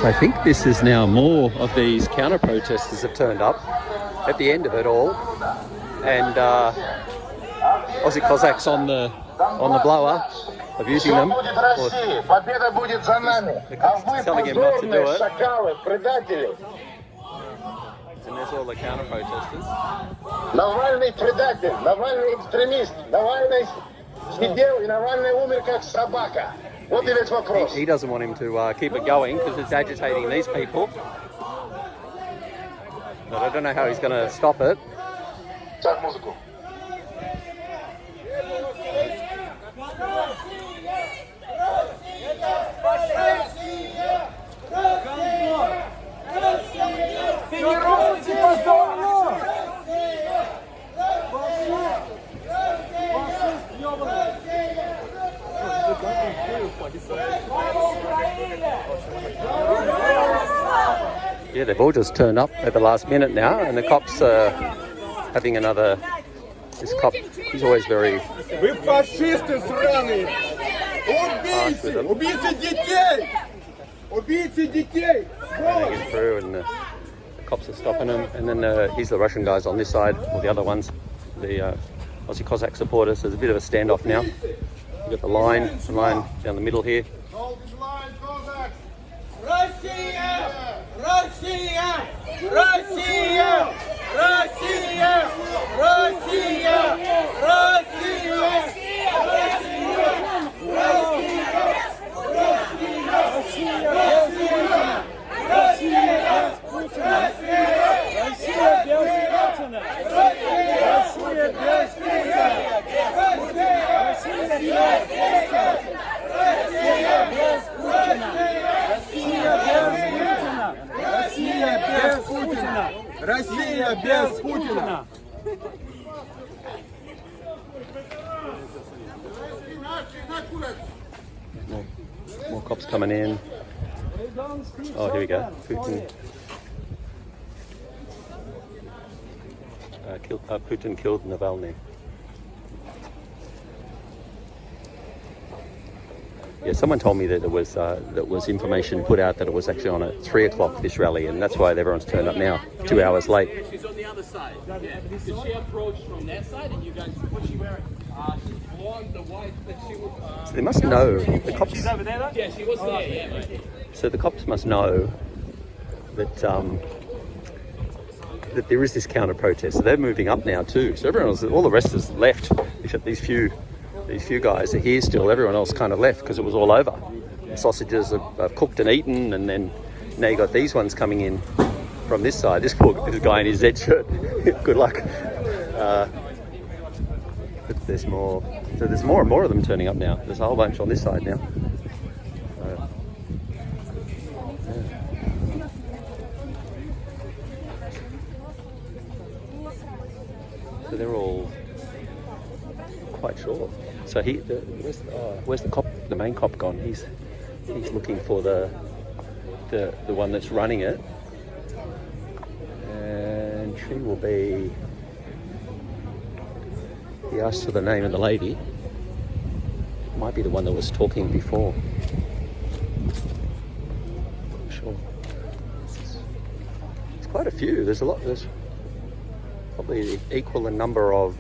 So I think this is now more of these counter-protesters have turned up at the end of it all, and Aussie Cossacks on the blower, abusing them, or telling him not to do it. And there's all the counter-protesters. Навальный предатель, Навальный экстремист, Навальный сидел и Навальный умер как собака. Вот и весь вопрос. He doesn't want him to keep it going because it's agitating these people. But I don't know how he's going to stop it. Так, музыку. Yeah, they've all just turned up at the last minute now, and the cops are having another. This cop, he's always very. Вы фашисты сраные! Убийцы! Убийцы детей! Убийцы детей! And they get through, and the cops are stopping them, and then here's the Russian guys on this side, or the other ones, the Aussie Cossack supporters. There's a bit of a standoff now. You've got the line down the middle here. Россия! Россия! Россия! Россия! Россия! Россия без Путина! More cops coming in. Oh, here we go. Putin killed Navalny. Yeah, someone told me that there was information put out that it was actually on at 3 o'clock, this rally, and that's why everyone's turned up now, 2 hours late. She's on the other side. Yeah, because she approached from that side, and you guys, what's she wearing? She's blonde, the white that she was. So they must know, the cops. She's over there, though? Yeah, she was there. Yeah, mate. So the cops must know that that there is this counter protest. So they're moving up now too. So everyone else, all the rest has left, except these few guys are here still. Everyone else kind of left because it was all over. The sausages are cooked and eaten, and then now you got these ones coming in from this side. This guy in his Z shirt. Good luck. But there's more. So there's more and more of them turning up now. There's a whole bunch on this side now. So they're all quite short. So where's the cop? The main cop gone? He's looking for the one that's running it, and she will be. He asked for the name of the lady. Might be the one that was talking before. I'm sure. It's quite a few. There's a lot. There's probably equal in number of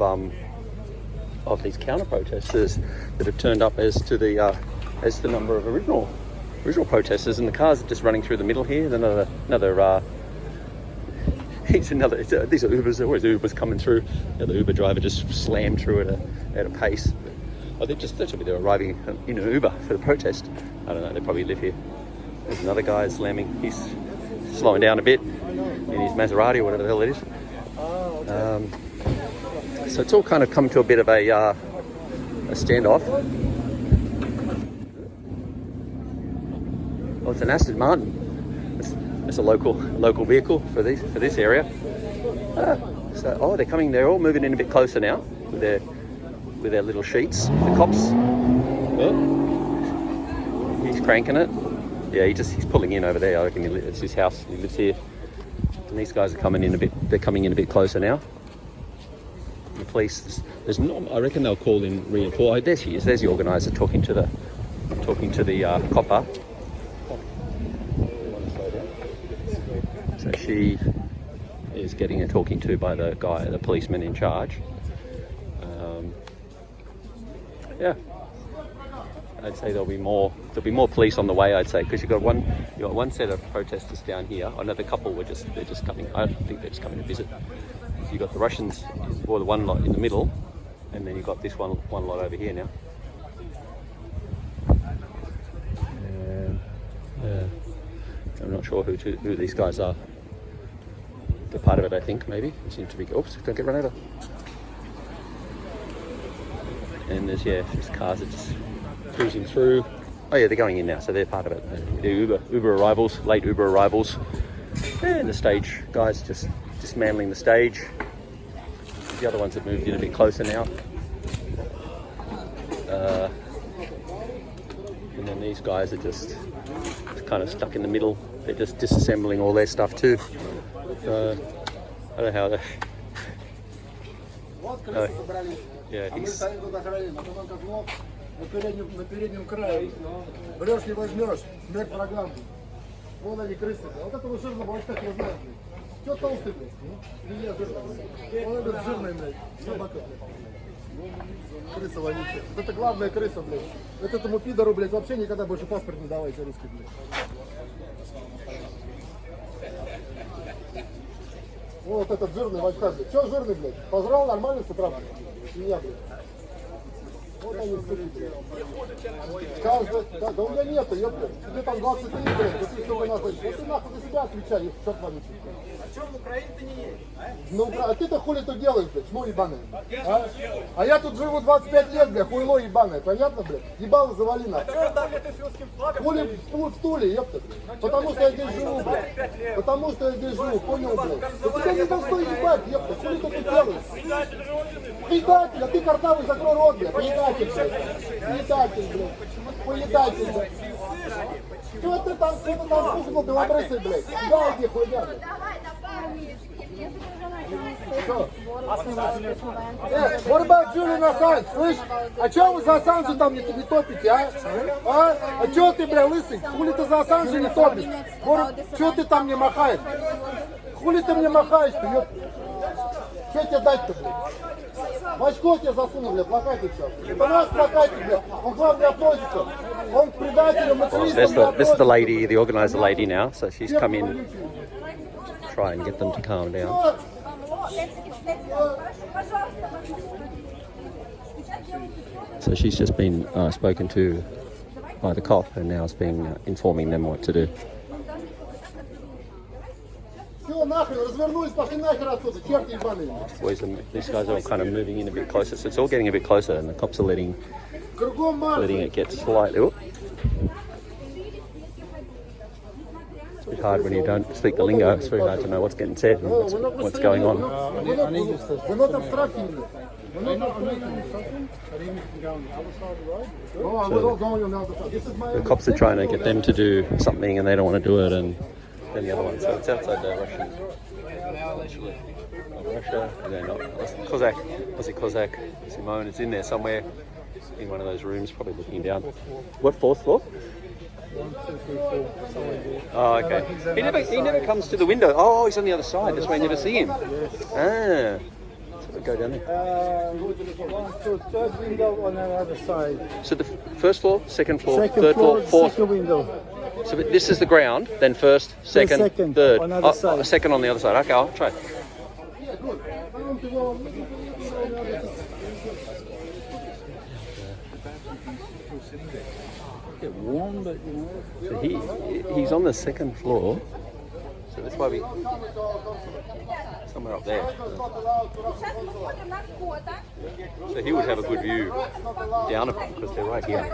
these counter protesters that have turned up as the number of original protesters, and the cars are just running through the middle here. Another these are Ubers. There always Ubers coming through. The Uber driver just slammed through at a pace. Oh, they're arriving in an Uber for the protest. I don't know. They probably live here. There's another guy slamming. He's slowing down a bit in his Maserati or whatever the hell it is. So it's all kind of come to a bit of a standoff. Oh, it's an Aston Martin. It's a local vehicle for this area. They're coming. They're all moving in a bit closer now with their little sheets. The cops. Oh, he's cranking it. Yeah, he's pulling in over there. I reckon it's his house. He lives here. And these guys are coming in a bit. They're coming in a bit closer now. The police. I reckon they'll call in reinforcements. Oh, there she is. There's the organizer talking to the copper. So she is getting a talking to by the guy, the policeman in charge. Yeah, I'd say there'll be more police on the way. I'd say, because you got one set of protesters down here. I know the couple they're just coming. I think they're just coming to visit. So you got the Russians, or the one lot in the middle, and then you got this one lot over here now. I'm not sure who these guys are. They're part of it, I think. Maybe they seem to be. Oops! Don't get run over. And there's just cars are just cruising through. Oh yeah, they're going in now, so they're part of it. The Uber arrivals, late Uber arrivals, and the stage guys just dismantling the stage. The other ones have moved in a bit closer now. And then these guys are just kind of stuck in the middle. They're just disassembling all their stuff too. I don't know how they... Yeah, he's... На переднем крае. Берешь, не возьмешь. Смерть врагам. Вон они, крысы. Вот этого жирного, вот так не знаю. Чё толстый, блядь? Нет, жирный. Он этот жирный, блядь. Собака, блядь. Крыса вонючая. Вот это главная крыса, блядь. Вот этому пидору, блядь, вообще никогда больше паспорт не давайте русский, блядь. Вот этот жирный войска, блядь. Чё жирный, блядь? Пожрал нормально с утра, блядь? Меня, блядь. Вот они все. Каждый, да у меня нету, ёпта. Тебе там 23, блядь, вот ты что нахуй. Вот ты нахуй за себя отвечай, ёпта, чёрт вонючий. А чё в Украине-то не едешь? Ну, а ты-то хули тут делаешь, блядь, чмо ебаное? А я тут живу 25 лет, блядь, хуйло ебаное, понятно, блядь? Ебало завали нахуй. А чё там ты с русским флагом? Хули в Туле, ёпта. Потому что я здесь живу, блядь. Потому что я здесь живу, понял, блядь? Да тебя не должно ебать, ёпта, хули ты тут делаешь? Предатель, а ты картавый, закрой рот, блядь, предатель, блядь. Предатель, блядь. Поедатель, блядь. Что ты там пухнул белобрысый, блядь? Куда иди, хуйня, блядь? Что? What about Julian Assange, слышь? А чё вы за Ассанжа там не топите, а? А чё ты, бля, лысый? Хули ты за Ассанжа не топишь? Чё ты там мне махаешь? Хули ты мне махаешь-то, ёпта? Чё тебе дать-то, блядь? В очко тебе засуну, блядь, плакатик сейчас. Это наш плакатик, блядь. Он главное относится. Он к предателям, мацеристам. This is the lady, the organizer lady now. So she's come in, try and get them to calm down. So she's just been spoken to by the cop, and now is being informing them what to do. Все, нахрен, развернулись, пошли нахер отсюда, черти ебаные. These guys are all kind of moving in a bit closer, so it's all getting a bit closer, and the cops are letting it get slightly. Oops. It's a bit hard when you don't speak the lingo. It's very hard to know what's getting said and what's going on. We're not obstructing you. The cops are trying to get them to do something, and they don't want to do it, and then the other one. So it's outside the Russian Russia, and then Cossack, Aussie Cossack, Simone is in there somewhere in one of those rooms, probably looking down. What, fourth floor? 1, 2, 3, 4. Oh, okay. He never comes to the window. Oh, he's on the other side. That's why I never see him. Ah. So we go down there. 1, 2, third window on the other side. So the first floor, second floor, Second third floor, floor, fourth. second window. So this is the ground, then first, second, second, third. on the other side. Second on the other side. Okay, I'll try. Get warm, but you know. So he's on the second floor. So that's why we somewhere up there. So he would have a good view down of them because they're right here.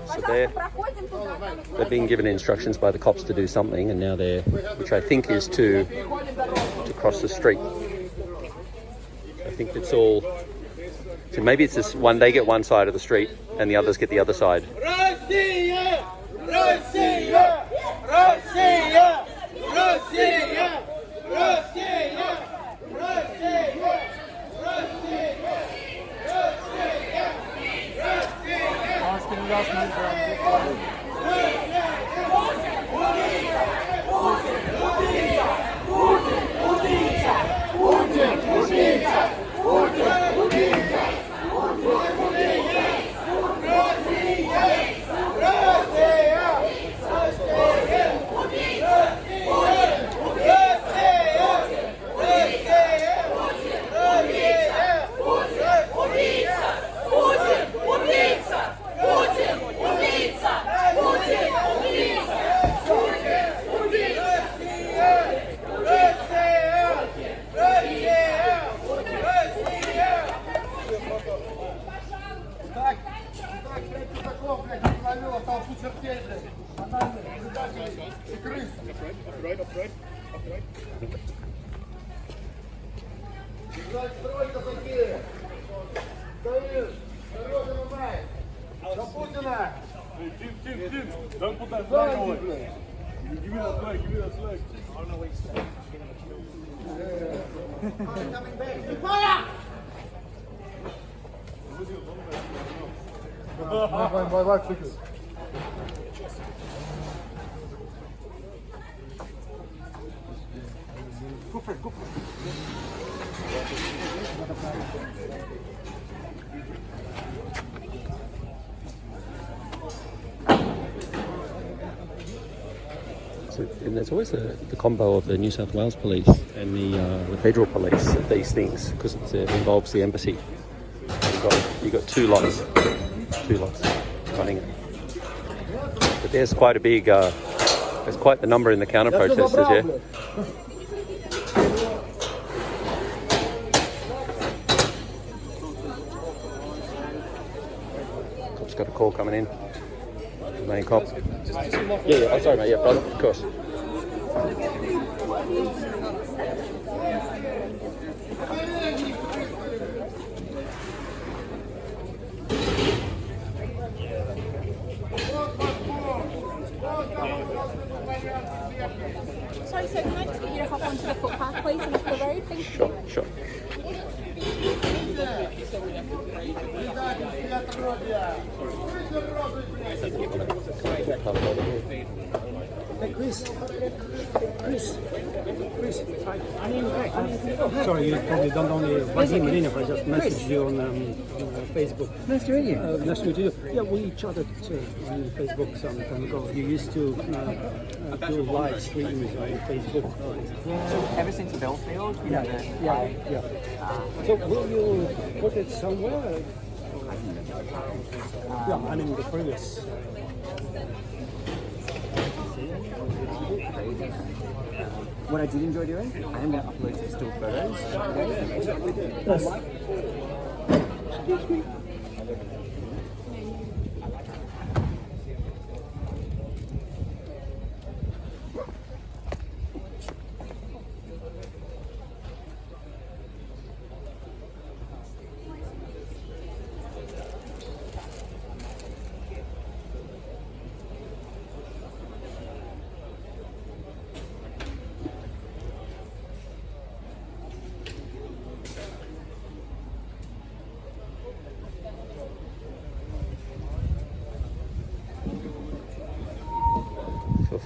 So they're being given instructions by the cops to do something, and now which I think is to cross the street. I think it's all. So maybe it's this one. They get one side of the street, and the others get the other side. Россия! Россия! Россия! Россия! Россия! Россия! Россия! Don't put that flag on. Give me that flag, give me that flag. I don't know what you're saying. Coming back. Fire! Vai, fica. Go for it. So, and there's always the combo of the New South Wales police and the federal police at these things, because it involves the embassy. You've got two lots running it. But there's quite a big, there's quite the number in the counter protesters, yeah. Cop's got a call coming in. The main cop. Yeah. Oh, sorry, mate. Yeah, brother. Of course. Sorry, so can I just get you to hop onto the footpath, please, and off the road? Thank you. Sure. Hey, Chris. Sorry, you probably don't know me. Vadim Marinov, I just messaged you on Facebook. Nice to meet you. Nice to meet you. Yeah, we chatted on Facebook some time ago. You used to do live streams on Facebook. So ever since Belfield, you know, Yeah. So will you put it somewhere? Yeah, I mean the previous. what I did enjoy doing, I am going to upload some still photos today.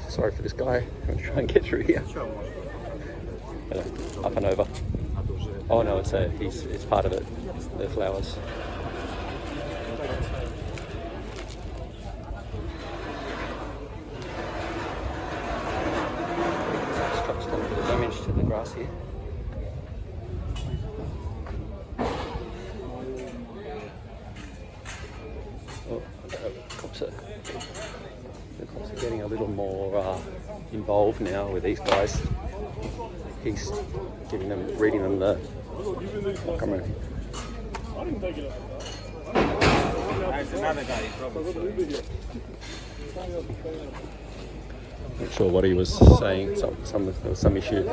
Sorry for this guy. I'm trying to get through here. Up and over. Oh no, it's part of it. The flowers. This truck's done a bit of damage to the grass here. Oh, the cops are getting a little more involved now with these guys. He's reading them the. Come on. That's another guy, probably. Not sure what he was saying. There was some issue.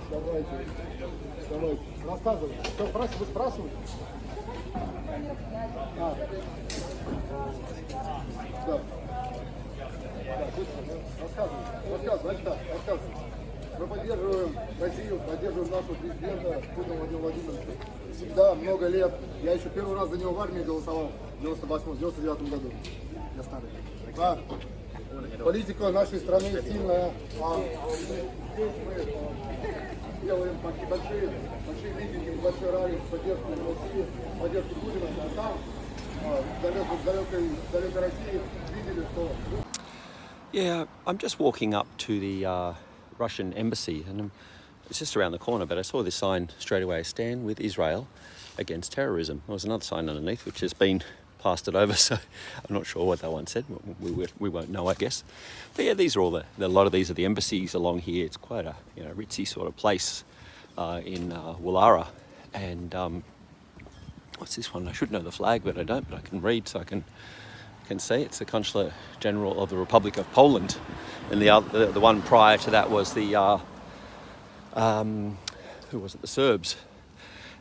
Давайте. Рассказывай. Что, вы спрашиваете? Да. Да, быстро. Рассказывай. Рассказывай. Мы поддерживаем Россию, поддерживаем нашего президента Путина Владимира Владимировича. Всегда, много лет. Я еще первый раз за него в армии голосовал в 98-99 году. Я старый. Да. Политика нашей страны сильная. Здесь мы делаем большие митинги, большие ралли в поддержку России, в поддержку Путина. А там, в далекой России, видели, что... Yeah, I'm just walking up to the Russian embassy, and it's just around the corner, but I saw this sign straight away, Stand with Israel against terrorism. There was another sign underneath which has been plastered over, so I'm not sure what that one said. We won't know, I guess. But yeah, these are all a lot of these are the embassies along here. It's quite a ritzy sort of place in Woollahra. And what's this one? I should know the flag, but I don't, but I can read, so I can see. It's the Consulate General of the Republic of Poland. And the one prior to that was the who was it? The Serbs.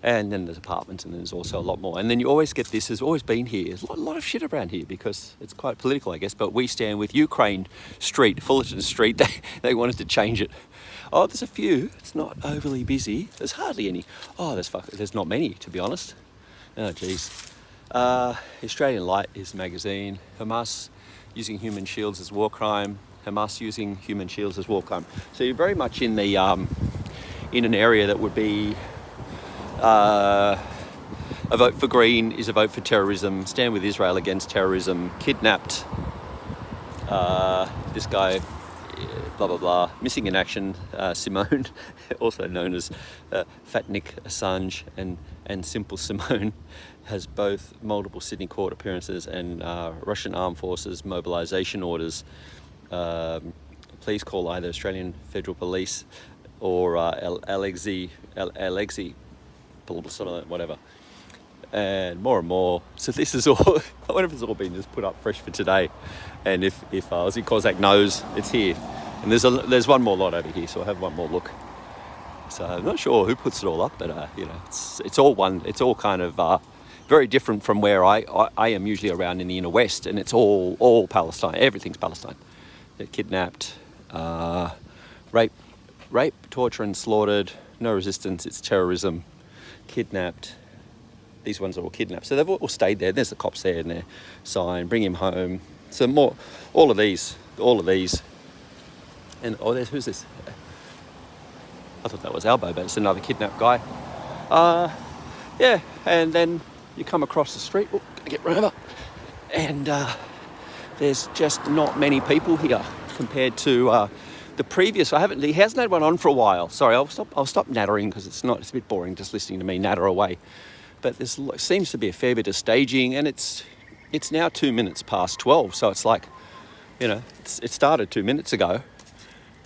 And then there's apartments, and there's also a lot more. And then you always get this, has always been here. There's a lot of shit around here because it's quite political, I guess. But we stand with Ukraine Street, Fullerton Street. They wanted to change it. Oh, there's a few. It's not overly busy. There's hardly any. Oh, there's not many, to be honest. Oh, geez. Australian Light is magazine. Hamas using human shields as war crime. Hamas using human shields as war crime. So you're very much in the in an area that would be a vote for Green is a vote for terrorism. Stand with Israel against terrorism. Kidnapped. This guy, blah blah blah. Missing in action. Simone, also known as Fatnik Assange and Simple Simone, has both multiple Sydney court appearances and Russian armed forces mobilisation orders. Please call either Australian Federal Police or Alexei, whatever. And more. So this is all, I wonder if it's all been just put up fresh for today. And if Aussie Cossack knows it's here. And there's one more lot over here, so I'll have one more look. So I'm not sure who puts it all up, but it's all kind of very different from where I am usually around in the inner west, and it's all Palestine. Everything's Palestine. They're kidnapped, rape, torture and slaughtered, no resistance, it's terrorism, kidnapped. These ones are all kidnapped. So they've all stayed there. There's the cops there and their sign, bring him home. So more, all of these. And who's this? I thought that was Albo, but it's another kidnapped guy. Yeah, and then you come across the street. Oh, gotta get run over. And there's just not many people here compared to the previous. He hasn't had one on for a while. Sorry, I'll stop nattering because it's a bit boring just listening to me natter away. But there seems to be a fair bit of staging, and it's now 2 minutes past 12. So it's like, it started 2 minutes ago,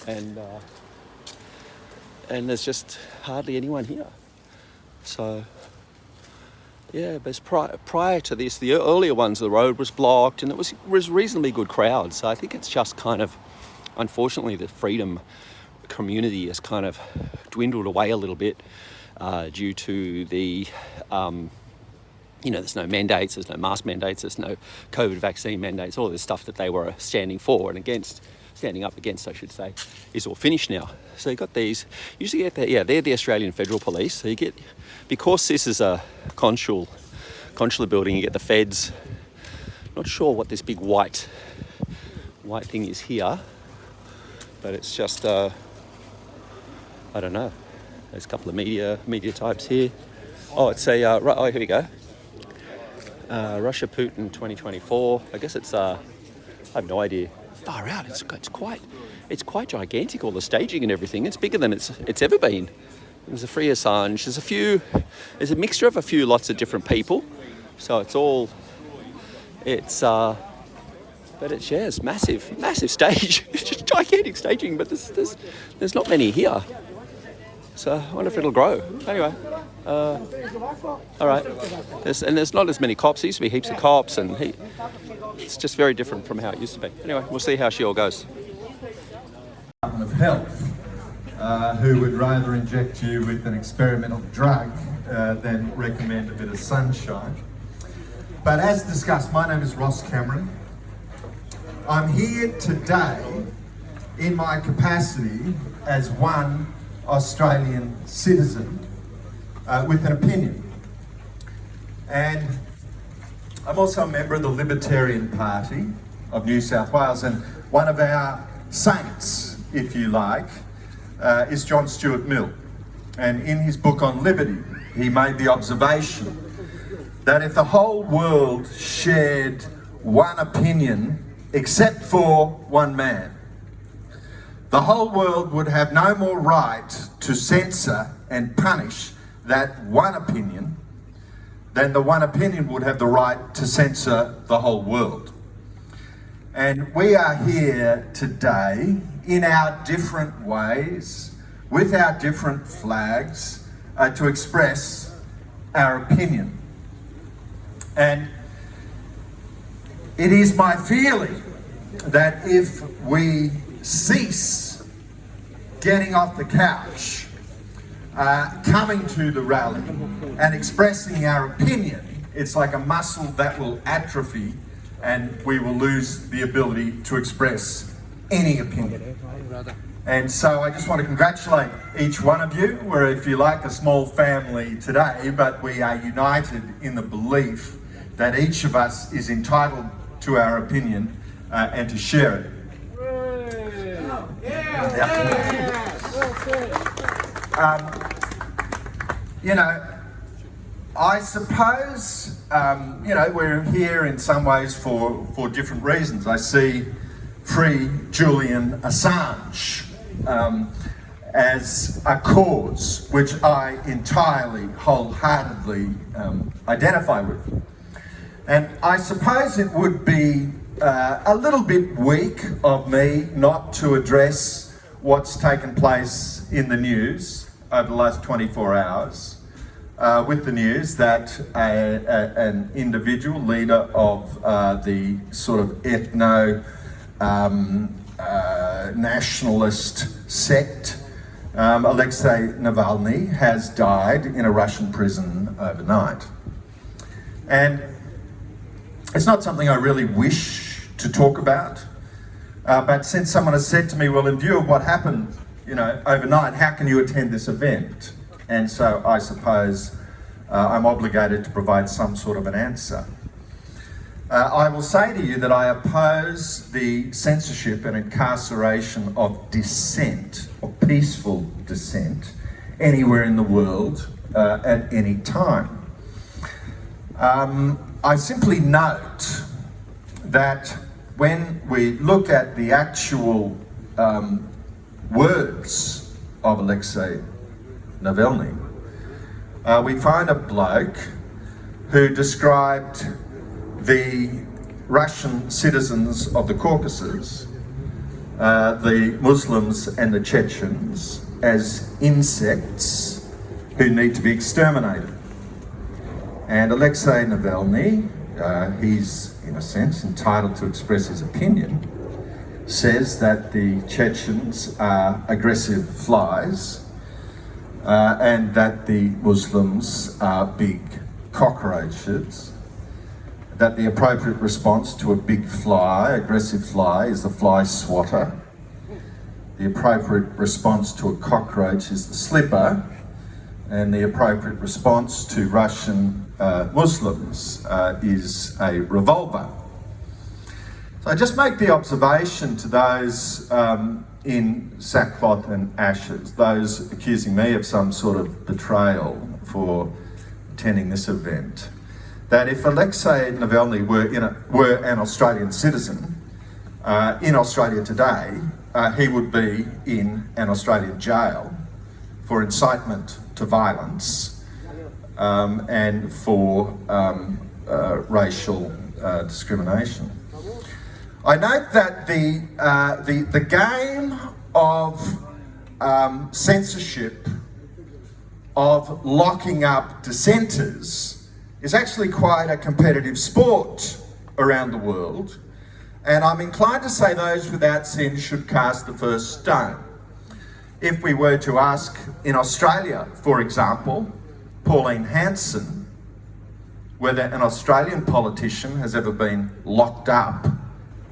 and there's just hardly anyone here. So yeah, but prior to this, the earlier ones, the road was blocked, and it was reasonably good crowds. So I think it's just kind of, unfortunately, the freedom community has kind of dwindled away a little bit due to the, there's no mandates, there's no mask mandates, there's no COVID vaccine mandates, all this stuff that they were standing up against, I should say, is all finished now. So you got these, usually they're the Australian Federal Police. So you get, because this is a consular building, you get the feds. Not sure what this big white thing is here, but it's just, I don't know. There's a couple of media types here. Oh, it's a, here we go. Russia Putin 2024. I guess it's, I have no idea. Far out. It's quite gigantic. All the staging and everything. It's bigger than it's ever been. There's a free Assange. There's a mixture of a few lots of different people. So but it's massive stage. It's just gigantic staging. But there's not many here. So I wonder if it'll grow. Anyway, all right. There's not as many cops. There used to be heaps of cops, and it's just very different from how it used to be. Anyway, we'll see how she all goes. Department of Health, who would rather inject you with an experimental drug than recommend a bit of sunshine. But as discussed, my name is Ross Cameron. I'm here today in my capacity as one Australian citizen with an opinion. And I'm also a member of the Libertarian Party of New South Wales, and one of our saints, if you like, is John Stuart Mill. And in his book on liberty, he made the observation that if the whole world shared one opinion except for one man, the whole world would have no more right to censor and punish that one opinion than the one opinion would have the right to censor the whole world. And we are here today in our different ways, with our different flags, to express our opinion. And it is my feeling that if we cease getting off the couch, coming to the rally and expressing our opinion, it's like a muscle that will atrophy and we will lose the ability to express any opinion. And so I just want to congratulate each one of you. We're, if you like, a small family today, but we are united in the belief that each of us is entitled to our opinion and to share it. You know, I suppose, you know, we're here in some ways for different reasons. I see free Julian Assange as a cause which I entirely, wholeheartedly identify with. And I suppose it would be a little bit weak of me not to address what's taken place in the news over the last 24 hours with the news that an individual leader of the sort of nationalist sect, Alexei Navalny, has died in a Russian prison overnight. And it's not something I really wish to talk about, but since someone has said to me, well, in view of what happened, you know, overnight, how can you attend this event? And so I suppose I'm obligated to provide some sort of an answer. I will say to you that I oppose the censorship and incarceration of dissent, or peaceful dissent, anywhere in the world at any time. I simply note that when we look at the actual words of Alexei Navalny, we find a bloke who described the Russian citizens of the Caucasus, the Muslims and the Chechens, as insects who need to be exterminated. And Alexei Navalny, he's in a sense entitled to express his opinion, says that the Chechens are aggressive flies and that the Muslims are big cockroaches, that the appropriate response to a big fly, aggressive fly, is the fly swatter. The appropriate response to a cockroach is the slipper, and the appropriate response to Russian Muslims is a revolver. So I just make the observation to those in sackcloth and ashes, those accusing me of some sort of betrayal for attending this event, that if Alexei Navalny were an Australian citizen in Australia today, he would be in an Australian jail for incitement to violence and for racial discrimination. I note that the game of censorship, of locking up dissenters, is actually quite a competitive sport around the world, and I'm inclined to say those without sin should cast the first stone. If we were to ask in Australia, for example, Pauline Hanson, whether an Australian politician has ever been locked up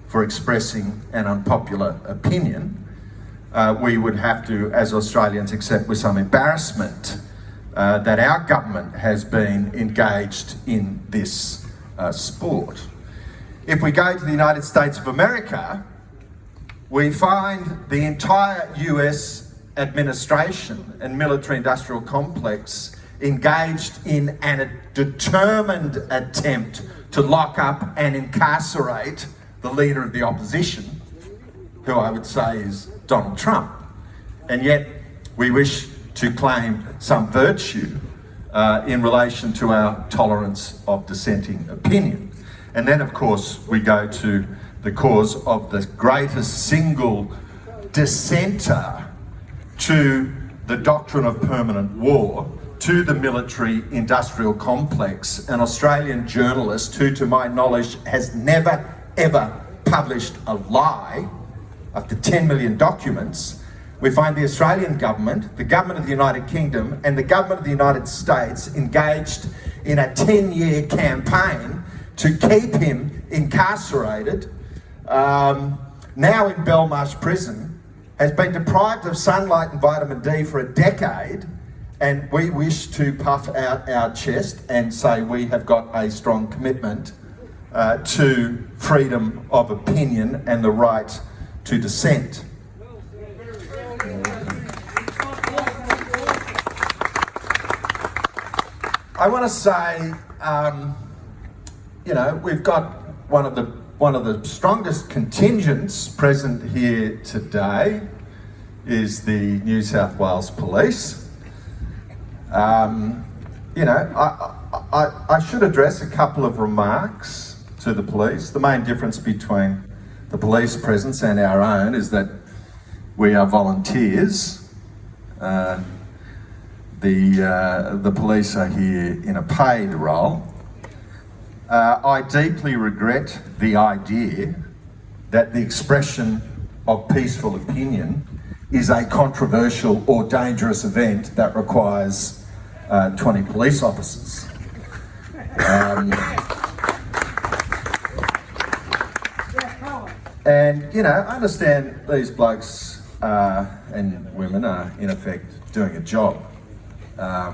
for expressing an unpopular opinion, we would have to, as Australians, accept with some embarrassment that our government has been engaged in this sport. If we go to the United States of America, we find the entire US administration and military-industrial complex engaged in a determined attempt to lock up and incarcerate the leader of the opposition, who I would say is Donald Trump. And yet we wish to claim some virtue in relation to our tolerance of dissenting opinion. And then, of course, we go to the cause of the greatest single dissenter to the doctrine of permanent war, to the military-industrial complex, an Australian journalist who, to my knowledge, has never, ever published a lie. After 10 million documents, we find the Australian government, the government of the United Kingdom, and the government of the United States engaged in a 10-year campaign to keep him incarcerated, now in Belmarsh prison, has been deprived of sunlight and vitamin D for a decade, and we wish to puff out our chest and say we have got a strong commitment to freedom of opinion and the right to dissent. I want to say, we've got one of the strongest contingents present here today is the New South Wales Police. I should address a couple of remarks to the police. The main difference between the police presence and our own is that we are volunteers. The police are here in a paid role. I deeply regret the idea that the expression of peaceful opinion is a controversial or dangerous event that requires 20 police officers. And, I understand these blokes and women are, in effect, doing a job. I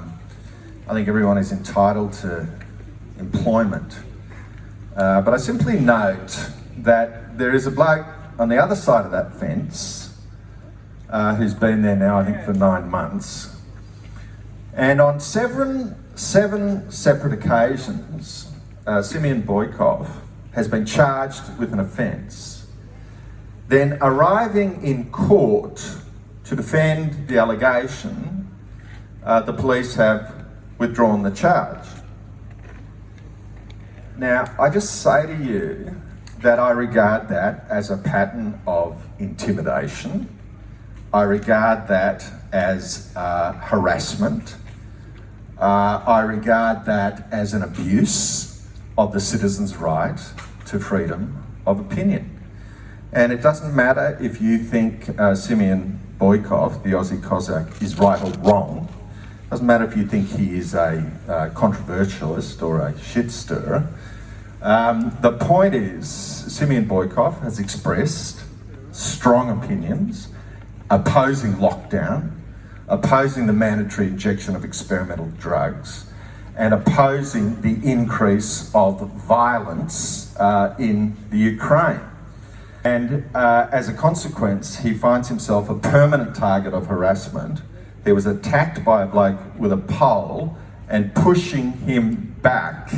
think everyone is entitled to employment. But I simply note that there is a bloke on the other side of that fence who's been there now, I think, for 9 months. And on seven separate occasions, Simeon Boikov has been charged with an offence. Then arriving in court to defend the allegation, the police have withdrawn the charge. Now, I just say to you that I regard that as a pattern of intimidation. I regard that as harassment. I regard that as an abuse of the citizen's right to freedom of opinion. And it doesn't matter if you think Simeon Boikov, the Aussie Cossack, is right or wrong. It doesn't matter if you think he is a controversialist or a shit stirrer. The point is, Simeon Boikov has expressed strong opinions opposing lockdown, opposing the mandatory injection of experimental drugs, and opposing the increase of violence in the Ukraine. And as a consequence, he finds himself a permanent target of harassment. He was attacked by a bloke with a pole, and pushing him back,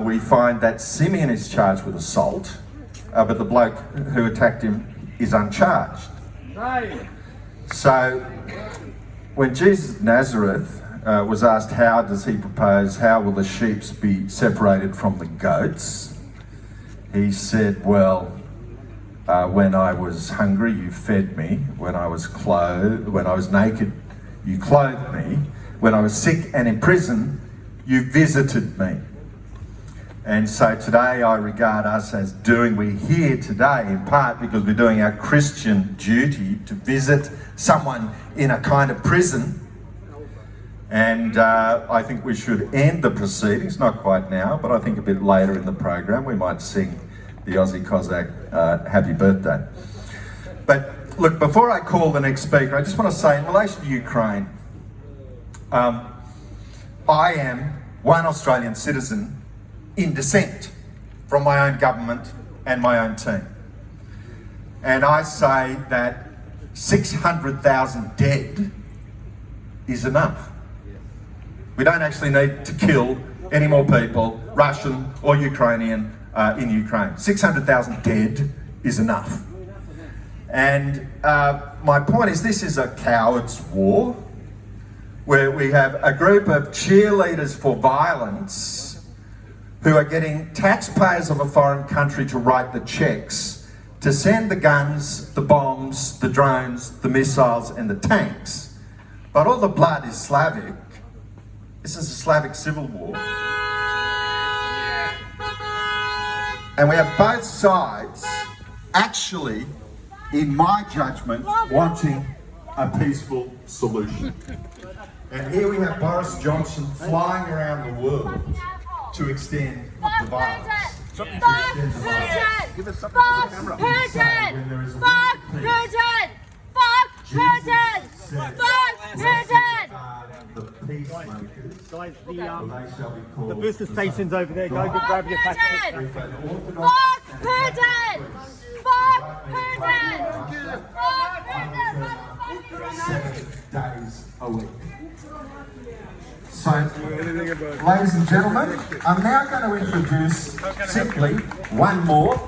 we find that Simeon is charged with assault, but the bloke who attacked him is uncharged. So when Jesus of Nazareth was asked how will the sheep be separated from the goats, he said, well, when I was hungry, you fed me. When I was naked, you clothed me. When I was sick and in prison, you visited me. And so today I regard us as we're here today in part because we're doing our Christian duty to visit someone in a kind of prison. And I think we should end the proceedings, not quite now, but I think a bit later in the program we might sing the Aussie Cossack Happy Birthday. But Look, before I call the next speaker, I just want to say, in relation to Ukraine, I am one Australian citizen in dissent from my own government and my own team. And I say that 600,000 dead is enough. We don't actually need to kill any more people, Russian or Ukrainian, in Ukraine. 600,000 dead is enough. And my point is, this is a coward's war, where we have a group of cheerleaders for violence who are getting taxpayers of a foreign country to write the checks to send the guns, the bombs, the drones, the missiles and the tanks. But all the blood is Slavic. This is a Slavic civil war. And we have both sides actually, in my judgment, wanting a peaceful solution. And here we have Boris Johnson flying around the world to extend the violence. Fuck Putin! Fuck Putin! Fuck Putin! Fuck Putin! Fuck Putin! Guys, the booster station's over there. Go grab your package. Fuck Putin! Fuck Putin! Fuck Putin! 7 days a week. So, ladies and gentlemen, I'm now going to introduce simply one more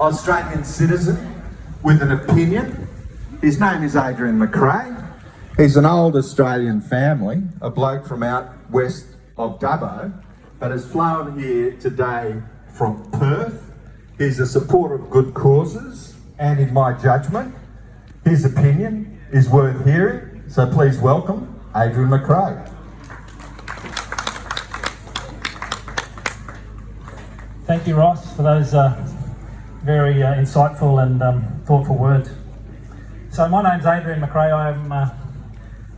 Australian citizen with an opinion. His name is Adrian McCrae. He's an old Australian family, a bloke from out west of Dubbo, but has flown here today from Perth. He's a supporter of good causes, and in my judgment, his opinion is worth hearing. So please welcome Adrian McCrae. Thank you, Ross, for those very insightful and thoughtful words. So my name's Adrian McCrae. I'm,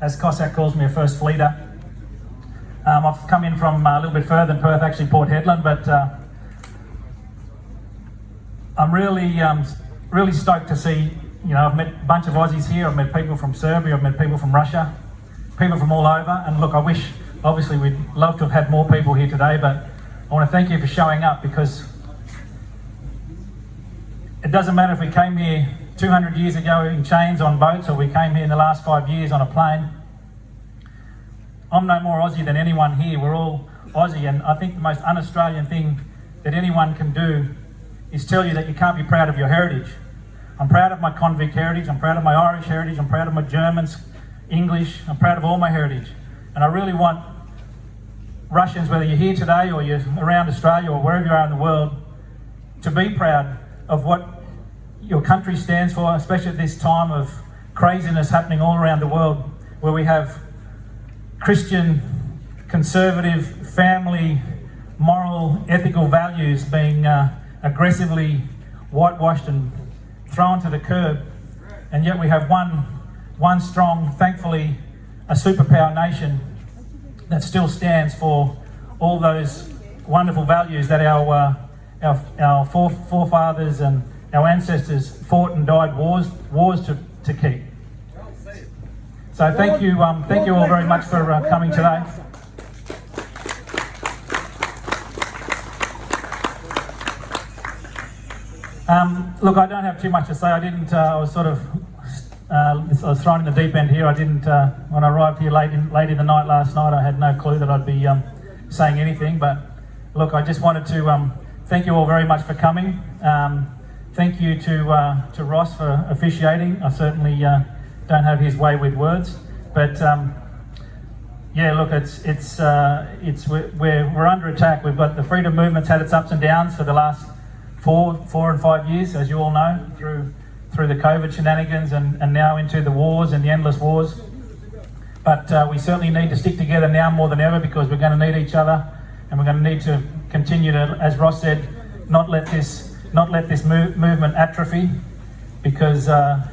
as Cossack calls me, a first fleeter. I've come in from a little bit further than Perth, actually Port Hedland, but I'm really stoked to see, I've met a bunch of Aussies here. I've met people from Serbia, I've met people from Russia, people from all over. And look, I wish, obviously we'd love to have had more people here today, but I want to thank you for showing up, because it doesn't matter if we came here 200 years ago in chains on boats, or we came here in the last 5 years on a plane. I'm no more Aussie than anyone here. We're all Aussie, and I think the most un-Australian thing that anyone can do is tell you that you can't be proud of your heritage. I'm proud of my convict heritage, I'm proud of my Irish heritage, I'm proud of my German, English, I'm proud of all my heritage. And I really want Russians, whether you're here today or you're around Australia or wherever you are in the world, to be proud of what your country stands for, especially at this time of craziness happening all around the world, where we have Christian, conservative, family, moral, ethical values being aggressively whitewashed and thrown to the curb. And yet we have one strong, thankfully, a superpower nation that still stands for all those wonderful values that our forefathers and our ancestors fought and died wars to keep. So thank you all very much for coming today. Look, I don't have too much to say. I was thrown in the deep end here. I didn't, when I arrived here late in the night last night, I had no clue that I'd be saying anything. But look, I just wanted to thank you all very much for coming. Thank you to Ross for officiating. I certainly don't have his way with words, but yeah, look, we're under attack. We've got the freedom movement's had its ups and downs for the last four and 5 years, as you all know, through the COVID shenanigans and now into the wars and the endless wars. But we certainly need to stick together now more than ever, because we're going to need each other, and we're going to need to continue to, as Ross said, not let this movement atrophy, because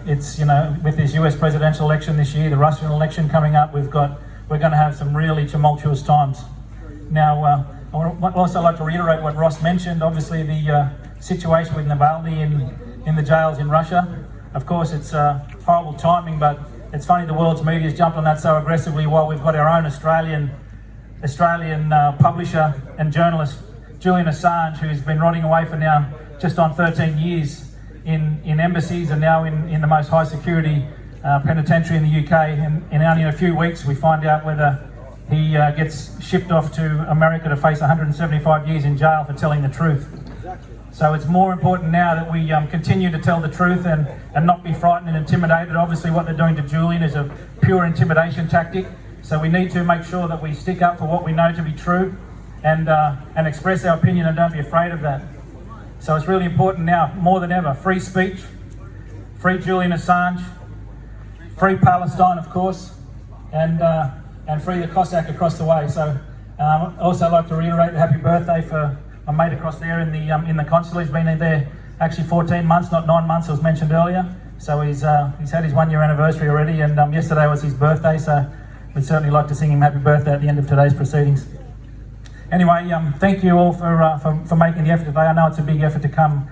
it's, with this US presidential election this year, the Russian election coming up, we're going to have some really tumultuous times. Now, I would also like to reiterate what Ross mentioned. Obviously, the situation with Navalny in the jails in Russia. Of course, it's horrible timing, but it's funny the world's media's jumped on that so aggressively while we've got our own Australian publisher and journalist, Julian Assange, who's been rotting away for now just on 13 years in embassies and now in the most high security penitentiary in the UK. And only in a few weeks we find out whether he gets shipped off to America to face 175 years in jail for telling the truth. So it's more important now that we continue to tell the truth and not be frightened and intimidated. Obviously what they're doing to Julian is a pure intimidation tactic. So we need to make sure that we stick up for what we know to be true and express our opinion and don't be afraid of that. So it's really important now, more than ever, free speech, free Julian Assange, free Palestine, of course, and free the Cossack across the way. So also like to reiterate the happy birthday for my mate across there in the consulate. He's been in there actually 14 months, not 9 months, as mentioned earlier. So he's had his 1 year anniversary already, and yesterday was his birthday. So we'd certainly like to sing him happy birthday at the end of today's proceedings. Anyway, thank you all for making the effort today. I know it's a big effort to come.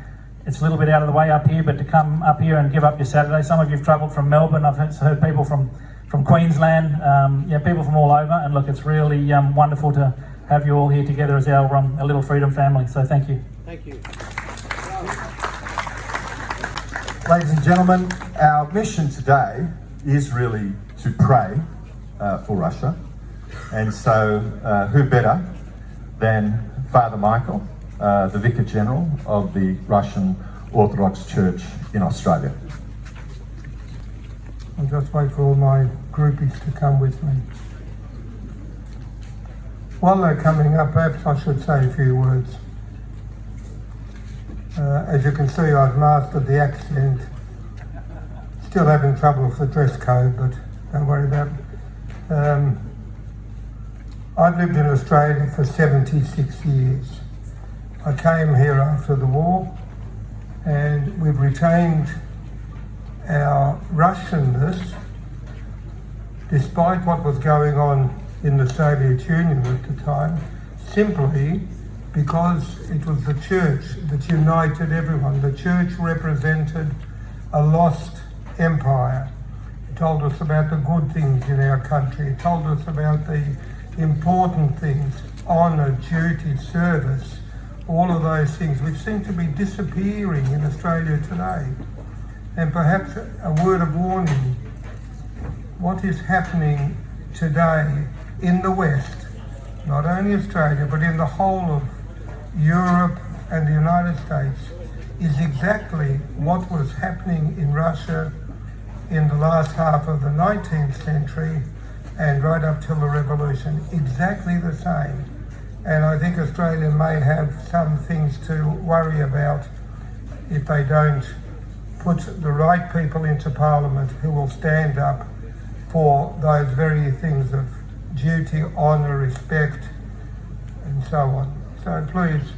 It's a little bit out of the way up here, but to come up here and give up your Saturday. Some of you have travelled from Melbourne. I've heard people from Queensland, people from all over. And look, it's really wonderful to have you all here together as our little freedom family. So thank you. Thank you. Ladies and gentlemen, our mission today is really to pray for Russia. And so who better than Father Michael, the Vicar General of the Russian Orthodox Church in Australia. I'll just wait for all my groupies to come with me. While they're coming up, perhaps I should say a few words. As you can see, I've mastered the accent. Still having trouble with the dress code, but don't worry about it. I've lived in Australia for 76 years. I came here after the war, and we've retained our Russianness despite what was going on in the Soviet Union at the time, simply because it was the church that united everyone. The church represented a lost empire. It told us about the good things in our country. It told us about the important things, honour, duty, service, all of those things which seem to be disappearing in Australia today. And perhaps a word of warning, what is happening today in the West, not only Australia, but in the whole of Europe and the United States, is exactly what was happening in Russia in the last half of the 19th century and right up till the revolution. Exactly the same. And I think Australia may have some things to worry about if they don't put the right people into Parliament who will stand up for those very things of duty, honour, respect, and so on. So please,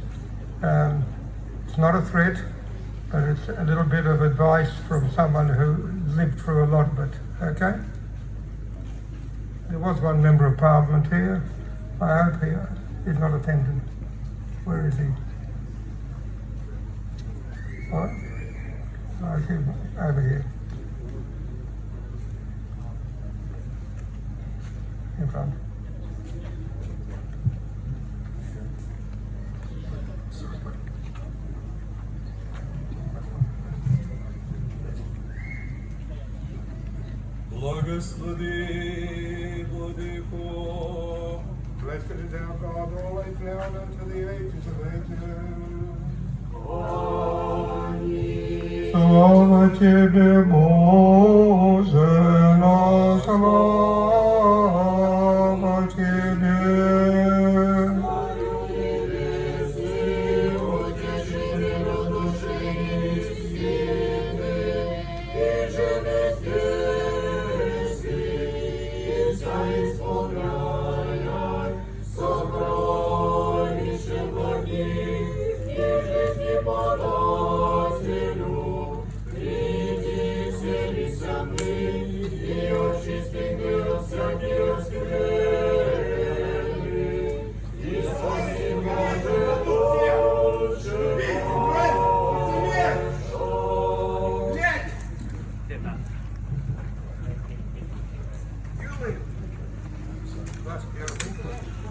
it's not a threat, but it's a little bit of advice from someone who lived through a lot of it, okay? There was one member of Parliament here. I hope he's not attending. Where is he? What? Oh, he's over here. In front. Благослови, Владыко. Blessed is our God, always now and unto the ages of ages. Слава Тебе, Боже наш, слава Тебе.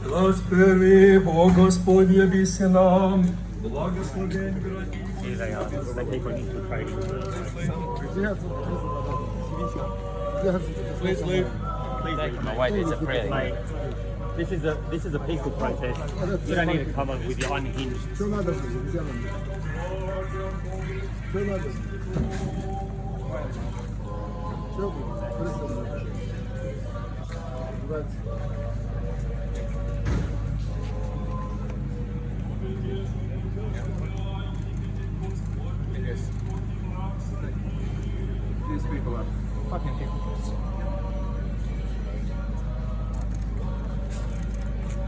Благослови, Бог Господь, явися нам. Благословен Here they are. They keep on infiltrating. Please leave. Please take them away. There's a prayer. Mate, this is a peaceful protest. You don't need to come on with your unhinged. These people are fucking hypocrites.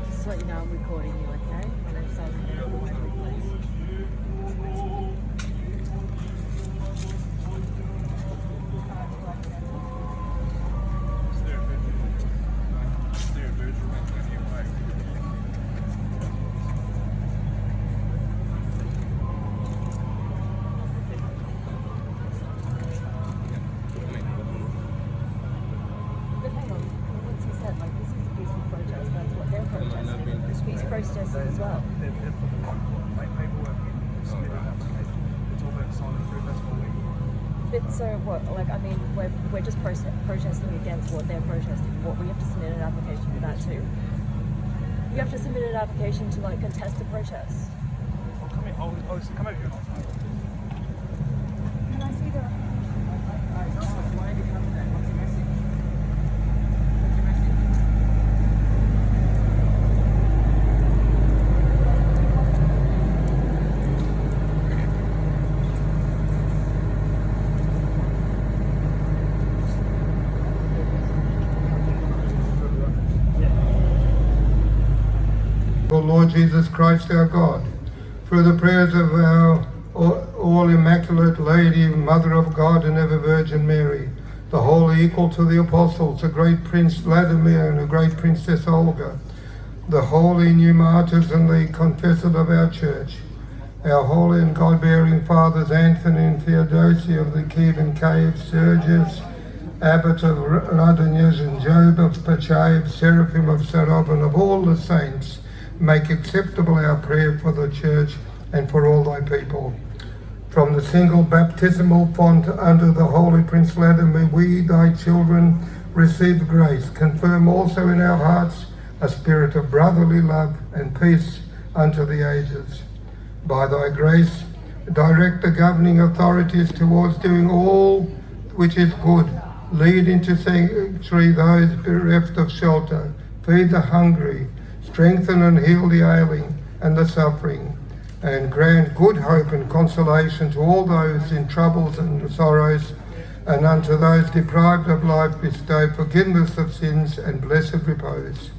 Just to let you know I'm recording you, okay? My name's Adrian McCrae. Protesting as well. But so what? Like, I mean, we're just protesting against what they're protesting. What, we have to submit an application for that too. You have to submit an application to like contest the protest. Come here. Come over here. Can I see the? O Lord Jesus Christ our God, through the prayers of our all immaculate Lady, Mother of God and ever Virgin Mary, the holy equal to the apostles, the great Prince Vladimir and the great Princess Olga, the holy new martyrs and the confessors of our church, our holy and God-bearing fathers Anthony and Theodosia of the Kievan Cave, Sergius, Abbot of Radonyez and Job of Pachaev, Seraphim of Sarov, and of all the saints, make acceptable our prayer for the church and for all thy people. From the single baptismal font under the holy Prince Vladimir, we, thy children, receive grace. Confirm also in our hearts a spirit of brotherly love and peace unto the ages. By thy grace, direct the governing authorities towards doing all which is good. Lead into sanctuary those bereft of shelter. Feed the hungry. Strengthen and heal the ailing and the suffering, and grant good hope and consolation to all those in troubles and sorrows, and unto those deprived of life bestow forgiveness of sins and blessed repose.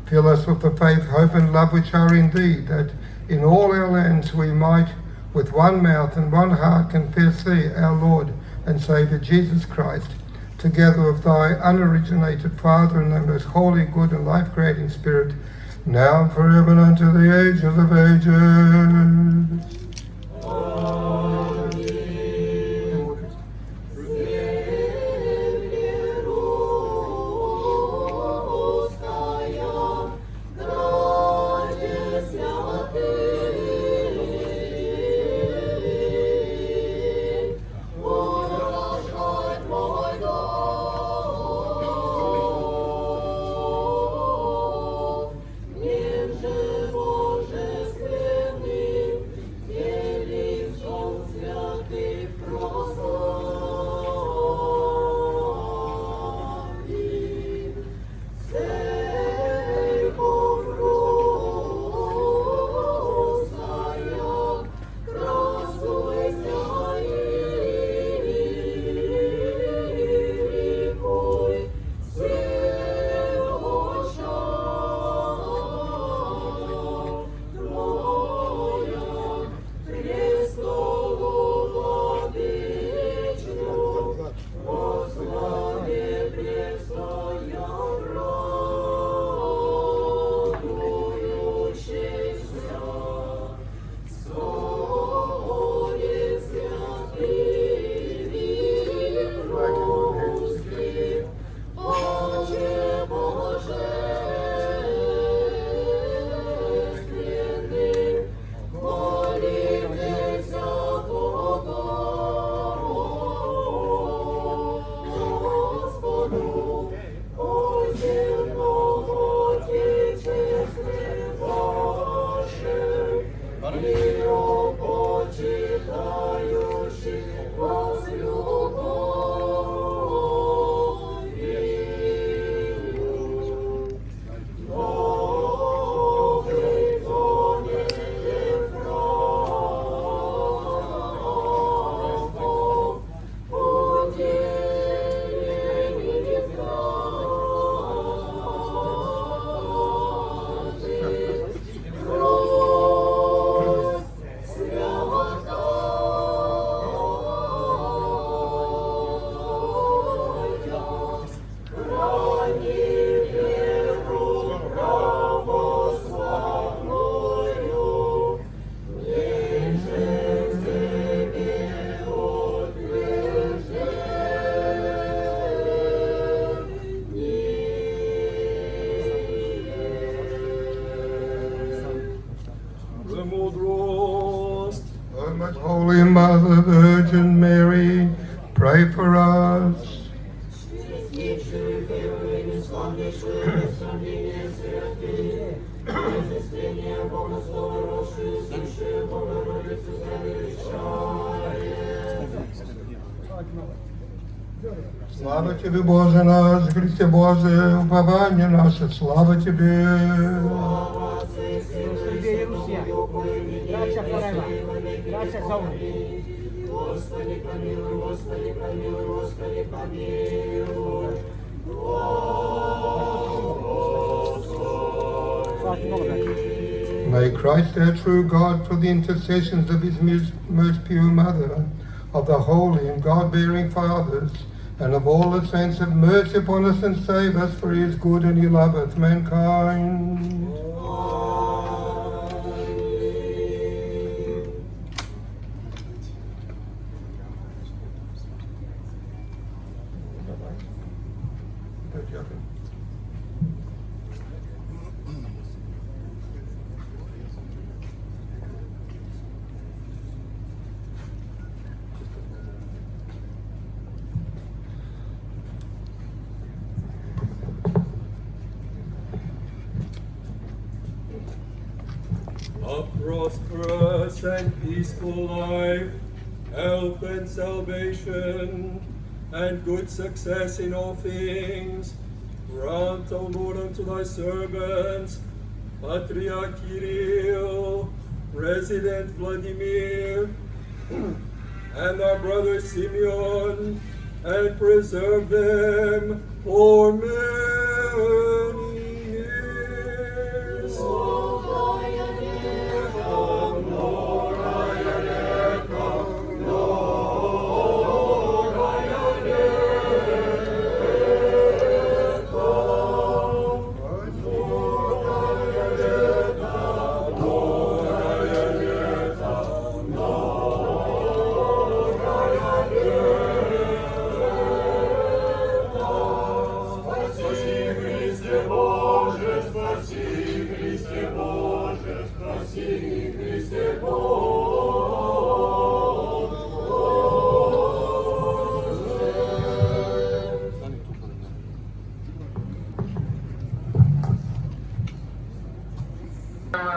Fill us with the faith, hope and love which are in thee, that in all our lands we might with one mouth and one heart confess thee, our Lord and Saviour Jesus Christ, together with thy unoriginated Father and the most holy, good and life-creating Spirit, now and forever and unto the ages of ages. Błogosław Слава Тебе, Боже наш, Христе Боже, упование наше, слава Тебе. May Christ, our true God, for the intercessions of His most pure Mother, of the holy and God-bearing fathers, and of all the saints, have mercy upon us and save us, for He is good and He loveth mankind. A prosperous and peaceful life, health and salvation, and good success in all things, grant, O Lord, unto thy servants, Patriarch Kirill, President Vladimir, and our brother Simeon, and preserve them for many years.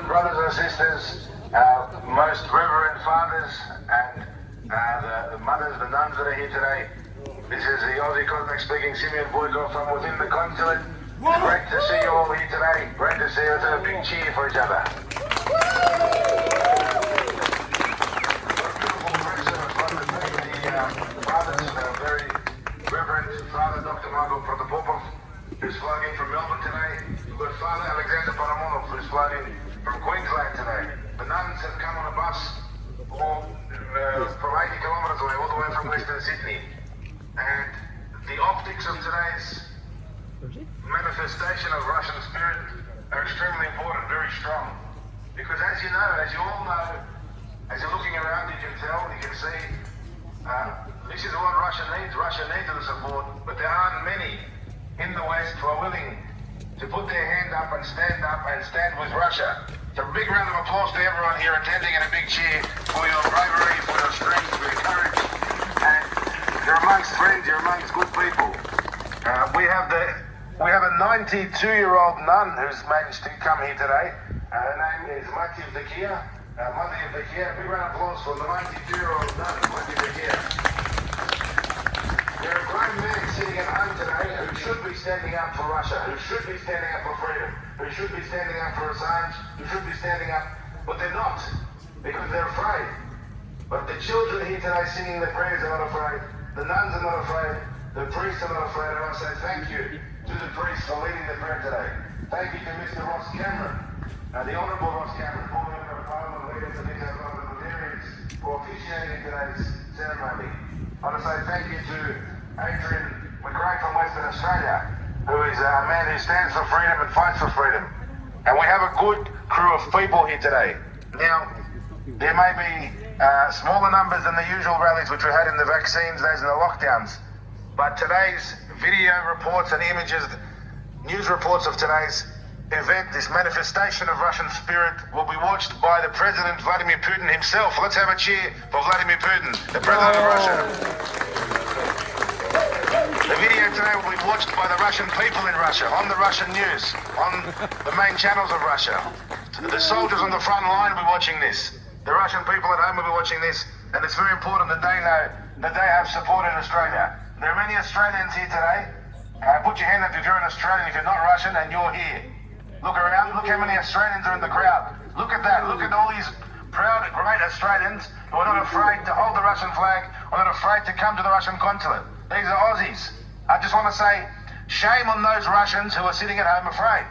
Brothers and sisters, our most reverend fathers and the mothers, the nuns that are here today. This is the Aussie Cossack speaking, Simeon Boikov from within the consulate. Great to see you all here today. Great to see you. Let's have a big cheer for each other. Very Reverend Father Dr. Michael Protopopov, who's flying in from Melbourne today. We've got Father Alexei Navalny, who's flying in from Queensland today. The nuns have come on a bus from 80 kilometres away, all the way from Western Sydney. And the optics of today's manifestation of Russian spirit are extremely important, very strong. Because as you know, as you all know, as you're looking around, you can tell, you can see, this is what Russia needs. Russia needs the support, but there aren't many in the West who are willing to put their hand up and stand with Russia. So a big round of applause to everyone here attending and a big cheer for your bravery, for your strength, for your courage. And you're amongst friends, you're amongst good people. We have a 92-year-old nun who's managed to come here today. Her name is Mati Evdokia. Mati Evdokia, a big round of applause for the 92-year-old nun, Mati Evdokia. There are a grown man sitting at home today who should be standing up for Russia, who should be standing up for freedom, who should be standing up for Assange, who should be standing up, but they're not, because they're afraid. But the children here today singing the prayers are not afraid, the nuns are not afraid, the priests are not afraid, and I say thank you to the priests for leading the prayer today. Thank you to Mr. Ross Cameron, the Honourable Ross Cameron, former Member of Parliament, leader of the Libertarians, for officiating today's ceremony. I want to say thank you to Adrian McCrae from Western Australia, who is a man who stands for freedom and fights for freedom. And we have a good crew of people here today. Now, there may be smaller numbers than the usual rallies which we had in the vaccines days and the lockdowns, but today's video reports and images, news reports of today's event, this manifestation of Russian spirit, will be watched by the President Vladimir Putin himself. Let's have a cheer for Vladimir Putin, the President of Russia. The video today will be watched by the Russian people in Russia, on the Russian news, on the main channels of Russia. The soldiers on the front line will be watching this. The Russian people at home will be watching this, and it's very important that they know that they have support in Australia. There are many Australians here today. Put your hand up if you're an Australian, if you're not Russian and you're here. Look around, look how many Australians are in the crowd. Look at that, look at all these proud, great Australians who are not afraid to hold the Russian flag, or not afraid to come to the Russian consulate. These are Aussies. I just want to say, shame on those Russians who are sitting at home afraid.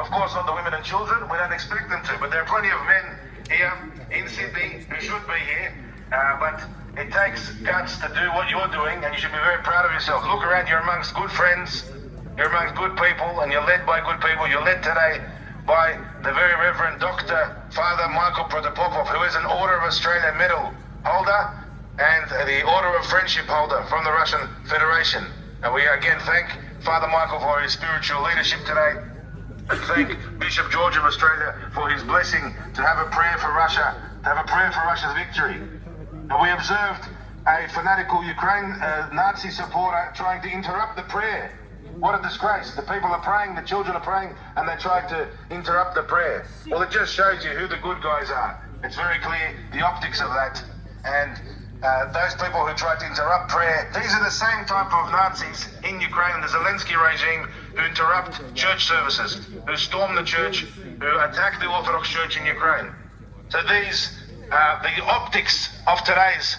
Of course, not the women and children. We don't expect them to, but there are plenty of men here in Sydney who should be here. But it takes guts to do what you're doing, and you should be very proud of yourself. Look around, you're amongst good friends, you're amongst good people, and you're led by good people. You're led today by the very Reverend Dr. Father Michael Protopopov, who is an Order of Australia medal holder and the Order of Friendship holder from the Russian Federation. And we again thank Father Michael for his spiritual leadership today, and thank Bishop George of Australia for his blessing to have a prayer for Russia, to have a prayer for Russia's victory. And we observed a fanatical Ukraine Nazi supporter trying to interrupt the prayer. What a disgrace. The people are praying, the children are praying, and they tried to interrupt the prayer. Well, it just shows you who the good guys are. It's very clear, the optics of that. And those people who tried to interrupt prayer, these are the same type of Nazis in Ukraine, the Zelensky regime, who interrupt church services, who storm the church, who attack the Orthodox Church in Ukraine. So these, the optics of today's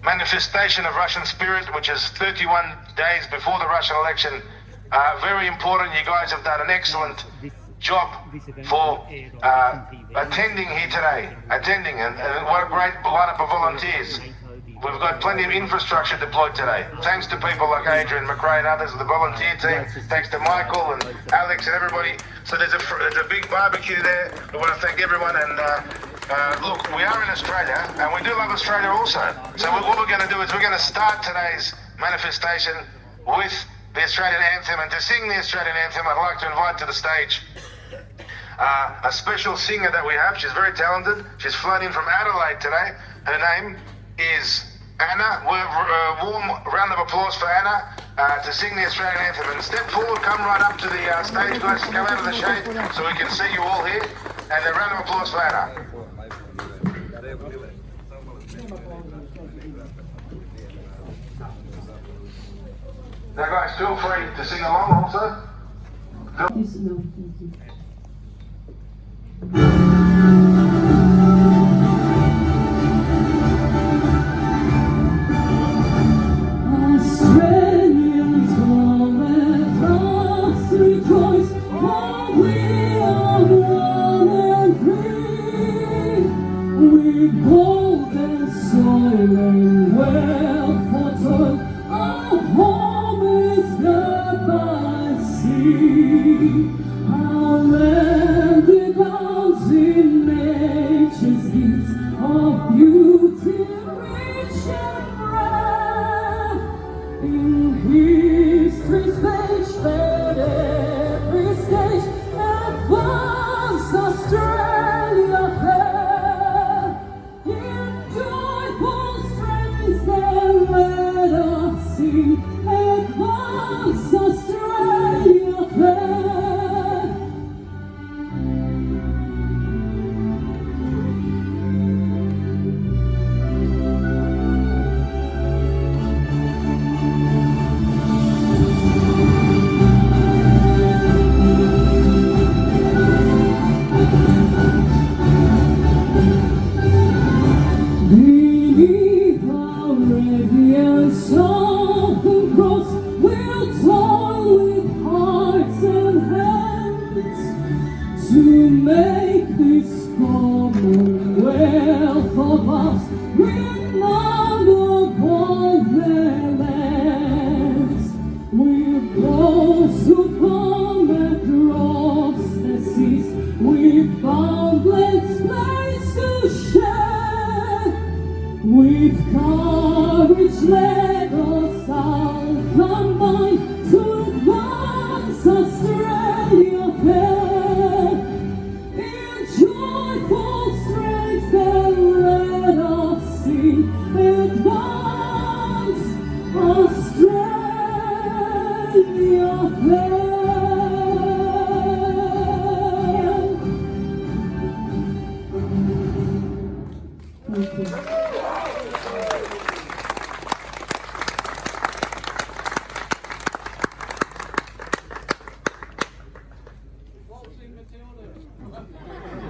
manifestation of Russian spirit, which is 31 days before the Russian election, very important. You guys have done an excellent job for attending here today, and what a great lineup of volunteers. We've got plenty of infrastructure deployed today, thanks to people like Adrian McCrae and others of the volunteer team, thanks to Michael and Alex and everybody. So there's a big barbecue there. I want to thank everyone, and look, we are in Australia, and we do love Australia also. So what we're going to do is we're going to start today's manifestation with the Australian anthem, and to sing the Australian anthem, I'd like to invite to the stage a special singer that we have. She's very talented. She's flown in from Adelaide today. Her name is Anna. A warm round of applause for Anna to sing the Australian anthem. And step forward, come right up to the stage, guys. Come out of the shade so we can see you all here. And a round of applause for Anna. Now guys, feel free to sing along also. Yes, no, thank you. Australians, all let us rejoice, for we are one and free. With gold and soil and wealth for toil, our home is not by sea. Our land abounds in nature's gifts of beauty, rich and rare. In history's page, at every stage, advance Australia fair. In joyful strains, then let us sing, advance Australia fair. Beneath our radiance of the cross, we'll toil with hearts and hands to make this commonwealth of us renowned of all their lands. With those who come across the seas, with boundless space to share. With courage let us all combine to advance Australia fair. In joyful strength then let us sing, advance Australia.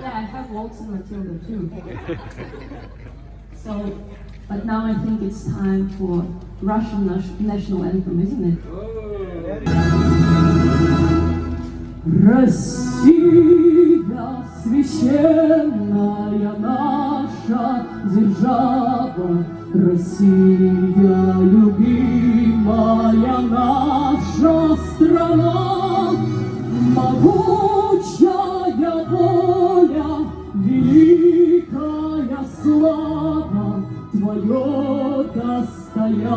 Yeah, I have waltzing Matilda too. So, but now I think it's time for Russian national anthem, isn't it? Россия, священная наша держава, Россия, любимая наша страна, могучая воля, великая слава, твое достояние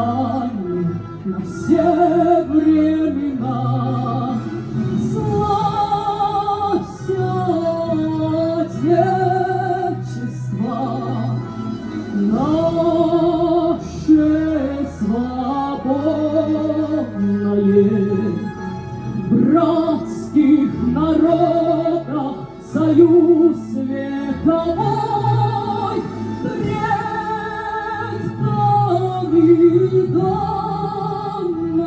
на все времена. Славься, Отечество, наше свободное, братских народах союз вековой, предками данная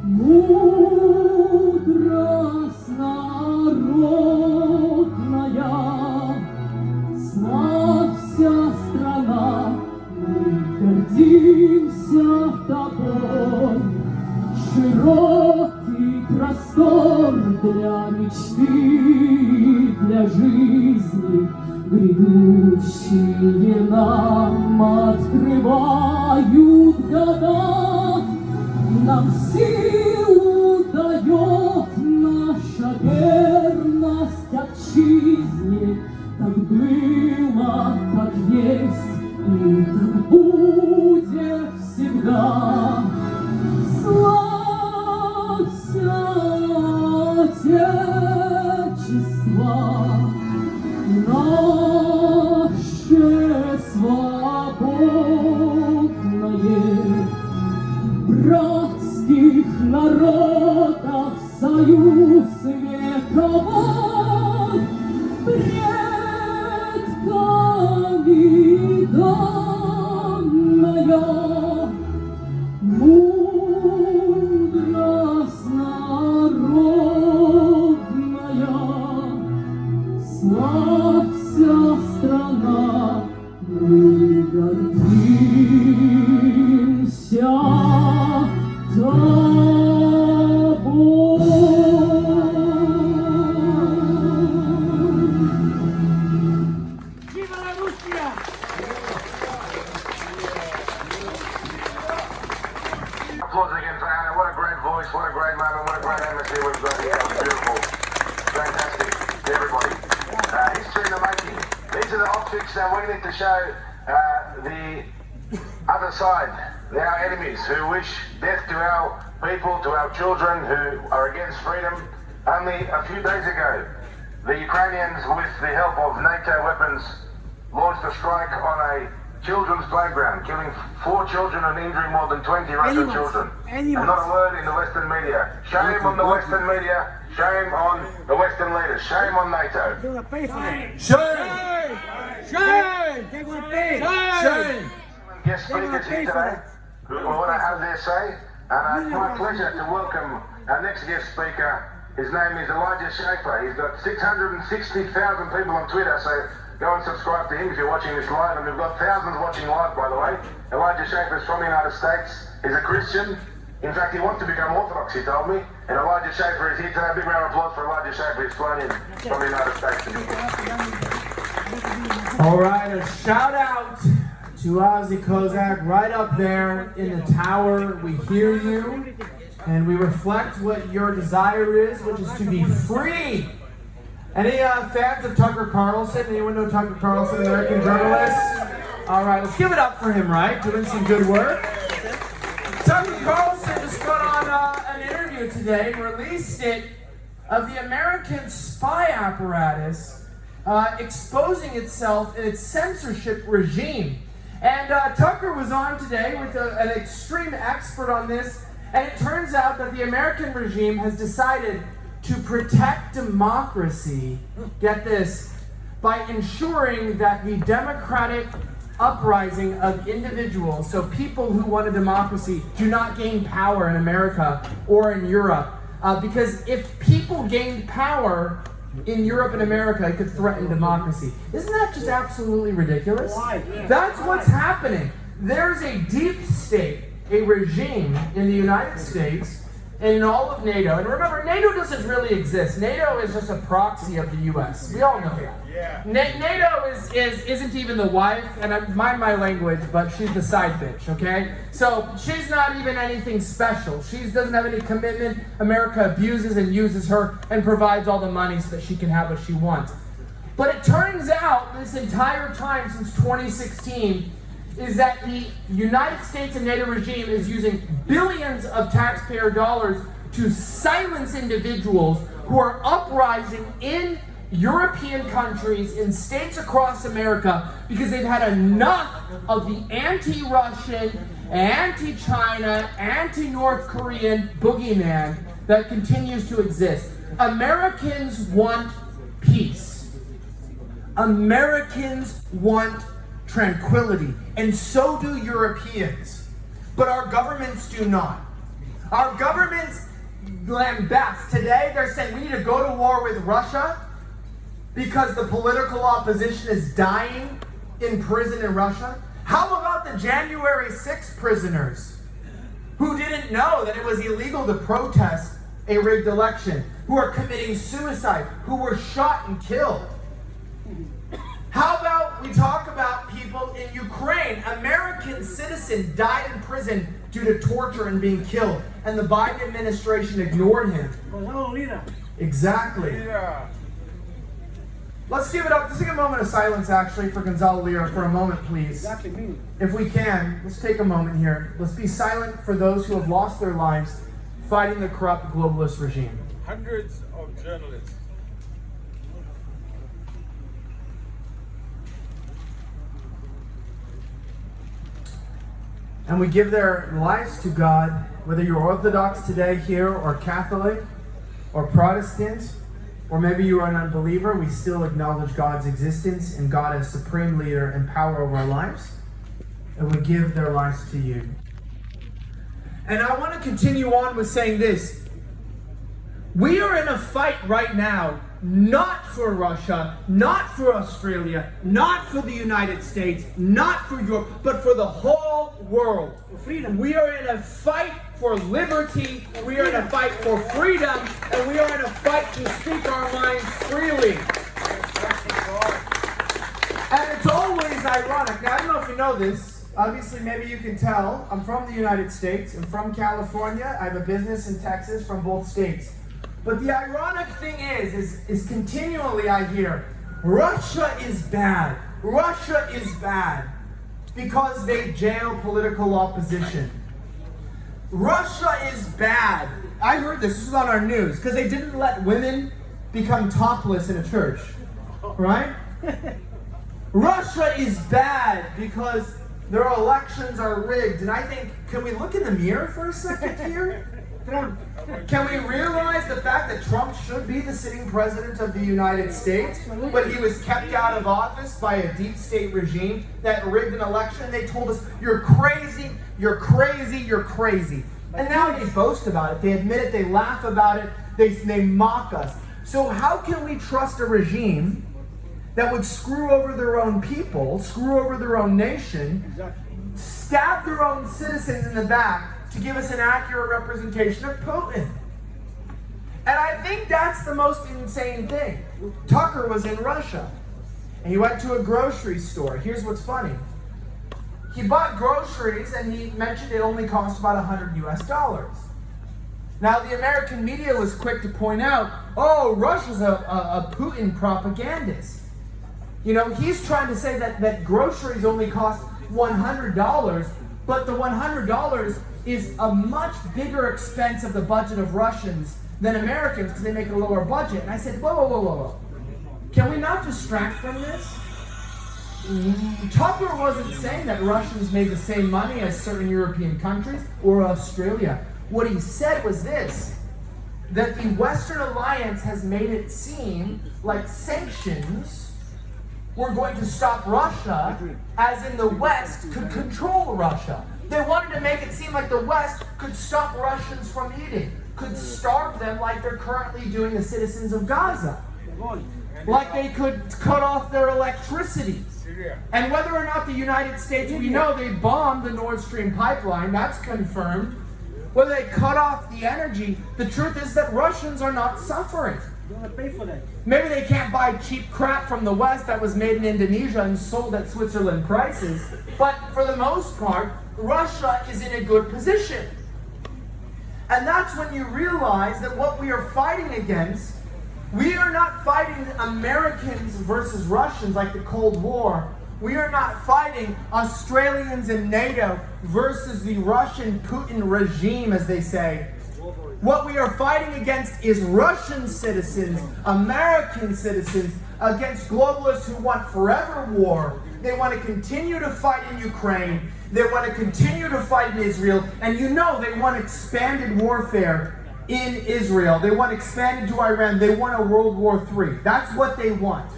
мудрость народная. Славься, страна, мы гордимся тобой. Широкий простор для мечты, для жизни, грядущие нам открывают года. Нам силу дает наша верность отчизне. Так было, так есть и так будет всегда. Славься, Отечество, наше свободное, братских народов союз вековой, предками данная мудрость народная. Славься, страна, мы гордимся тобой. Applause again for Anna. What a great voice, what a great moment, what a great atmosphere we've got here. It was beautiful. Fantastic to everybody. History in the making. These are the optics that we need to show the other side, our enemies who wish death to our people, to our children, who are against freedom. Only a few days ago, the Ukrainians, with the help of NATO weapons, launched a strike on a children's playground, killing 4 children and injuring more than 20 Russian children. And not a word in the Western media. Shame on the Western media. Shame on the Western leaders. Shame on NATO. Shame! Shame! They're going to pay! Shame! Guest speakers here today who want to have their say. And it's my pleasure to welcome our next guest speaker. His name is Elijah Schaffer. He's got 660,000 people on Twitter, so go and subscribe to him if you're watching this live. And we've got thousands watching live, by the way. Elijah Schaffer is from the United States. He's a Christian. In fact, he wants to become Orthodox, he told me. And Elijah Schaffer is here today. A big round of applause for Elijah Schaffer. He's flown in from the United States. All right, a shout out to Aussie Cossack right up there in the tower. We hear you and we reflect what your desire is, which is to be free. Any fans of Tucker Carlson? Anyone know Tucker Carlson, American journalist? All right, let's give it up for him, right? Doing some good work. Tucker Carlson just put on an interview today, released it, of the American spy apparatus exposing itself in its censorship regime. And Tucker was on today with an extreme expert on this, And it turns out that the American regime has decided to protect democracy, get this, by ensuring that the democratic uprising of individuals, so people who want a democracy, do not gain power in America or in Europe. Because if people gained power in Europe and America, it could threaten democracy. Isn't that just absolutely ridiculous? That's what's happening. There's a deep state, a regime in the United States and in all of NATO. And remember, NATO doesn't really exist. NATO is just a proxy of the U.S. We all know that. NATO isn't even the wife, and I mind my language, but she's the side bitch, okay? So she's not even anything special. She doesn't have any commitment. America abuses and uses her and provides all the money so that she can have what she wants. But it turns out this entire time since 2016 is that the United States and NATO regime is using billions of taxpayer dollars to silence individuals who are uprising in European countries, in states across America, because they've had enough of the anti-Russian, anti-China, anti-North Korean boogeyman that continues to exist. Americans want peace. Americans want tranquility, and so do Europeans. But our governments do not. Our governments lambast. Today they're saying we need to go to war with Russia because the political opposition is dying in prison in Russia. How about the January 6th prisoners who didn't know that it was illegal to protest a rigged election, who are committing suicide, who were shot and killed? How about we talk about people in Ukraine? American citizen died in prison due to torture and being killed, and the Biden administration ignored him. Exactly. Let's give it up. Let's take a moment of silence, actually, for Gonzalo Lira for a moment, please. If we can, let's take a moment here. Let's be silent for those who have lost their lives fighting the corrupt globalist regime. Hundreds of journalists. And we give their lives to God, whether you're Orthodox today here, or Catholic, or Protestant, or maybe you are an unbeliever. We still acknowledge God's existence and God as supreme leader and power over our lives. And we give their lives to you. And I want to continue on with saying this. We are in a fight right now, not for Russia, not for Australia, not for the United States, not for Europe, but for the whole world. Freedom. We are in a fight for liberty, we are in a fight for freedom, and we are in a fight to speak our minds freely. And it's always ironic. Now, I don't know if you know this. Obviously, maybe you can tell. I'm from the United States. I'm from California. I have a business in Texas, from both states. But the ironic thing is continually I hear, Russia is bad. Russia is bad because they jail political opposition. Russia is bad. I heard this was on our news, because they didn't let women become topless in a church, right? Russia is bad because their elections are rigged. And I think, can we look in the mirror for a second here? Can we realize the fact that Trump should be the sitting president of the United States, but he was kept out of office by a deep state regime that rigged an election? They told us, you're crazy, you're crazy, you're crazy. And now they boast about it, they admit it, they laugh about it, they mock us. So how can we trust a regime that would screw over their own people, screw over their own nation, stab their own citizens in the back, to give us an accurate representation of Putin? And I think that's the most insane thing. Tucker was in Russia, and he went to a grocery store. Here's what's funny. He bought groceries, and he mentioned it only cost about $100 US. Now, the American media was quick to point out, oh, Russia's a Putin propagandist. You know, he's trying to say that groceries only cost $100, but the $100 is a much bigger expense of the budget of Russians than Americans, because they make a lower budget. And I said, whoa, whoa, whoa, whoa, whoa. Can we not distract from this? Tucker wasn't saying that Russians made the same money as certain European countries or Australia. What he said was this, that the Western Alliance has made it seem like sanctions were going to stop Russia, as in the West could control Russia. They wanted to make it seem like the West could stop Russians from eating, could starve them like they're currently doing the citizens of Gaza. Like they could cut off their electricity. And whether or not the United States, we know they bombed the Nord Stream pipeline, that's confirmed. Whether they cut off the energy, the truth is that Russians are not suffering. Maybe they can't buy cheap crap from the West that was made in Indonesia and sold at Switzerland prices, but for the most part, Russia is in a good position. And that's when you realize that what we are fighting against, we are not fighting Americans versus Russians like the Cold War. We are not fighting Australians and NATO versus the Russian Putin regime, as they say. What we are fighting against is Russian citizens, American citizens, against globalists who want forever war. They want to continue to fight in Ukraine. They want to continue to fight in Israel. And you know they want expanded warfare in Israel. They want expanded to Iran. They want a World War III. That's what they want.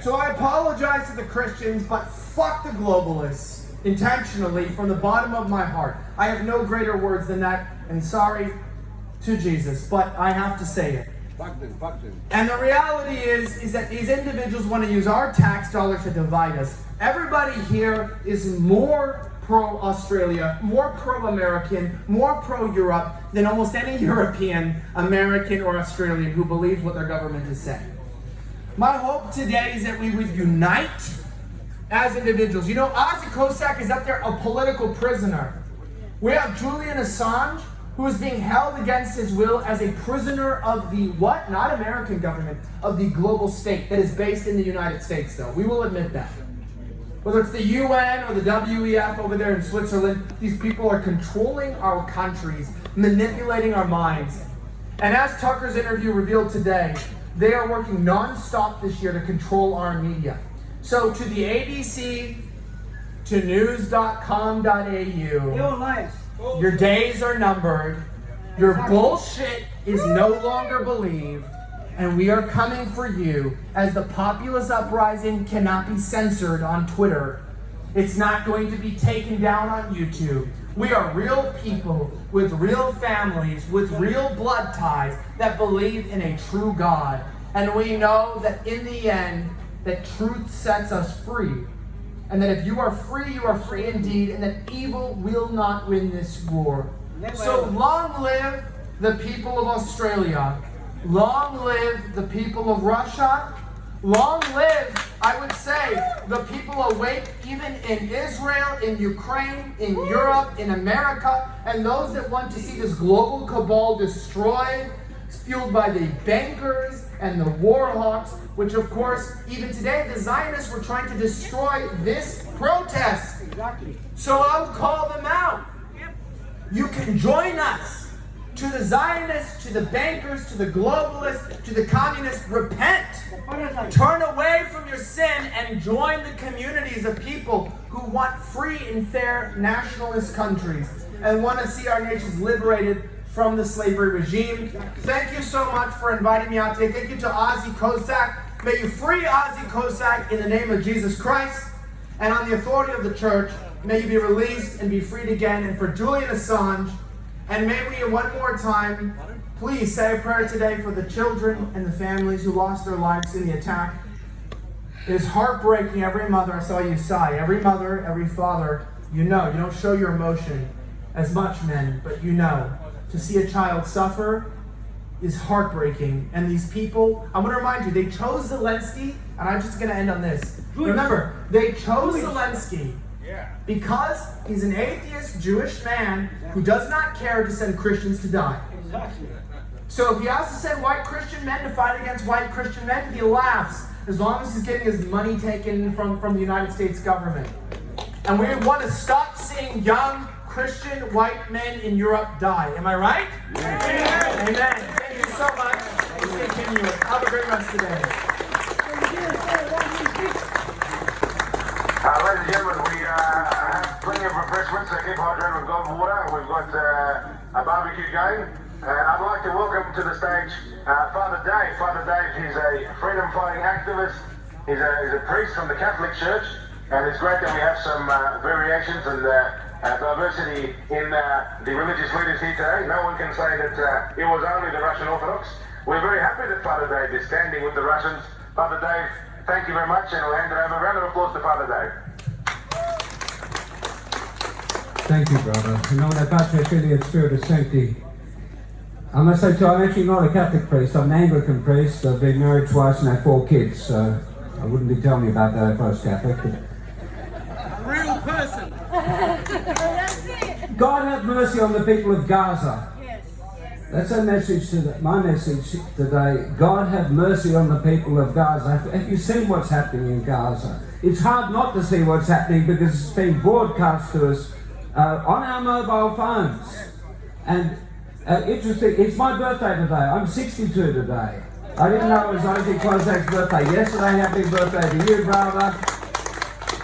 So I apologize to the Christians, but fuck the globalists intentionally from the bottom of my heart. I have no greater words than that, and sorry to Jesus, but I have to say it. And the reality is that these individuals want to use our tax dollars to divide us. Everybody here is more pro-Australia, more pro-American, more pro-Europe than almost any European, American, or Australian who believes what their government is saying. My hope today is that we would unite as individuals. You know, Aussie Cossack is up there, a political prisoner. We have Julian Assange, who is being held against his will as a prisoner of the what? Not American government, of the global state that is based in the United States, though. We will admit that. Whether it's the UN or the WEF over there in Switzerland, these people are controlling our countries, manipulating our minds. And as Tucker's interview revealed today, they are working non-stop this year to control our media. So to the ABC, to news.com.au, your days are numbered, your bullshit is no longer believed, and we are coming for you. As the populist uprising cannot be censored on Twitter, it's not going to be taken down on YouTube. We are real people with real families, with real blood ties that believe in a true God. And we know that in the end, that truth sets us free. And that if you are free indeed, and that evil will not win this war. So long live the people of Australia. Long live the people of Russia. Long live, I would say, the people awake even in Israel, in Ukraine, in Europe, in America, and those that want to see this global cabal destroyed, fueled by the bankers and the war hawks, which of course, even today, the Zionists were trying to destroy this protest. Exactly. So I'll call them out. You can join us. To the Zionists, to the bankers, to the globalists, to the communists, repent. Turn away from your sin and join the communities of people who want free and fair nationalist countries and want to see our nations liberated from the slavery regime. Thank you so much for inviting me out today. Thank you to Aussie Cossack. May you free Aussie Cossack in the name of Jesus Christ. And on the authority of the church, may you be released and be freed again. And for Julian Assange, and may we one more time, please say a prayer today for the children and the families who lost their lives in the attack. It is heartbreaking. Every mother, I saw you sigh. Every mother, every father, you know, you don't show your emotion as much, men, but you know, to see a child suffer is heartbreaking. And these people, I want to remind you, they chose Zelensky, and I'm just going to end on this. Remember, they chose Zelensky because he's an atheist Jewish man who does not care to send Christians to die. So if he has to send white Christian men to fight against white Christian men, he laughs, as long as he's getting his money taken from the United States government. And we want to stop seeing young Christian white men in Europe die. Am I right? Yeah. Amen. Thank you so much. Let's continue. Have a great rest of the day. Ladies and gentlemen, we have plenty of refreshments, so keep hydrated with God and water. We've got a barbecue going. And I'd like to welcome to the stage Father Dave. Father Dave is a freedom-fighting activist. He's a priest from the Catholic Church. And it's great that we have some variations and diversity in the religious leaders here today. No one can say that it was only the Russian Orthodox. We're very happy that Father Dave is standing with the Russians. Father Dave, thank you very much, and I'll hand it over. A round of applause to Father Dave. Thank you, brother. In nomine Patri, Filii et Spiritus Sancti. I must say too, I'm actually not a Catholic priest. I'm an Anglican priest. I've been married twice and have 4 kids, so I wouldn't be telling you about that if I was Catholic. Real person. God have mercy on the people of Gaza. That's our message my message today. God have mercy on the people of Gaza. Have you seen what's happening in Gaza? It's hard not to see what's happening because it's being broadcast to us on our mobile phones. And interesting, it's my birthday today. I'm 62 today. I didn't know it was Aussie Cossack's birthday yesterday. Happy birthday to you, brother.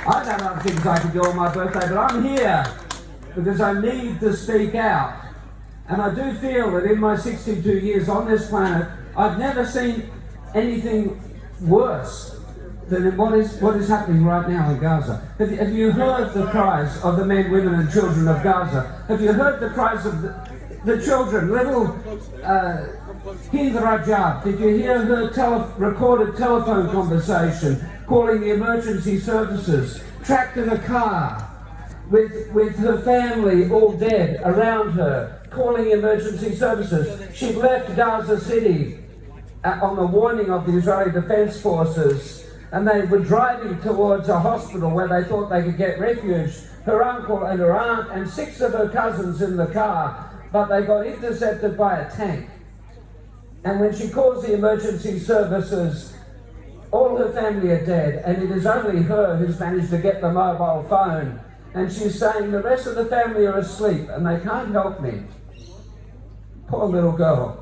I don't know things I could do on my birthday, but I'm here because I need to speak out. And I do feel that in my 62 years on this planet, I've never seen anything worse than what is happening right now in Gaza. Have you heard the cries of the men, women and children of Gaza? Have you heard the cries of the children, little Hind Rajab? Did you hear her recorded telephone conversation calling the emergency services, trapped in a car with her family all dead around her, calling emergency services? She left Gaza City on the warning of the Israeli Defense Forces, and they were driving towards a hospital where they thought they could get refuge. Her uncle and her aunt and 6 of her cousins in the car, but they got intercepted by a tank. And when she calls the emergency services, all her family are dead, and it is only her who's managed to get the mobile phone. And she's saying the rest of the family are asleep and they can't help me. Poor little girl.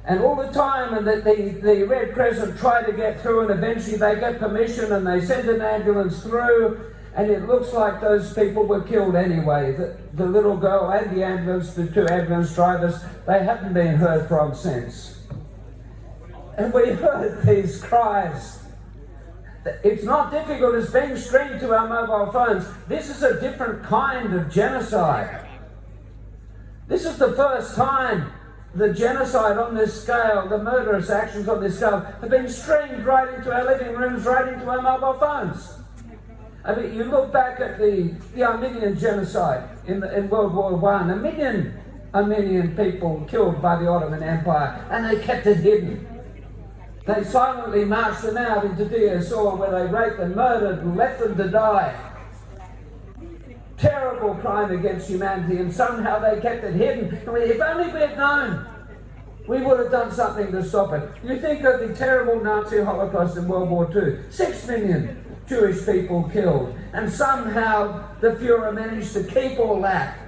And all the time, and the Red Crescent try to get through, and eventually they get permission and they send an ambulance through, and it looks like those people were killed anyway. The little girl and the ambulance, the 2 ambulance drivers, they haven't been heard from since. And we heard these cries. It's not difficult, it's being streamed to our mobile phones. This is a different kind of genocide. This is the first time the genocide on this scale, the murderous actions on this scale, have been streamed right into our living rooms, right into our mobile phones. I mean, you look back at the Armenian genocide in World War I, 1 million Armenian people killed by the Ottoman Empire, and they kept it hidden. They silently marched them out into Deir Sor, where they raped and murdered and left them to die. Terrible crime against humanity, and somehow they kept it hidden. I mean, if only we had known, we would have done something to stop it. You think of the terrible Nazi Holocaust in World War II. 6 million Jewish people killed, and somehow the Fuhrer managed to keep all that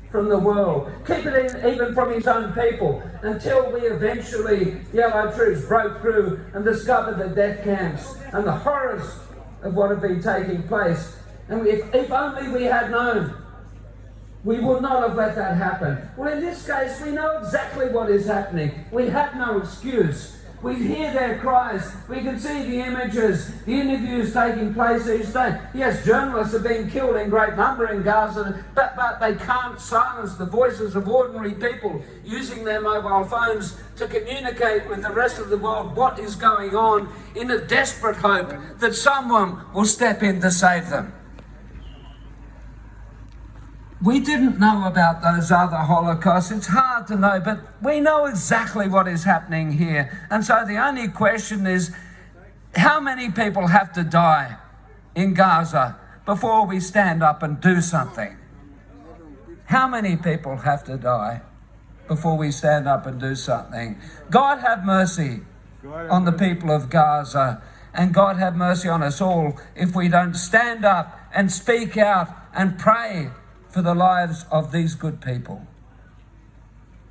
from the world, keep it in, even from his own people, until we eventually, Yellow troops, broke through and discovered the death camps and the horrors of what had been taking place. And if only we had known, we would not have let that happen. Well, in this case, we know exactly what is happening. We have no excuse. We hear their cries. We can see the images, the interviews taking place each day. Yes, journalists are being killed in great number in Gaza, but they can't silence the voices of ordinary people using their mobile phones to communicate with the rest of the world what is going on, in a desperate hope that someone will step in to save them. We didn't know about those other Holocausts. It's hard to know, but we know exactly what is happening here. And so the only question is, how many people have to die in Gaza before we stand up and do something? How many people have to die before we stand up and do something? God have mercy on the people of Gaza, and God have mercy on us all if we don't stand up and speak out and pray for the lives of these good people.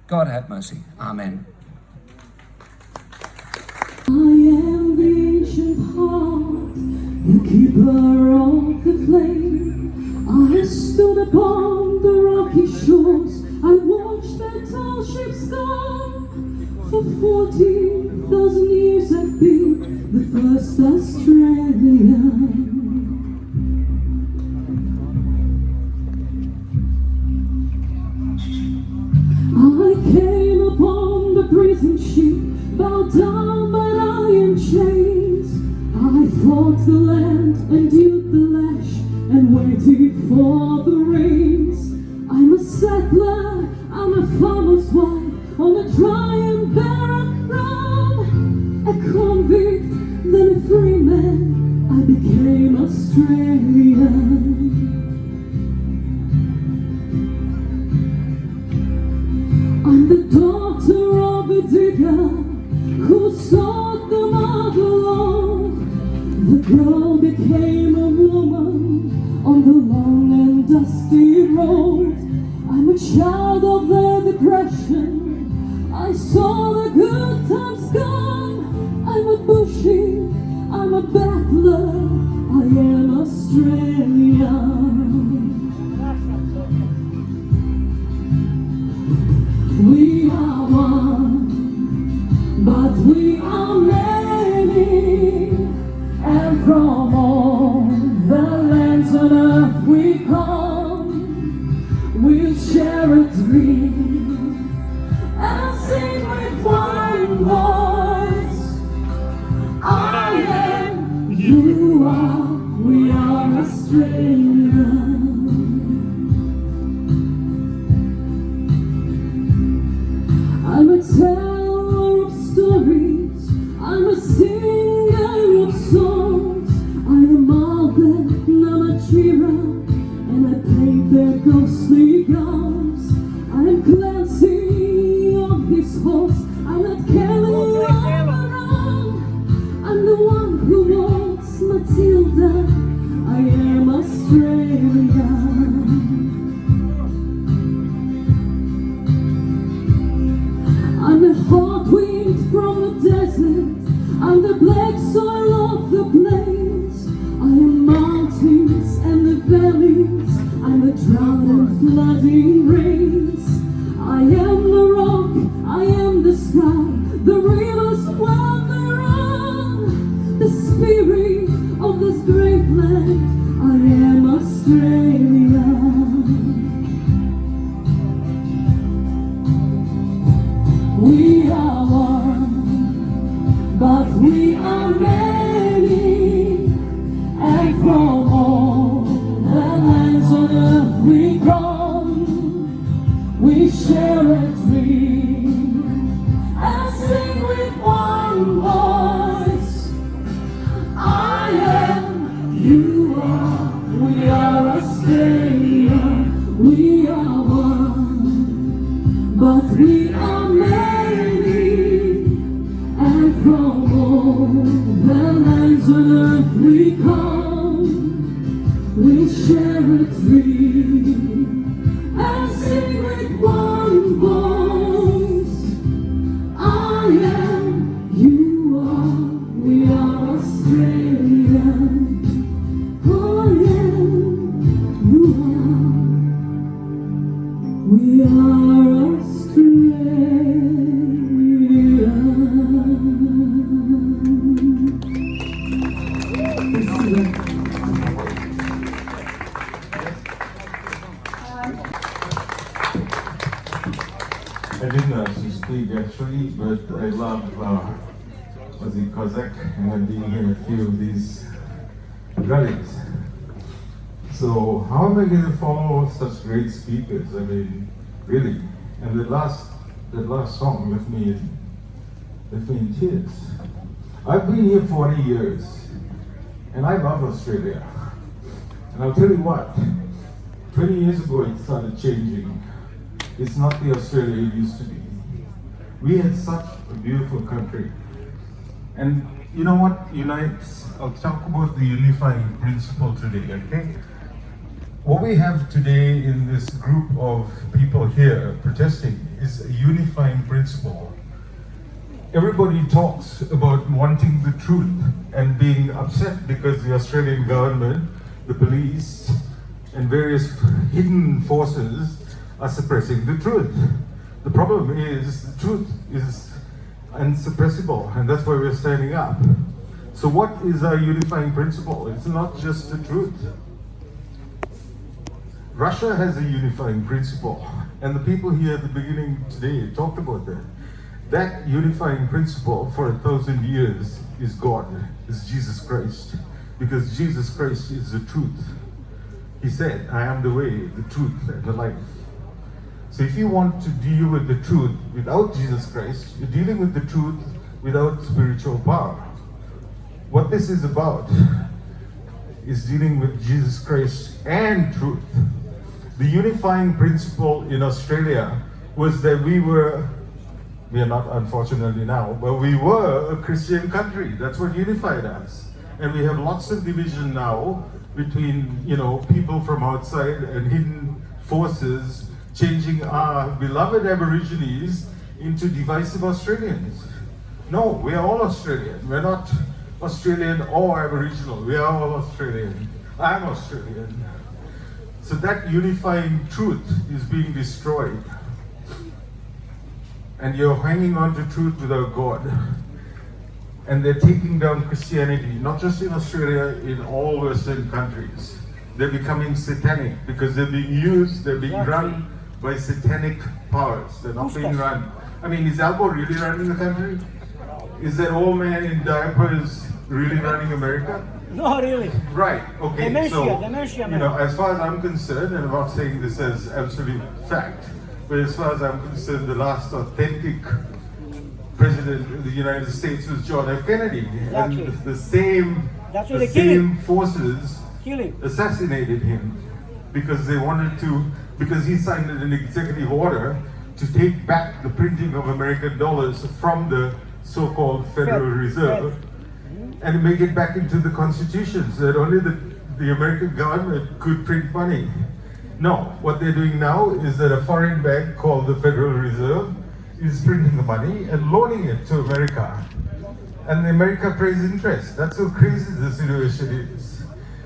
God have mercy. Amen. I am the ancient heart, the keeper of the flame. I stood upon the rocky shores, I watched their tall ships go. For 40,000 years I've been the first Australian. I came upon the prison ship, bowed down but I am chains. I fought the land, endured the lash, and waited for the rains. I'm a settler, I'm a farmer's wife, on a dry and barren ground. A convict, then a free man, I became Australian. I'm the daughter of a digger who sought the mother love. The girl became a woman on the long and dusty road. I'm a child of the depression, I saw the good times gone. I'm a bushie, I'm a battler, I am Australian. We are one, but we are many, and from all the lands on earth we come. We'll share a dream and sing with one voice. I am, you are, we are Australian. I'm a teller of stories, I'm a singer of songs. I'm a Malden, I'm a Chira, and I paint their ghostly gowns. I'm Clancy on his horse, I'm not Kelly around. I'm the one who walks Matilda, I am Australian. I'm a hot wind from the desert, I'm the black soil of the plains. I am mountains and the valleys, I'm the drought and flooding rains. I am the rock, I am the sky, the rivers where they run. The spirit of this great land, I am Australia. We are one, but we are many, and from all the lands on earth we come. We share a dream and sing with one voice. I am, you are, we are Australia. We are one, but we are many, and from all the lands on earth we come. We share a dream and sing with one voice. I am, you are, we are Australian. I am, you are, we are Australian. I didn't actually speak actually, but I love Aussie Cossack and being in a few of these rallies. So how am I going to follow such great speakers? I mean, really. And that last song left me in tears. I've been here 40 years, and I love Australia. And I'll tell you what, 20 years ago it started changing. It's not the Australia it used to be. We had such a beautiful country. And you know what unites? I'll talk about the unifying principle today, okay? What we have today in this group of people here protesting is a unifying principle. Everybody talks about wanting the truth and being upset because the Australian government the police, and various hidden forces are suppressing the truth. The problem is the truth is unsuppressible, and that's why we're standing up. So what is our unifying principle? It's not just the truth. Russia has a unifying principle, and the people here at the beginning today talked about that. That unifying principle for 1,000 years is God, is Jesus Christ, because Jesus Christ is the truth. He said, I am the way, the truth, and the life. So if you want to deal with the truth without Jesus Christ, you're dealing with the truth without spiritual power. What this is about is dealing with Jesus Christ and truth. The unifying principle in Australia was that we are not unfortunately now, but we were a Christian country. That's what unified us. And we have lots of division now between, people from outside and hidden forces changing our beloved Aborigines into divisive Australians. No, we are all Australian. We're not Australian or Aboriginal. We are all Australian. I'm Australian. So that unifying truth is being destroyed. And you're hanging on to truth without God. And they're taking down Christianity, not just in Australia, in all Western countries. They're becoming satanic because they're being run by satanic powers. They're not being run. I mean, is Albo really running the country? Is that old man in diapers really running America? Not really. Right, okay, Dementia, as far as I'm concerned, and I'm not saying this as absolute fact, but as far as I'm concerned, the last authentic president of the United States was John F. Kennedy. Exactly. And the same forces assassinated him because they wanted to, because he signed an executive order to take back the printing of American dollars from the so-called Federal Reserve and make it back into the Constitution so that only the American government could print money. No, what they're doing now is that a foreign bank called the Federal Reserve is printing the money and loaning it to America. And America pays interest. That's how crazy the situation is.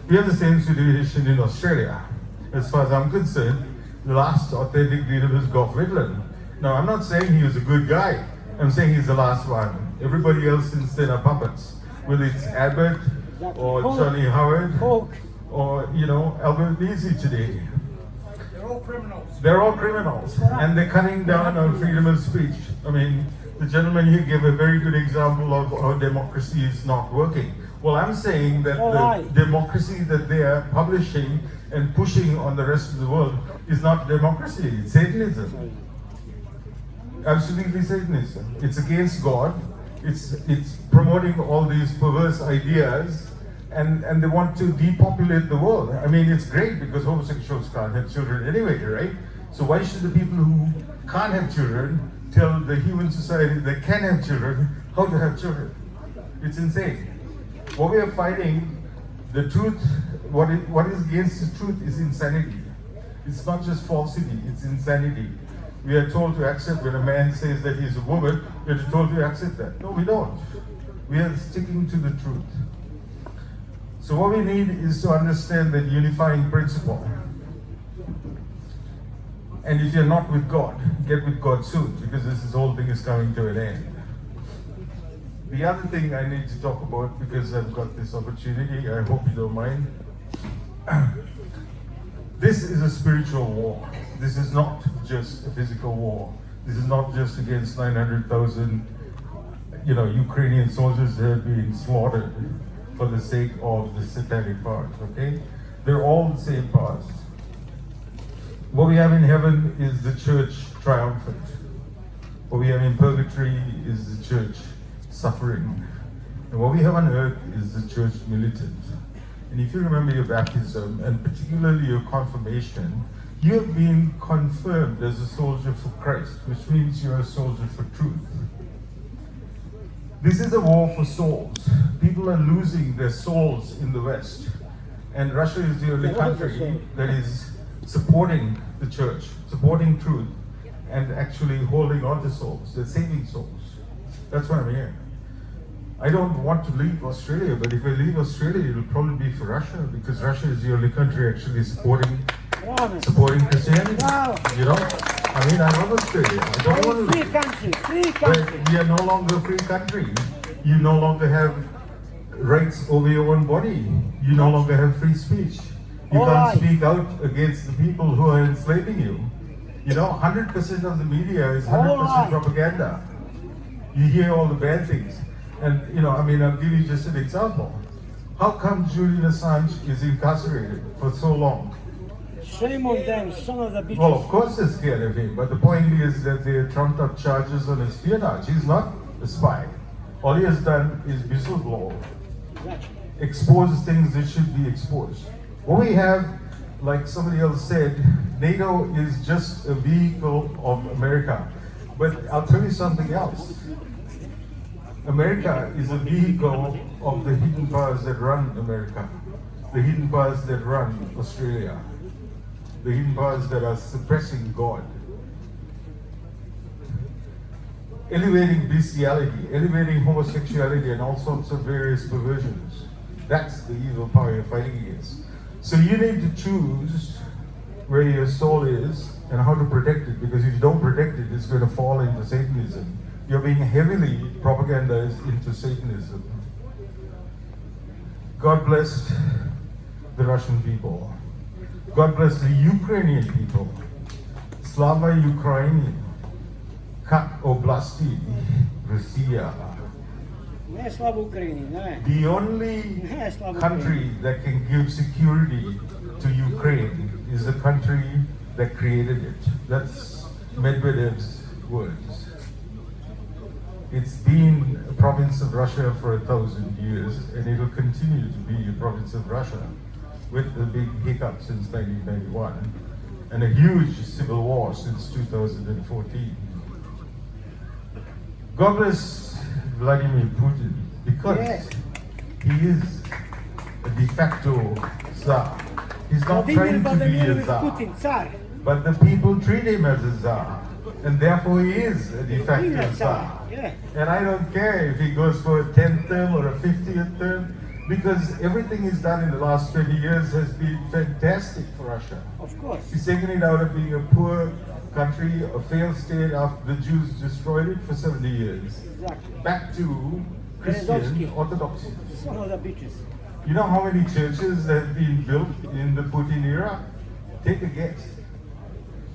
We have the same situation in Australia. As far as I'm concerned, the last authentic leader was Gough Whitlam. Now, I'm not saying he was a good guy. I'm saying he's the last one. Everybody else since then are puppets. Whether it's Abbott or Johnny Howard or, Albert Lisi today. They're all criminals. They're all criminals. And they're cutting down on freedom of speech. I mean, the gentleman here gave a very good example of how democracy is not working. Well, I'm saying that the democracy that they are publishing and pushing on the rest of the world is not democracy, it's Satanism. Absolutely Satanism. It's against God. It's promoting all these perverse ideas, and they want to depopulate the world. I mean, it's great because homosexuals can't have children anyway, right? So why should the people who can't have children tell the human society that can have children how to have children? It's insane. What we are fighting, the truth, what is against the truth is insanity. It's not just falsity, it's insanity. We are told to accept when a man says that he's a woman, we're told to accept that. No, we don't. We are sticking to the truth. So what we need is to understand that unifying principle. And if you're not with God, get with God soon, because this whole thing is coming to an end. The other thing I need to talk about, because I've got this opportunity, I hope you don't mind. This is a spiritual war. This is not just a physical war. This is not just against 900,000, Ukrainian soldiers that have been slaughtered for the sake of the satanic part, okay? They're all the same parts. What we have in heaven is the church triumphant. What we have in purgatory is the church suffering. And what we have on earth is the church militant. And if you remember your baptism, and particularly your confirmation, you have been confirmed as a soldier for Christ, which means you're a soldier for truth. This is a war for souls. People are losing their souls in the West. And Russia is the only country that is supporting the church, supporting truth, and actually holding on to souls. They're saving souls. That's why I'm here. I don't want to leave Australia, but if I leave Australia, it'll probably be for Russia, because Russia is the only country actually supporting Christianity. You know, I mean, I love Australia. I don't want to leave. Free country. But we are no longer a free country. You no longer have rights over your own body. You no longer have free speech. You can't speak out against the people who are enslaving you. You know, 100% of the media is 100% propaganda. You hear all the bad things. And, you know, I mean, I'll give you just an example. How come Julian Assange is incarcerated for so long? Shame on them, son of the bitches. Well, of course they're scared of him, but the point is that they trumped up charges on espionage. He's not a spy. All he has done is whistleblow. Expose things that should be exposed. What we have, like somebody else said, NATO is just a vehicle of America. But I'll tell you something else. America is a vehicle of the hidden powers that run America, the hidden powers that run Australia, the hidden powers that are suppressing God, elevating bestiality, elevating homosexuality, and all sorts of various perversions. That's the evil power you're fighting against. So you need to choose where your soul is and how to protect it, because if you don't protect it, it's going to fall into Satanism. You're being heavily propagandized into Satanism. God bless the Russian people. God bless the Ukrainian people. Slava Ukraini. Kak oblasti Russia. The only country that can give security to Ukraine is the country that created it. That's Medvedev's words. It's been a province of Russia for 1,000 years, and it will continue to be a province of Russia, with a big hiccup since 1991 and a huge civil war since 2014. God bless Vladimir Putin, because he is a de facto Tsar. He's not trying to be a Tsar, but the people treat him as a Tsar, and therefore he is a de facto Tsar. And I don't care if he goes for a 10th term or a 50th term, because everything he's done in the last 20 years has been fantastic for Russia. Of course. He's taken it out of being a poor country, a failed state after the Jews destroyed it for 70 years. Exactly. Back to Christian Orthodoxy. Son of the bitches. You know how many churches have been built in the Putin era? Take a guess.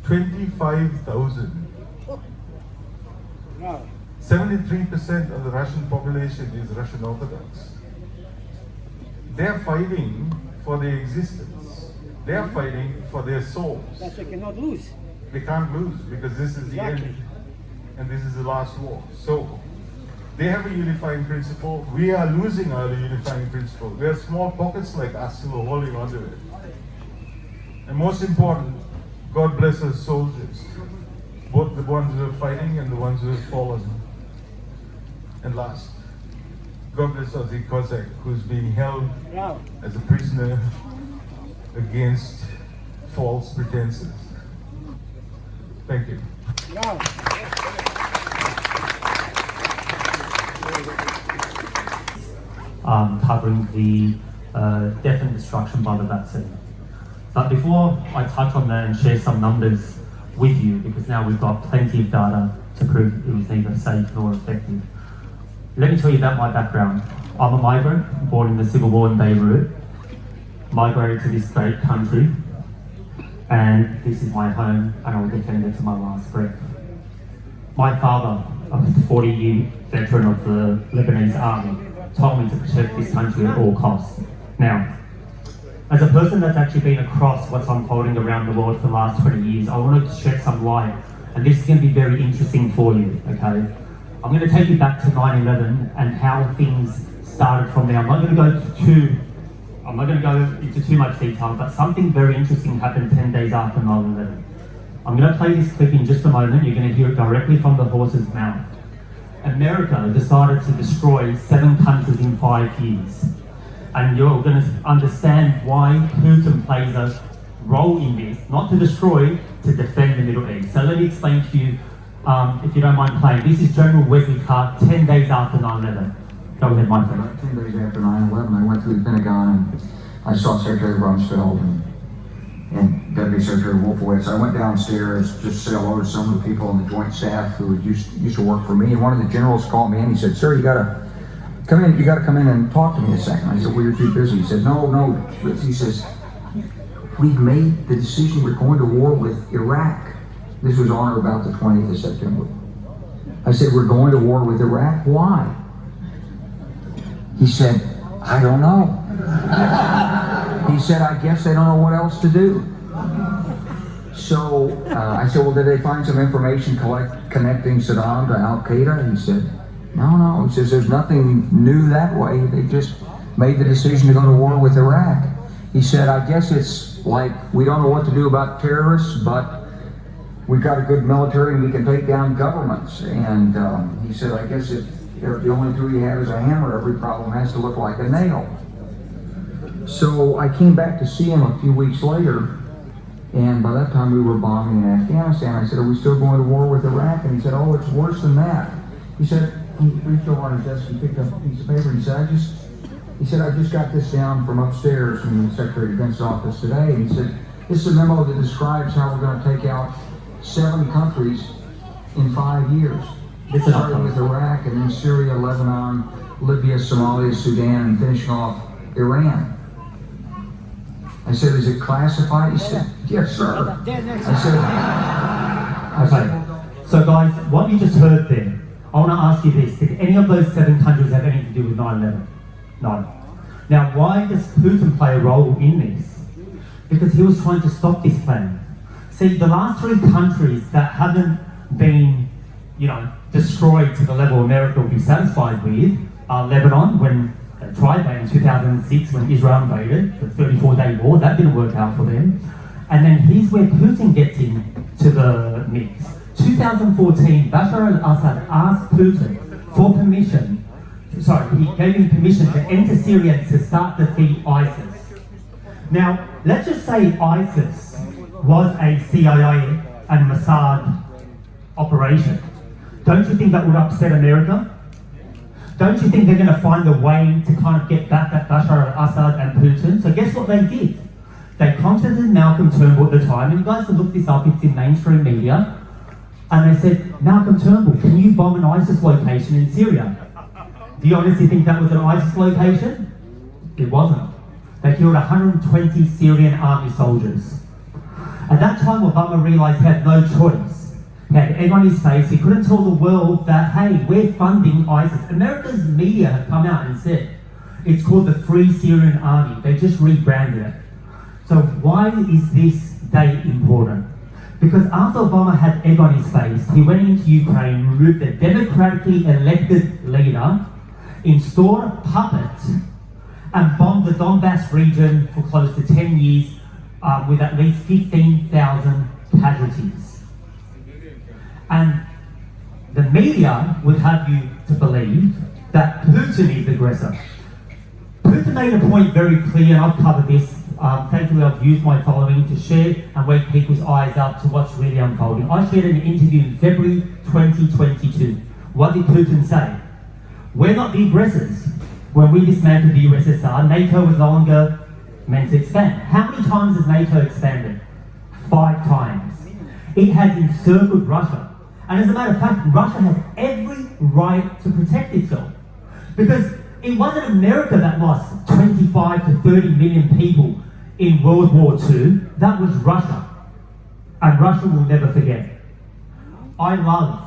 25,000. No. 73% of the Russian population is Russian Orthodox. They're fighting for their existence. They're fighting for their souls. That they cannot lose. They can't lose, because this is the end, and this is the last war. So they have a unifying principle. We are losing our unifying principle. There are small pockets like us who are holding on to it. And most important, God bless our soldiers, both the ones who are fighting and the ones who have fallen. And last, God bless Aussie Cossack, who's being held as a prisoner against false pretenses. Thank you. Covering the death and destruction by the vaccine. But before I touch on that and share some numbers with you, because now we've got plenty of data to prove it was neither safe nor effective, let me tell you about my background. I'm a migrant, born in the civil war in Beirut, migrated to this great country, and this is my home, and I will defend it to my last breath. My father, a 40-year veteran of the Lebanese army, told me to protect this country at all costs. Now, as a person that's actually been across what's unfolding around the world for the last 20 years, I wanted to shed some light, and this is going to be very interesting for you, okay? I'm going to take you back to 9/11 and how things started from there. I'm not going to go into too much detail, but something very interesting happened 10 days after 9/11. I'm going to play this clip in just a moment. You're going to hear it directly from the horse's mouth. America decided to destroy 7 countries in 5 years. And you're going to understand why Putin plays a role in this, not to destroy, to defend the Middle East. So let me explain to you, if you don't mind playing. This is General Wesley Clark 10 days after 9/11. Go ahead, my friend. 10 days after 9/11, I went to the Pentagon and I saw Secretary Rumsfeld and Deputy Secretary Wolfowitz. I went downstairs just to say hello to some of the people on the Joint Staff who used to work for me. And one of the generals called me and he said, "Sir, you gotta come in. You gotta come in and talk to me a second." I said, "Well, you're too busy." He said, "No." He says, "We've made the decision. We're going to war with Iraq." This was on or about the 20th of September. I said, "We're going to war with Iraq. Why?" He said, "I don't know." He said, "I guess they don't know what else to do." So I said, "Well, did they find some information connecting Saddam to Al-Qaeda?" He said, No. He says, "There's nothing new that way. They just made the decision to go to war with Iraq." He said, "I guess it's like we don't know what to do about terrorists, but we've got a good military and we can take down governments." And he said, "I guess if the only tool you have is a hammer, every problem has to look like a nail." So I came back to see him a few weeks later, and by that time we were bombing in Afghanistan. I said, "Are we still going to war with Iraq?" And he said, "Oh, it's worse than that." He said, he reached over on his desk and picked up a piece of paper and he said, "I just got this down from upstairs from the Secretary of Defense's office today." And he said, "This is a memo that describes how we're going to take out 7 countries in 5 years. Starting with Iraq and then Syria, Lebanon, Libya, Somalia, Sudan, and finishing off Iran." I said, "Is it classified?" He said, "Yes, sir." I said, Okay. So guys, what you just heard there, I want to ask you this. Did any of those 7 countries have anything to do with 9/11? No. Now, why does Putin play a role in this? Because he was trying to stop this plan. See, the last 3 countries that haven't been, destroyed to the level America will be satisfied with are Lebanon, when they tried that in 2006 when Israel invaded, the 34-day war, that didn't work out for them. And then here's where Putin gets into the mix. 2014, Bashar al-Assad asked Putin for permission, he gave him permission to enter Syria to start defeat ISIS. Now, let's just say ISIS was a CIA and Mossad operation. Don't you think that would upset America? Don't you think they're going to find a way to kind of get back at Bashar al-Assad and Putin? So guess what they did? They contacted Malcolm Turnbull at the time, and you guys can look this up, it's in mainstream media, and they said, "Malcolm Turnbull, can you bomb an ISIS location in Syria?" Do you honestly think that was an ISIS location? It wasn't. They killed 120 Syrian army soldiers. At that time, Obama realised he had no choice. He had egg on his face. He couldn't tell the world that, hey, we're funding ISIS. America's media have come out and said it's called the Free Syrian Army. They just rebranded it. So why is this date important? Because after Obama had egg on his face, he went into Ukraine, removed a democratically elected leader, installed a puppet, and bombed the Donbass region for close to 10 years with at least 15,000 casualties. And the media would have you to believe that Putin is the aggressor. Putin made a point very clear, and I've covered this. Thankfully, I've used my following to share and wake people's eyes up to what's really unfolding. I shared an interview in February 2022. What did Putin say? We're not the aggressors. When we dismantled the USSR, NATO was no longer meant to expand. How many times has NATO expanded? 5 times. It has encircled Russia. And as a matter of fact, Russia has every right to protect itself. Because it wasn't America that lost 25 to 30 million people in World War II. That was Russia. And Russia will never forget. I love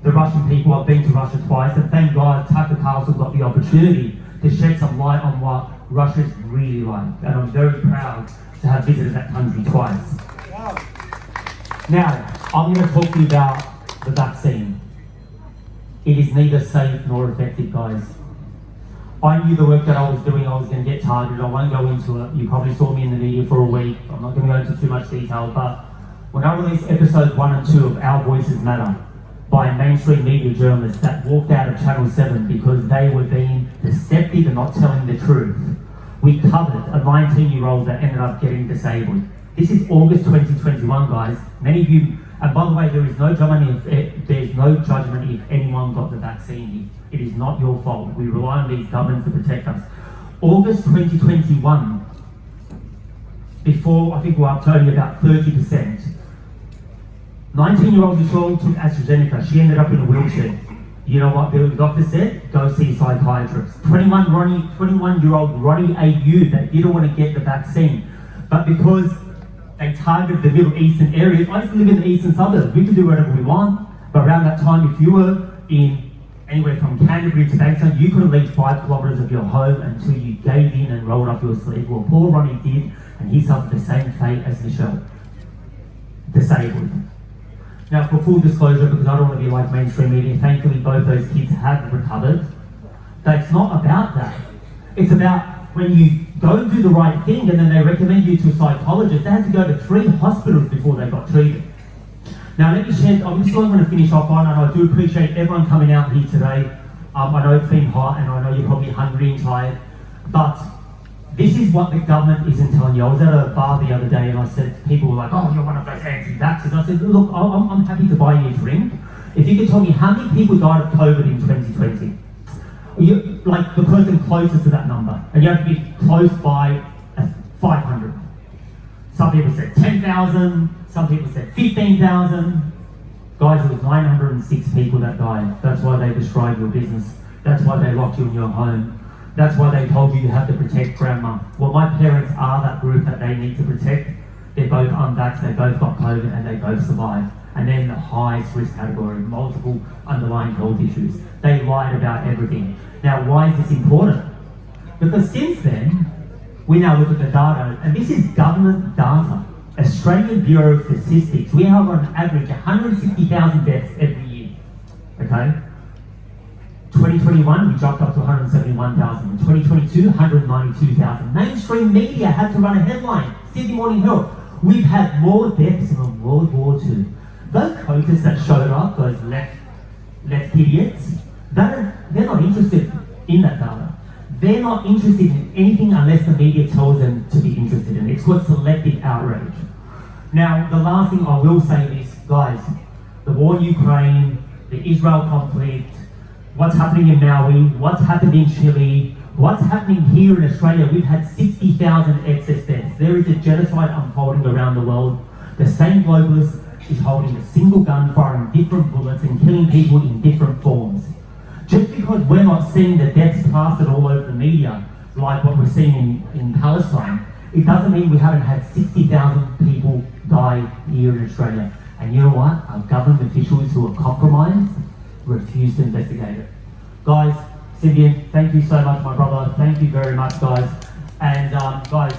the Russian people. I've been to Russia twice, and thank God Tucker Carlson got the opportunity to shed some light on what Russia is really like. And I'm very proud to have visited that country twice. Now, I'm going to talk to you about the vaccine. It is neither safe nor effective, guys. I knew the work that I was doing, I was going to get targeted. I won't go into it. You probably saw me in the media for a week. I'm not going to go into too much detail, but when I released episodes 1 and 2 of Our Voices Matter by mainstream media journalists that walked out of Channel 7 because they were being deceptive and not telling the truth, we covered a 19-year-old that ended up getting disabled. This is August 2021, guys. Many of you And by the way, there is no judgment if anyone got the vaccine. It is not your fault. We rely on these governments to protect us. August 2021, before I think we're up to only about 30%, 19-year-old Michelle took AstraZeneca. She ended up in a wheelchair. You know what the doctor said? Go see a psychiatrist. 21-year-old Ronnie AU that didn't want to get the vaccine, but because they targeted the Middle Eastern areas. I used to live in the eastern suburbs. We could do whatever we want, but around that time, if you were in anywhere from Canterbury to Bankstown, you couldn't leave 5 kilometres of your home until you gave in and rolled up your sleeve. Well, poor Ronnie did, and he suffered the same fate as Michelle. Disabled. Now, for full disclosure, because I don't want to be like mainstream media, thankfully both those kids have recovered. But it's not about that. It's about when you don't do the right thing and then they recommend you to a psychologist. They had to go to 3 hospitals before they got treated. Now, let me share, I'm just going to finish off on, and I do appreciate everyone coming out here today. I know it's been hot and I know you're probably hungry and tired, but this is what the government isn't telling you. I was at a bar the other day and I said, people were like, oh, you're one of those anti-vaxxers. I said, look, I'm happy to buy you a drink. If you could tell me how many people died of COVID in 2020, like the person closest to that number, and you have to be close by 500. Some people said 10,000, some people said 15,000. Guys, it was 906 people that died. That's why they destroyed your business. That's why they locked you in your home. That's why they told you have to protect grandma. Well, my parents are that group that they need to protect. They're both unvaxxed, they both got COVID, and they both survived. And then the highest risk category, multiple underlying health issues. They lied about everything. Now, why is this important? Because since then, we now look at the data, and this is government data. Australian Bureau of Statistics, we have on average 160,000 deaths every year, okay? 2021, we jumped up to 171,000. In 2022, 192,000. Mainstream media had to run a headline, Sydney Morning Herald. We've had more deaths than World War II. Those coaches that showed up, those left idiots, they're not interested in that data. They're not interested in anything unless the media tells them to be interested in it. It's called selective outrage. Now, the last thing I will say is, guys, the war in Ukraine, the Israel conflict, what's happening in Maui, what's happened in Chile, what's happening here in Australia, we've had 60,000 excess deaths. There is a genocide unfolding around the world. The same globalist is holding a single gun, firing different bullets and killing people in different forms. Just because we're not seeing the deaths plastered all over the media, like what we're seeing in Palestine, it doesn't mean we haven't had 60,000 people die here in Australia. And you know what? Our government officials who are compromised refuse to investigate it. Guys, Simeon, thank you so much, my brother. Thank you very much, guys. And guys,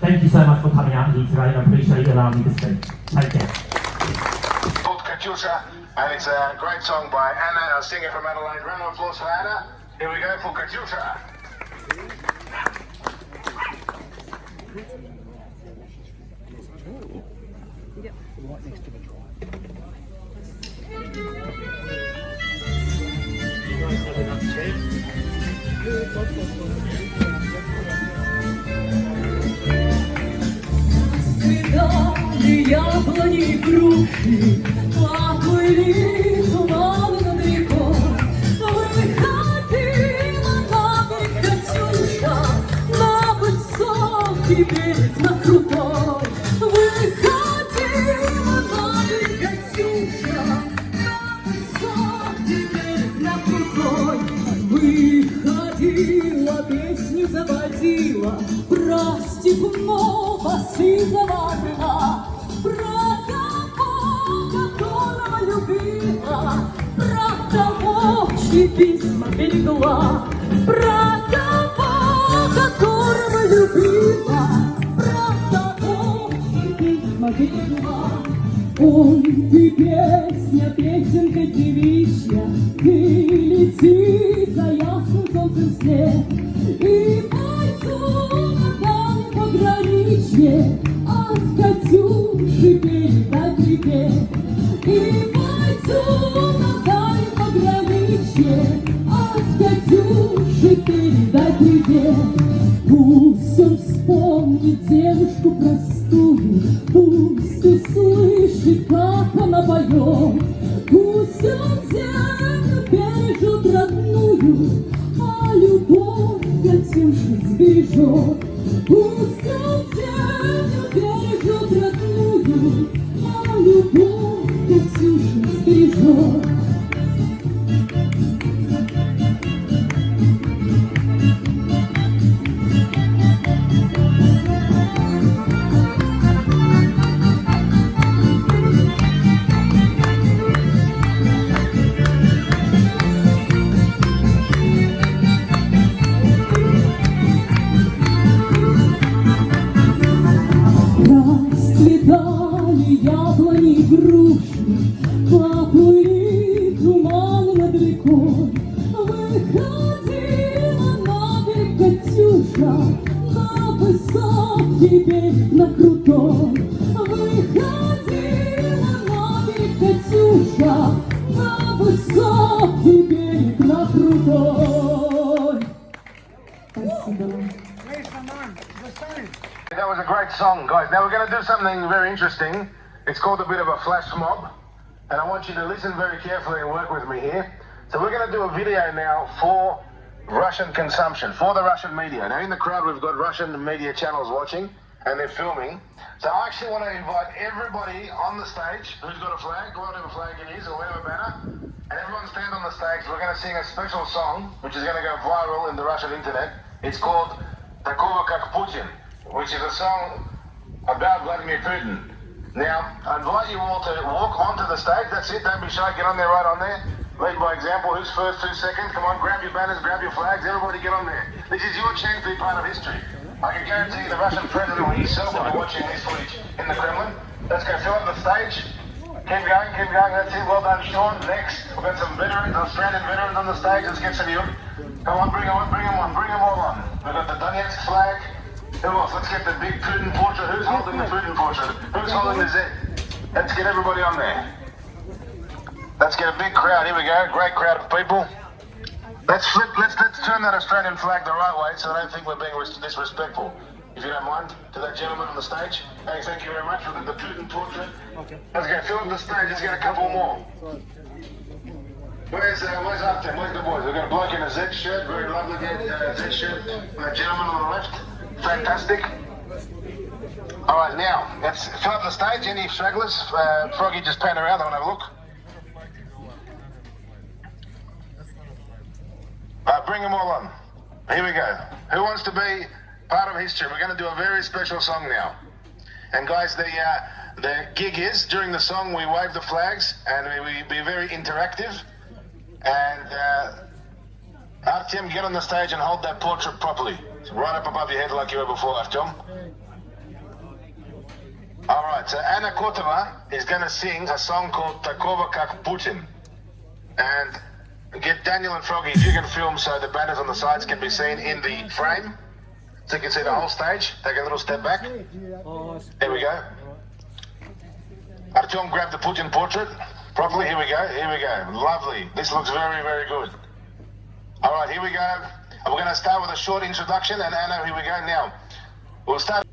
thank you so much for coming out here today. I appreciate you allowing me to speak. Take care. Called Katyusha, and it's a great song by Anna, a singer from Adelaide. Round of applause for Anna. Here we go for Katyusha. Right next to the drive. You guys have enough chairs? Цветали яблони и груши, поплыли туман над рекой. Выходила на берег Катюша, на высокий берег, на крутой. Выходила на берег Катюша, на высокий берег, на крутой. Выходила, песню заводила, про степного сизого, про того, которого любила, про того, чьи письма берегла, про того, которого любила, про того, чьи письма берегла. Ой, ты песня, песенка девичья, ты лети за ясным солнцем вслед, и пойду на дальнем пограничье от Катюши передать привет. И пойду на дальнем пограничье от Катюши передать привет. Пусть он вспомнит девушку простую, пусть услышит, как вдвоем. Пусть он землю бережет родную, а любовь Катюша сбережет. Пусть он землю бережет родную, а любовь Катюша сбережет. Расцветали яблони и груши, поплыли туманы над рекой. Выходила на берег Катюша, на высокий берег, на крутой. Выходила на берег Катюша, на высокий берег, на крутой. Спасибо. That was a great song, guys. Now we're going to do something very interesting. It's called a bit of a flash mob. And I want you to listen very carefully and work with me here. So we're going to do a video now for Russian consumption, for the Russian media. Now in the crowd we've got Russian media channels watching and they're filming. So I actually want to invite everybody on the stage who's got a flag, whatever flag it is or whatever banner. And everyone stand on the stage. We're going to sing a special song which is going to go viral in the Russian internet. It's called Takova Kak Putin, which is a song about Vladimir Putin. Now, I invite you all to walk onto the stage. That's it. Don't be shy. Get on there, right on there. Lead by example. Who's first, 2 seconds? Come on, grab your banners, grab your flags. Everybody get on there. This is your chance to be part of history. I can guarantee you the Russian president himself will be watching this footage in the Kremlin. Let's go fill up the stage. Keep going, keep going. That's it. Well done, Sean. Next, we've got some veterans, Australian veterans on the stage. Let's get some of you. Come on, bring them on, bring them on, bring them all on. We've got the Donetsk flag. Who else? Let's get the big Putin portrait. Who's holding the Putin portrait? Who's holding the Z? Let's get everybody on there. Let's get a big crowd. Here we go. Great crowd of people. Let's flip. Let's turn that Australian flag the right way so I don't think we're being disrespectful. If you don't mind, to that gentleman on the stage. Hey, thank you very much for the Putin portrait. Okay. Let's go. Fill up the stage. Let's get a couple more. Where's Artem? Where's the boys? We've got a bloke in a Z shirt. Very lovely Z shirt. A gentleman on the left. Fantastic. All right, now let's fill up the stage. Any stragglers? Froggy, just pan around. I want to have a look. Bring them all on. Here we go. Who wants to be part of history? We're going to do a very special song now. And guys, the gig is during the song we wave the flags and we be very interactive. And Artyom, get on the stage and hold that portrait properly. Right up above your head like you were before, Artyom. All right, so Anna Kotova is going to sing a song called Takova Kak Putin. And get Daniel and Froggy, if you can film so the banners on the sides can be seen in the frame, so you can see the whole stage. Take a little step back. There we go. Artyom, grab the Putin portrait properly. Here we go, here we go. Lovely. This looks very, very good. All right, here we go. And we're going to start with a short introduction, and Anna, here we go now. We'll start.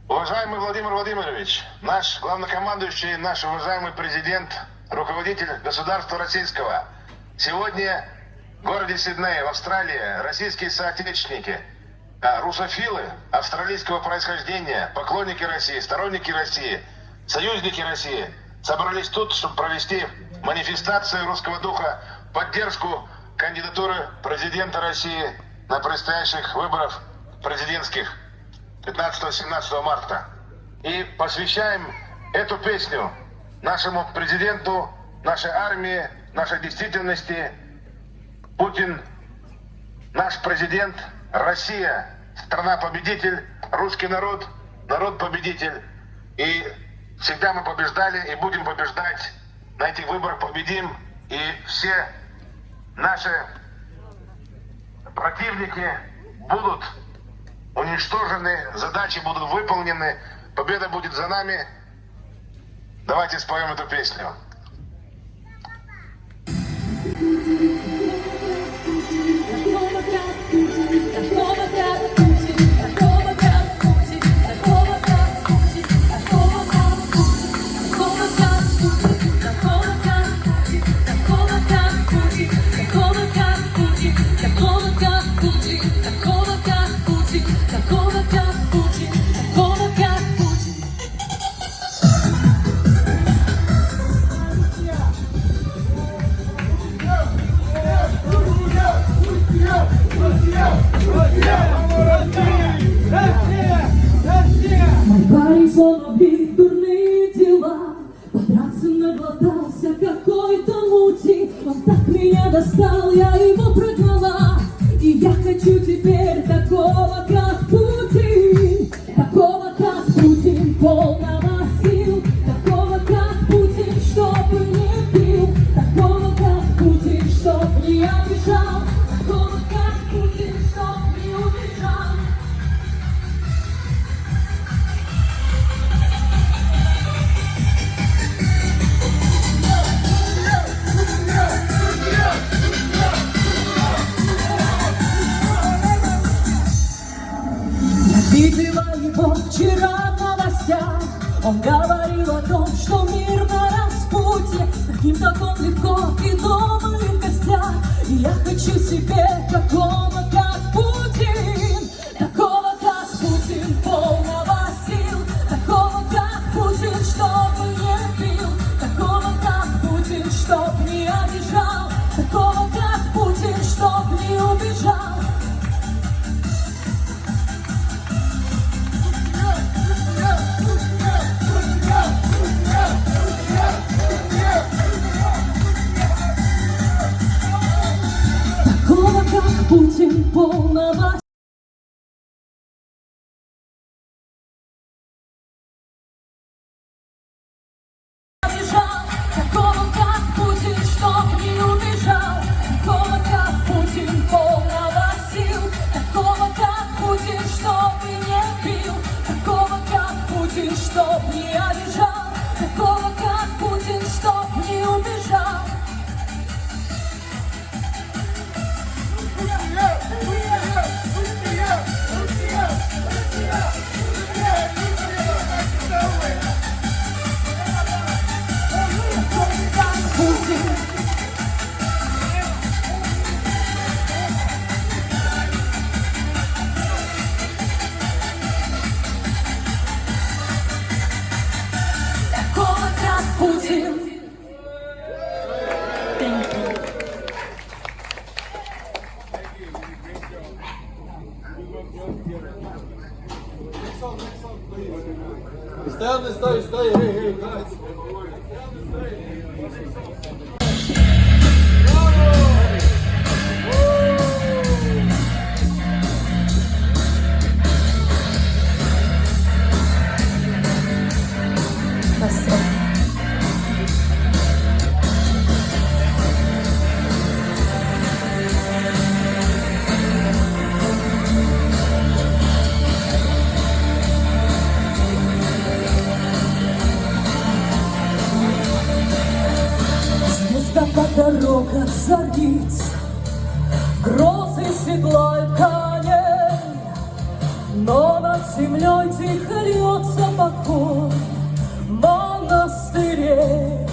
Уважаемый Владимир Владимирович, наш главнокомандующий, наш уважаемый президент, руководитель государства российского. Сегодня в городе Сиднее, в Австралии, российские соотечественники, русофилы австралийского происхождения, поклонники России, сторонники России, союзники России собрались тут, чтобы провести манифестацию русского духа, поддержку кандидатуры президента России на предстоящих выборах президентских 15-17 марта. И посвящаем эту песню нашему президенту, нашей армии, нашей действительности. Путин наш президент, Россия страна-победитель, русский народ, народ-победитель. И всегда мы побеждали и будем побеждать. На этих выборах победим. И все наши противники будут уничтожены, задачи будут выполнены, победа будет за нами. Давайте споем эту песню. Такого бежал, я его прогнала. И я хочу теперь такого, как Путин. Такого, как Путин, полного сил. Такого, как Путин, чтобы не пил. Такого, как Путин, чтоб не обижал. Такого, как Путин, чтоб не убежал. Видела его вчера в новостях. Он говорил о том, что мир на распутье. Каким-то он легко и дома, и в гостях. И я хочу себе такого, как Путин. Такого, как Путин, полного сил. Такого, как Путин, чтобы не пил. Такого, как Путин, чтоб не обижал. Такого, как Путин, чтоб не убежал. Такого, как Путин, полного обижал. Такого, как Путин, чтоб не убежал. Такого, как Путин, полного сил. Такого, как Путин, чтоб не пил. Такого, как Путин, чтоб не обижал. Такого, как Путин, чтоб не убежал. Такого, как Путин. Stay. Hey, guys. Дорога зорниц, грозы седлают коней, но над землей тихо льется покой монастырей.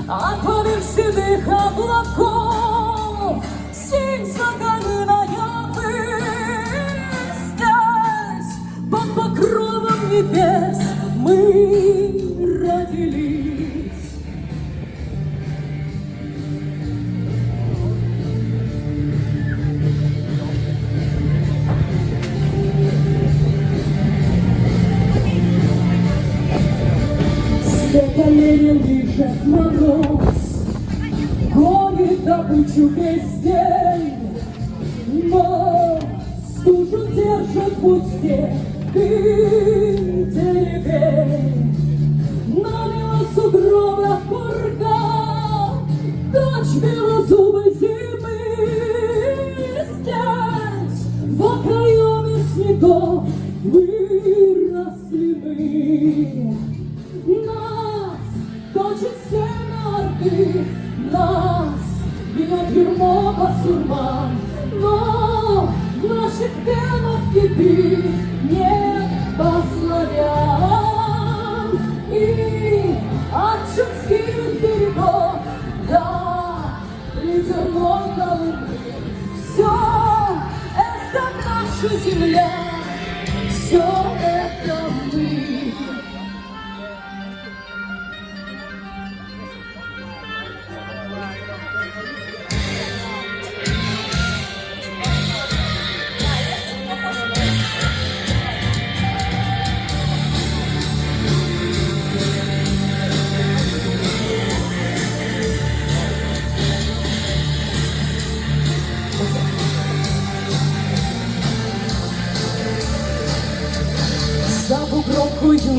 От помимо седых облаков синь соколиная высь. Здесь, под покровом небес, мы родились. Ленин лежит мороз, гонит добычу весь день, но стужу держит в узде и деревень. Налила сугроба пурга, дочь белозубой зимы. Здесь, в окоеме снегов, выросли мы. Нас точит сценарий, нас бьет юрмо басурман, но в наших венах кипит небо славян. И от чудских берегов до ледяной Колымы все это наша земля, все это мы.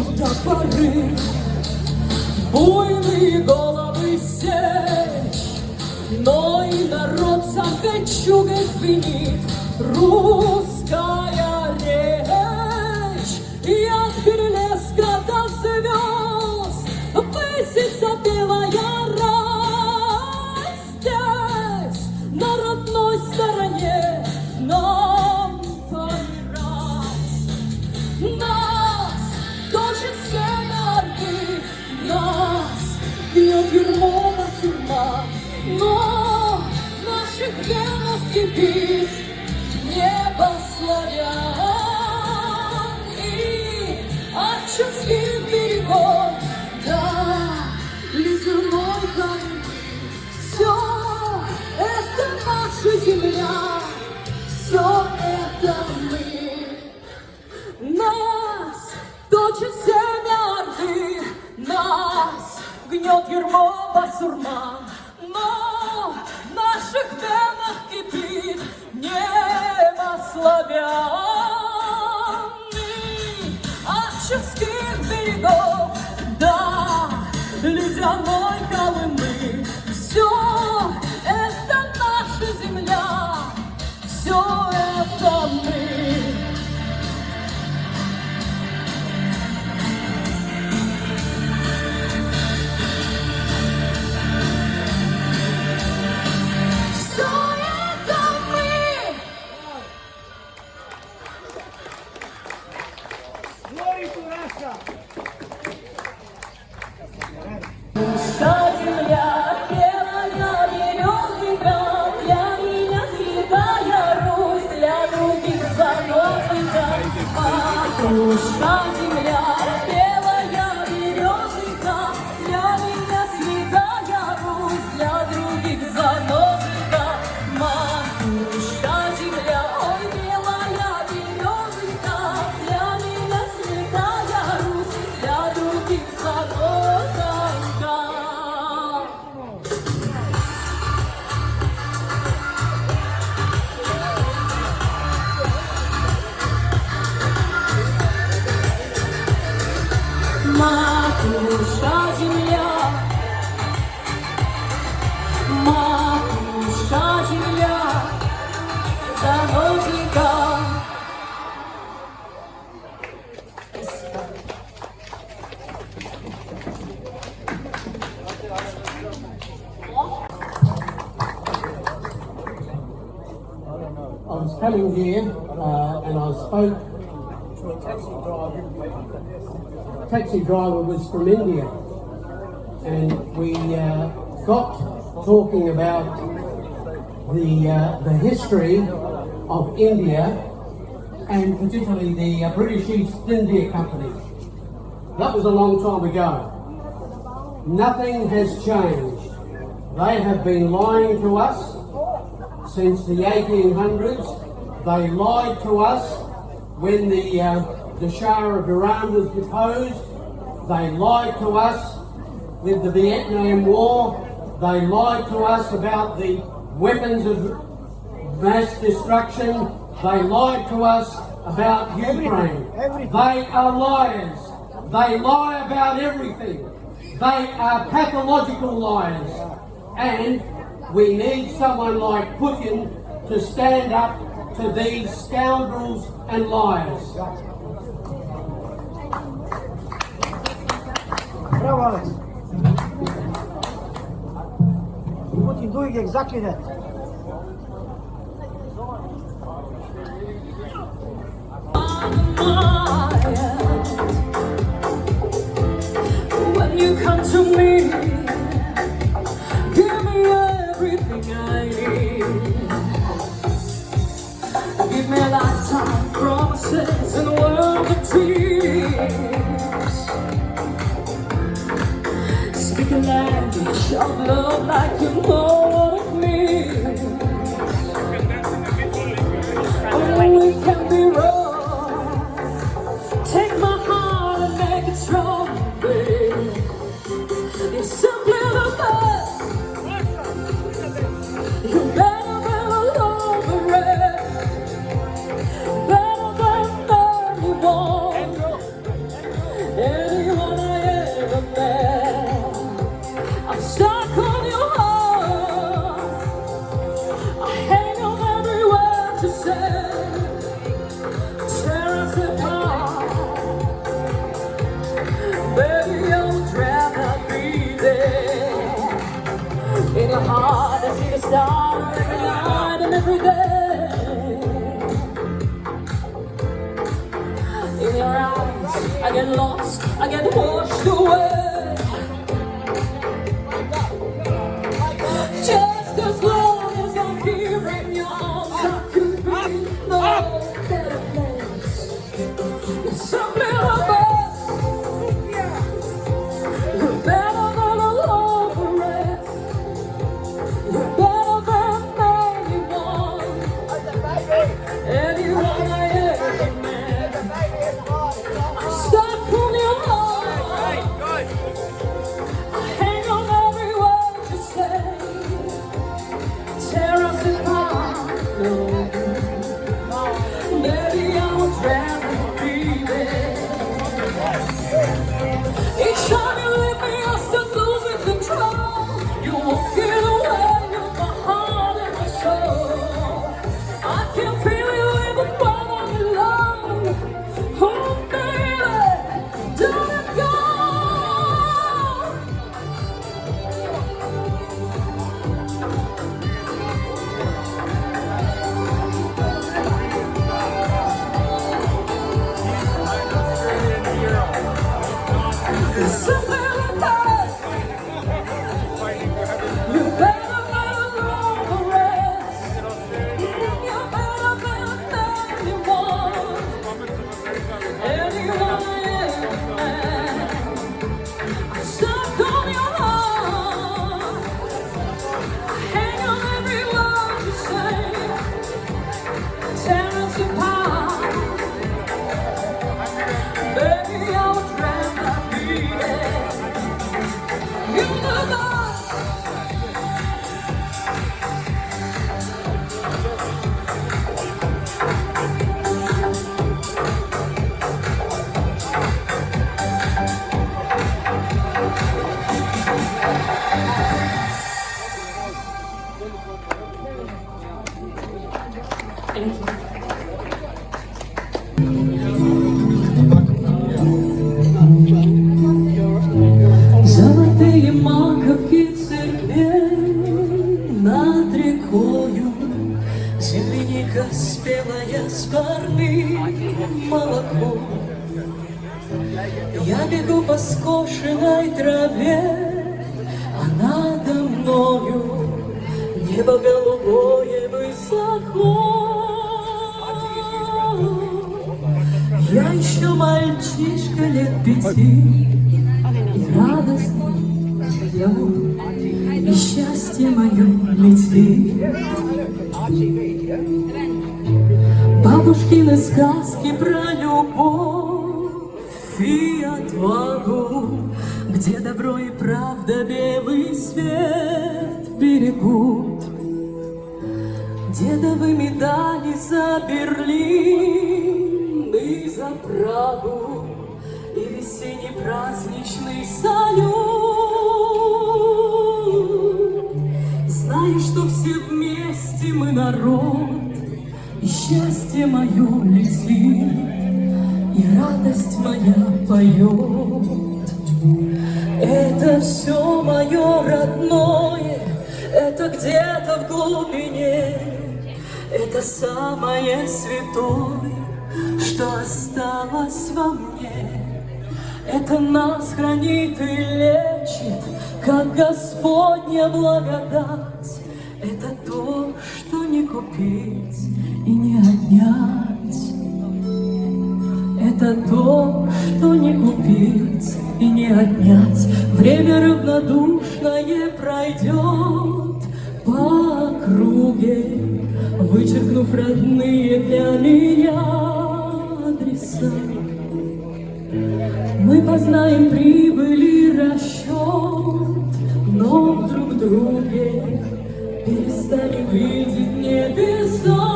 бьют топоры, буйные головы сечь, но и народ сам кольчугой звенит. Русская речь, и от перелеска до звезд высится белая рать. Здесь, на родной стороне, нам помирать. Нас точит семерки, нас бьет юрмова тюрьма, но в наших венах кипит небо славян. И от чудских берегов до ледяной горы все это наша земля, все это мы. Нас точит семерки, нас гнет юрьма басурман, но в наших венах кипит небо славян. И от чудских берегов до ледяной Колымы все это наша земля, все это мы. Наша земля белая березка, для меня святая Русь, для других заносика. Матушка земля белая березка, для меня святая Русь, для других заносика. Матушка земля, ой, белая березка, для меня святая Русь, для других заносика. Матушка земля, матушка земля, заносика. I was coming here and I spoke to a taxi driver. The taxi driver was from India, and we got talking about the history of India, and particularly the British East India Company. That was a long time ago. Nothing has changed. They have been lying to us since the 1800s. They lied to us when the Shah of Iran was deposed. They lied to us with the Vietnam War. They lied to us about the weapons of mass destruction. They lied to us about Ukraine. They are liars. They lie about everything. They are pathological liars. And we need someone like Putin to stand up to these scoundrels and liars. Bravo, Alex. Putin doing exactly that. When you come to me, give me everything I need. Give me lifetime promises and a world of dreams. Speak a language of love like you know of me. And we can be wrong. Take my heart and make it strong, baby. It's simply the best. You better than a lover red, better than anyone. lost, I get washed away. Just as long as I'm here in your arms, I could be no better place. It's something about you're better than all the rest. You're better than anyone I ever met. I'm stuck on your heart. I hang on every word you say. Tear us apart. Maybe I would rather be there. Each time you leave me, I start losing control. You won't get away with my heart and my soul. I can feel you even when I'm alone. Oh baby, don't let go. There's something about you better than all the rest. You're better than anyone I ever met. I'm stuck on your heart. I hang on every word you say. Tear us apart. Baby, I would rather be there. You know that. Золотые маковки церквей над рекою, земляника спелая с парным молоком. Я бегу по скошенной траве, а надо мною небо голубое высоко. Я еще мальчишка лет 5, и радостно зову, и счастье мое летит. Бабушкины сказки про любовь и отвагу, где добро и правда белый свет берегут. Дедовы медали за Берлин и за Прагу, и весенний праздничный салют. Знаю, что все вместе мы народ, и счастье мое летит, и радость моя поет. Это все мое родное, это где-то в глубине, это самое святое, что осталось во мне. Это нас хранит и лечит, как Господня благодать. Это то, что не купить и не отнять. Это то, что не купить и не отнять. Время равнодушное пройдет по округе, вычеркнув родные для меня адреса. Мы познаем прибыль и расчет, но в друг друге перестанем видеть небеса.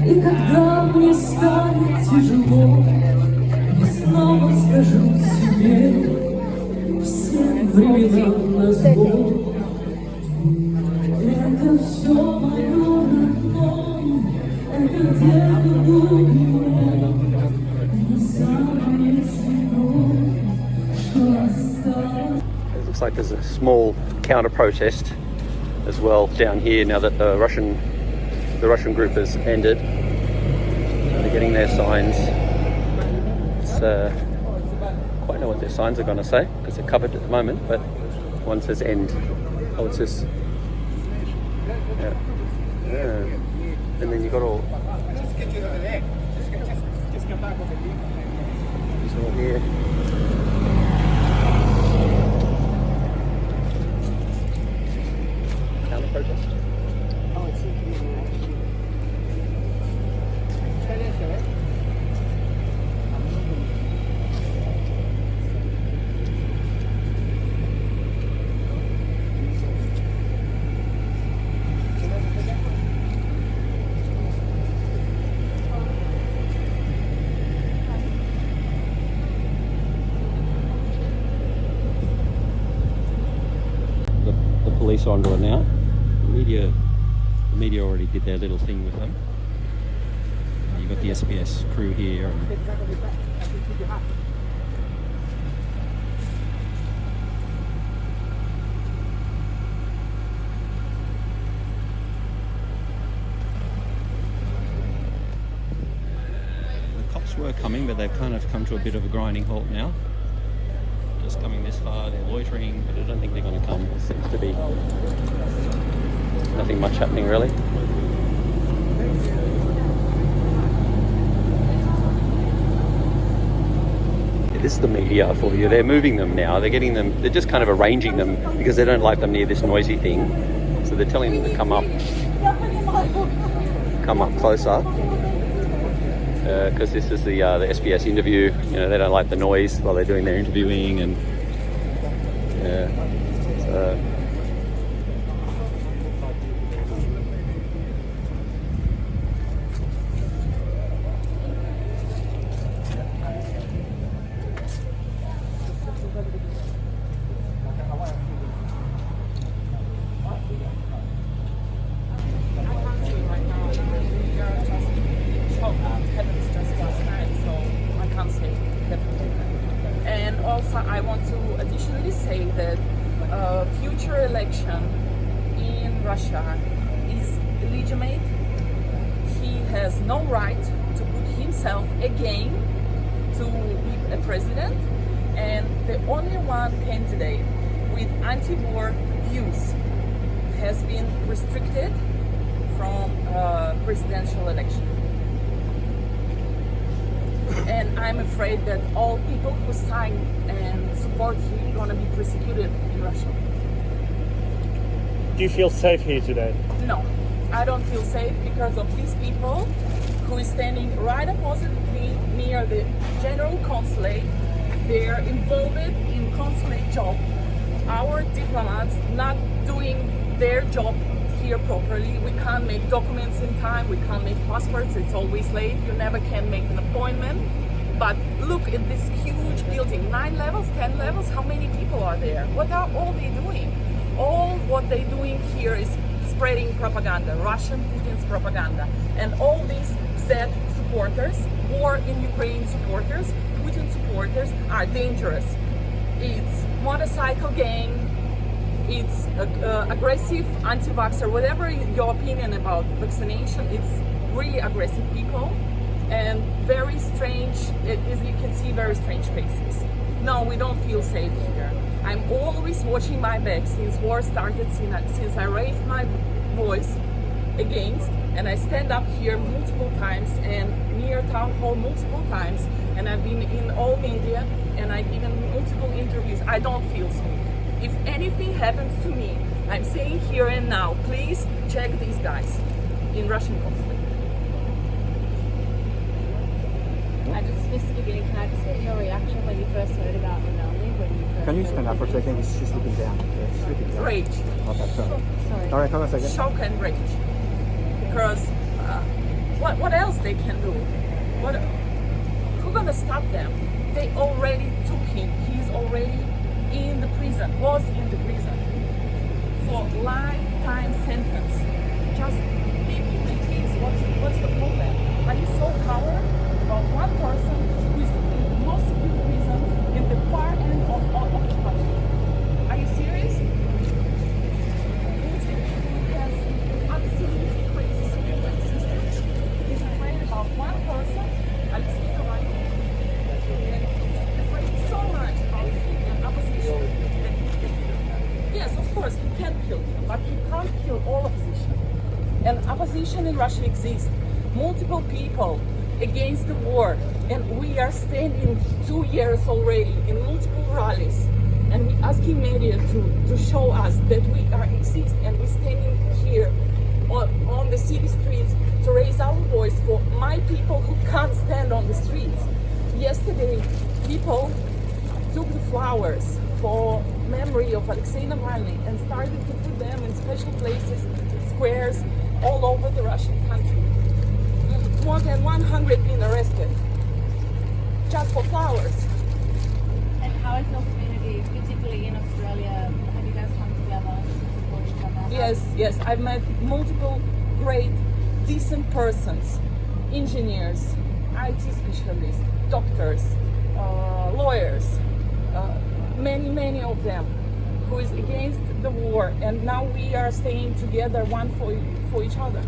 И когда мне станет тяжело, я снова скажу себе всем временам назло. Это все мое родное, это где-то в глубине, это самое святое, что осталось. It looks like there's a small counter-protest as well down here now that the Russian group has ended. they're getting their signs. It's quite know what their signs are going to say because they're covered at the moment, but one says end. Oh, it says and then you got all Just come back over here. these all here. Counter protest. Oh, it's Police are onto it now. The media already did their little thing with them. You've got the SBS crew here. And the cops were coming, but they've kind of come to a bit of a grinding halt now. Just coming this far, they're loitering, but I don't think they're going to come. There seems to be nothing much happening really. Yeah, this is the media for you. They're moving them now. They're getting them. They're just kind of arranging them because they don't like them near this noisy thing. So they're telling them to come up closer. Because this is the SBS interview, you know, they don't like the noise while they're doing their interviewing, and so I want to additionally say that future election in Russia is illegitimate. He has no right to put himself again to be a president, and the only one candidate with anti-war views has been restricted from presidential election. And I'm afraid that all people who sign and support him are going to be persecuted in Russia. Do you feel safe here today? No, I don't feel safe because of these people who is standing right opposite me near the General Consulate. They're involved in consulate job. Our diplomats not doing their job here properly. We can't make documents in time, we can't make passports, it's always late, you never can make an appointment. But look at this huge building, 9 levels, 10 levels, how many people are there? What are all they doing? All what they're doing here is spreading propaganda, Russian Putin's propaganda. And all these Z supporters, war in Ukraine supporters, Putin supporters are dangerous. It's motorcycle gang, it's aggressive anti-vaxxer, whatever your opinion about vaccination, it's really aggressive people and very strange, as you can see, very strange faces. No, we don't feel safe here. I'm always watching my back since war started, since I raised my voice against, and I stand up here multiple times and near town hall multiple times, and I've been in all media and I've given multiple interviews. I don't feel safe. If anything happens to me, I'm saying here and now, please check these guys in Russian Consulate. I just missed the beginning. Can I just get your reaction when you first heard about Navalny? Can you stand up for a second? She's looking down. Yeah, she's looking down. Rage. Okay, sorry. All right, hold on a second. Shock and rage. Because what else they can do? Who's gonna stop them? They already took him. He's already in the prison, was in the prison for lifetime sentence. Just leave him in peace. What's the problem? Are you so coward about one person who is in the most secure prison in the far end of the country? Are you serious? Putin has absolutely crazy security system. He's afraid about one person but you can't kill all opposition. And opposition in Russia exists. Multiple people against the war, and we are standing 2 years already in multiple rallies, and we're asking media to show us that we are exist, and we're standing here on the city streets to raise our voice for my people who can't stand on the streets. Yesterday, people took the flowers for memory of Alexei Navalny and started to put them in special places, squares, all over the Russian country. More than 100 been arrested just for flowers. And how is your community, particularly in Australia, have you guys come together to support each other? Yes, I've met multiple great, decent persons, engineers, IT specialists, doctors, lawyers, many of them who is against the war, and now we are staying together one for each other.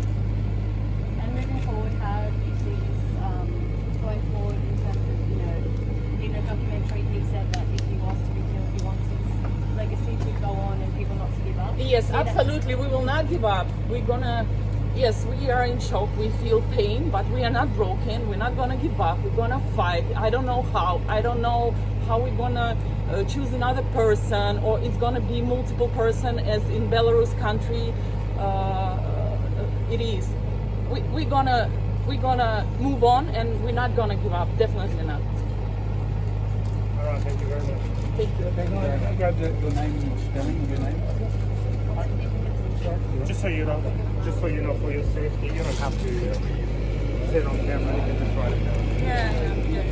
And moving forward, how do you see this going forward in terms of, in a documentary he said that if he was to be killed, he wants his legacy to go on and people not to give up? Yes, absolutely, we will not give up. Yes, we are in shock, we feel pain, but we are not broken, we're not gonna give up, we're gonna fight. I don't know how we're gonna choose another person, or it's gonna be multiple person as in Belarus country it is. We're gonna move on, and we're not gonna give up, definitely not. All right, thank you very much. Thank you. Can I grab your name and spelling of your name? Just so you know, for your safety, you don't have to sit on camera. You can just write it down. Yeah.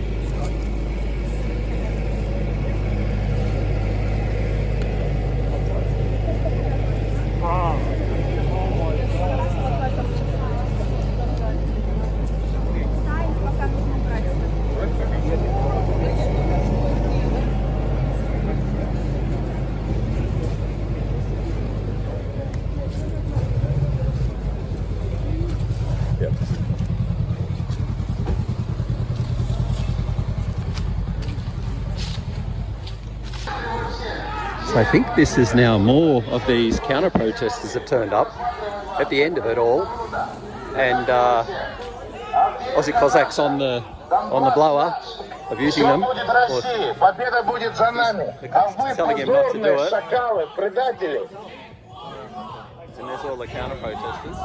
I think this is now more of these counter-protesters have turned up at the end of it all, and Aussie Cossacks on the blower, abusing them, or telling him not to do it. And there's all the counter-protesters.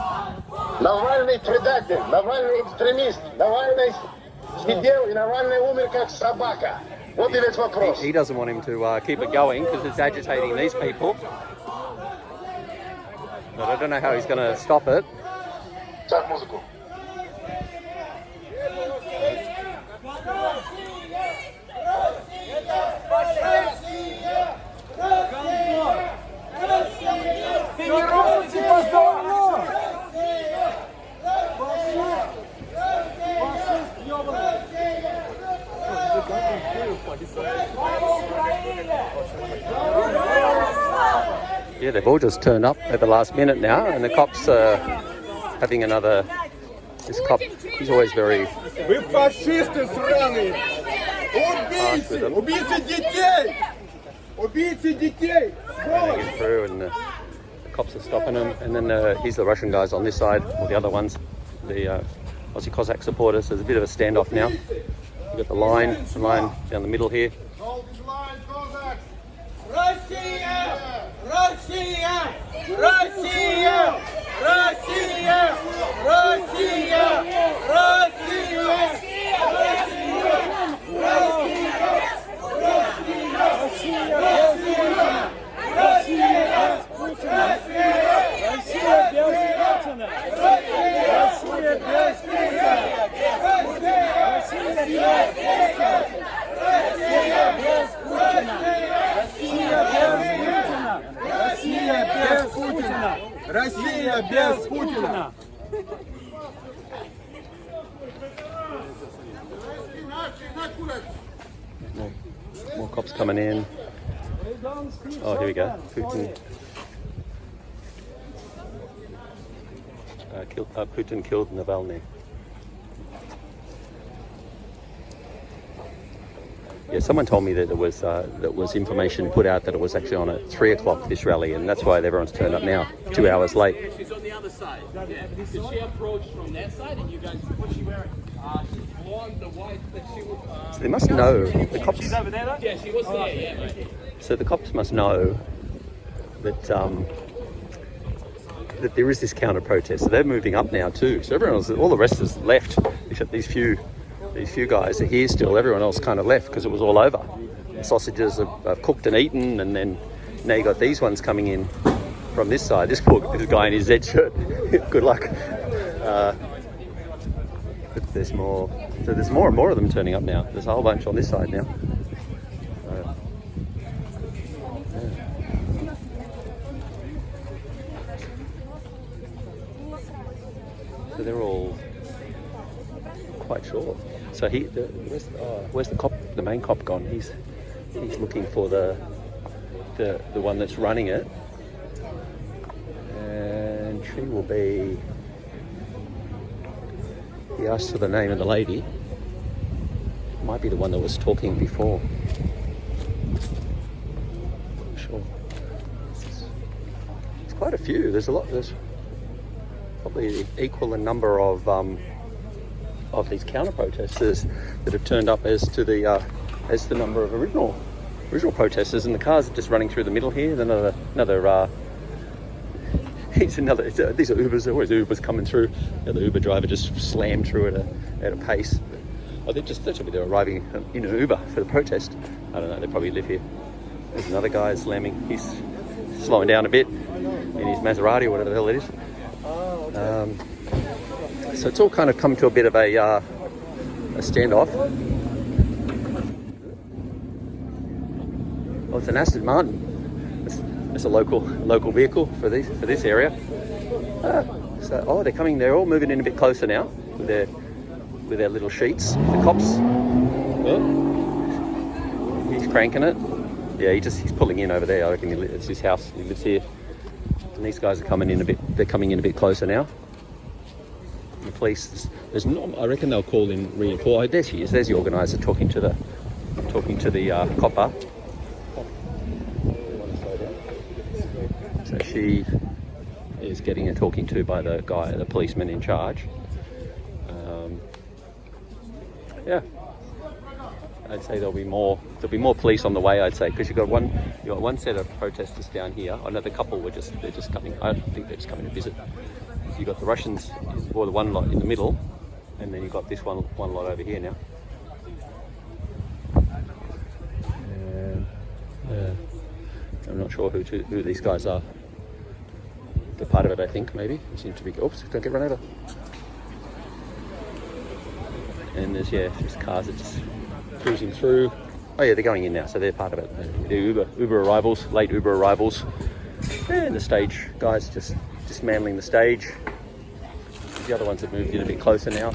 Навальный предатель, Навальный экстремист, Навальный сидел и Навальный умер как собака. Вот и весь вопрос. He doesn't want him to keep it going because it's agitating these people. But I don't know how he's going to stop it. Ставь музыку. Yeah, they've all just turned up at the last minute now, and the cops are having another. This cop, he's always very. Вы фашисты сраные! Убийцы! Убийцы детей! Убийцы детей! They get through, and the cops are stopping them, and then here's the Russian guys on this side, or the other ones, the Aussie Cossack supporters. There's a bit of a standoff now. You've got the line down the middle here. Hold this line, Cossacks! Россия! Россия! Россия! Россия! Россия! Россия без Путина! More cops coming in. Oh, here we go. Putin killed Navalny. Yeah, someone told me that there was information put out that it was actually on at 3 o'clock, this rally, and that's why everyone's turned up now, 2 hours late. Yeah, she's on the other side. Yeah, so she approached from that side, and you guys, what's she wearing? She's blonde, the white, that she was. So they must know, the cops. She's over there, though? Yeah, she was there, yeah, right there. So the cops must know that that there is this counter protest. So they're moving up now too. So everyone else, all the rest has left, except these few guys are here still. Everyone else kind of left because it was all over. The sausages are cooked and eaten, and then now you got these ones coming in from this side. This guy in his Z shirt. Good luck. But there's more. So there's more and more of them turning up now. There's a whole bunch on this side now. So they're all quite short. So where's the cop? The main cop gone? He's looking for the one that's running it, and she will be. He asked for the name of the lady. Might be the one that was talking before. I'm sure. It's quite a few. There's a lot. There's probably equal a number of these counter protesters that have turned up as the number of original protesters, and the cars are just running through the middle here. There's another these are Ubers. Always Ubers coming through. The Uber driver just slammed through at a pace. Oh, they're arriving in an Uber for the protest. I don't know. They probably live here. There's another guy slamming. He's slowing down a bit in his Maserati or whatever the hell it is. So it's all kind of come to a bit of a standoff. Oh, it's an Aston Martin. It's a local vehicle for this area. So they're coming. They're all moving in a bit closer now with their little sheets. The cops. Oh, he's cranking it. Yeah, he's pulling in over there. I reckon it's his house. He lives here. And these guys are coming in a bit. They're coming in a bit closer now. The police. I reckon they'll call in reinforcement. Oh, there she is. There's the organizer talking to the copper. So she is getting a talking to by the policeman in charge. Yeah, I'd say there'll be more police on the way. I'd say because you got one set of protesters down here. I know the couple they're just coming. I think they're just coming to visit. You got the Russians, or the one lot in the middle, and then you got this one lot over here now. And, I'm not sure who these guys are. They're part of it, I think. Maybe they seem to be. Oops! Don't get run over. And there's just cars that just cruising through. Oh yeah, they're going in now, so they're part of it. The Uber arrivals, late Uber arrivals, and the stage guys just dismantling the stage. The other ones have moved in a bit closer now.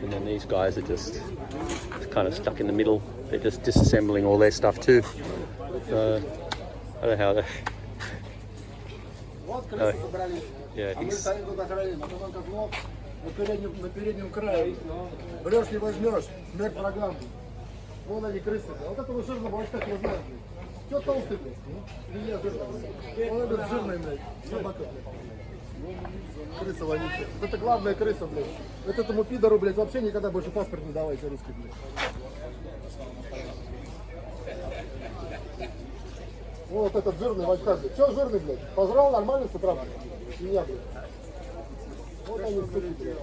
And then these guys are just kind of stuck in the middle. They're just disassembling all their stuff too. I don't know how they... Yeah, he's... На переднем крае. Берешь, не возьмешь. Смерть врагам. Вон они, крысы. Вот этого жирного башка не знаю. Чё толстый, блядь? Илья жирный. Он этот жирный, блядь. Собака, блядь. Крыса вонючая. Вот это главная крыса, блядь. Вот этому пидору, блядь, вообще никогда больше паспорт не давайте русский, блядь. Вот этот жирный вождь, блядь. Чё жирный, блядь? Пожрал нормально с утра, блядь? Меня, блядь. Вот они стоят, блядь.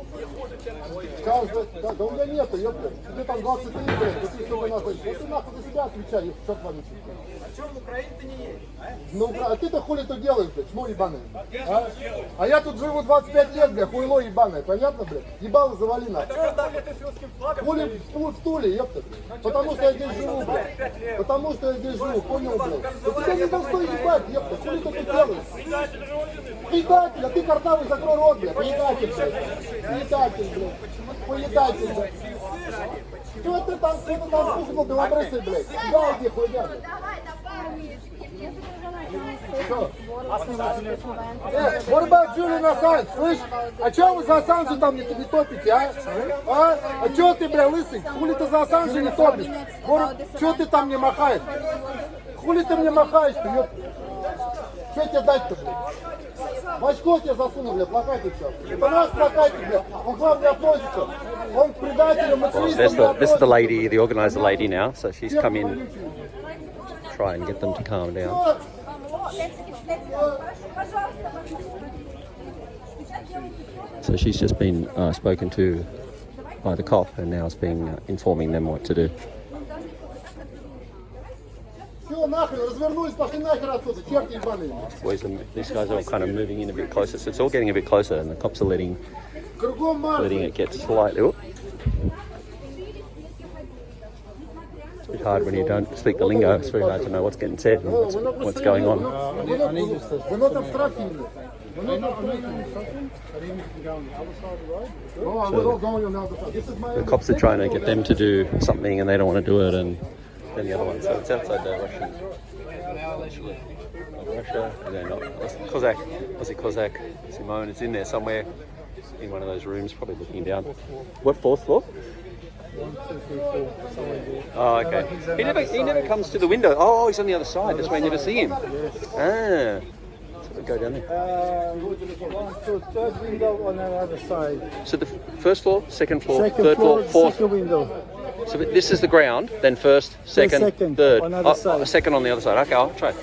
Каждый, да у меня нету, ёпта. Тебе там 23, блядь, ты сколько нахуй. Вот ты нахуй за себя отвечай, чёрт вонючий. А чё в Украине-то не едешь? Ну, а ты-то хули тут делаешь, блядь, чмо ебаное? А я тут живу 25 лет, блядь, хуйло ебаное, понятно, блядь? Ебало завали нахуй. Хули в стуле, ёпта, блядь. Потому что я здесь живу, блядь. Потому что я здесь живу, понял, блядь? Да тебя не должно ебать, ёпта, хули ты тут делаешь? Предатель, а ты картавый, закрой рот, блядь, предатель, блядь. Предатель, блядь. Предатель, блядь. Чего ты там, пушку белобрысый, блядь? Да, иди, хуйня, блядь. What about Julian Assange, слышь? А чё вы за Ассанжа там не топите, а? А чё ты, бля, лысый? Хули ты за Ассанжа не топишь? Чё ты там не махаешь? Хули ты мне махаешь, ты, ёп? Чё тебе дать-то, бля? В очко тебе засуну, бля, плакатик сейчас. Это наш плакатик, бля. Он к вам не относится. Он к предателям, экстремистам. This is the lady, the organizer lady now, so she's come in to try and get them to calm down. So she's just been spoken to by the cop and now is being informing them what to do. These guys are all kind of moving in a bit closer, so it's all getting a bit closer, and the cops are letting it get slightly. Oh. It's a bit hard when you don't speak the lingo. It's very hard to know what's getting said and what's going on. The cops are trying to get them to do something and they don't want to do it, and then the other one. So it's outside the Russia, and then Aussie Cossack, Simone is in there somewhere in one of those rooms, probably looking down. What, fourth floor? 1, 2, 3, 4. Oh, okay. He never comes to the window. Oh, he's on the other side. That's why you never see him. Ah. So we go down there. 1, 2, third window on the other side. So the first floor, second floor, Second third floor, floor, fourth. Second window. So this is the ground, then first, second, third. On the other side. Second on the other side. Okay, I'll try.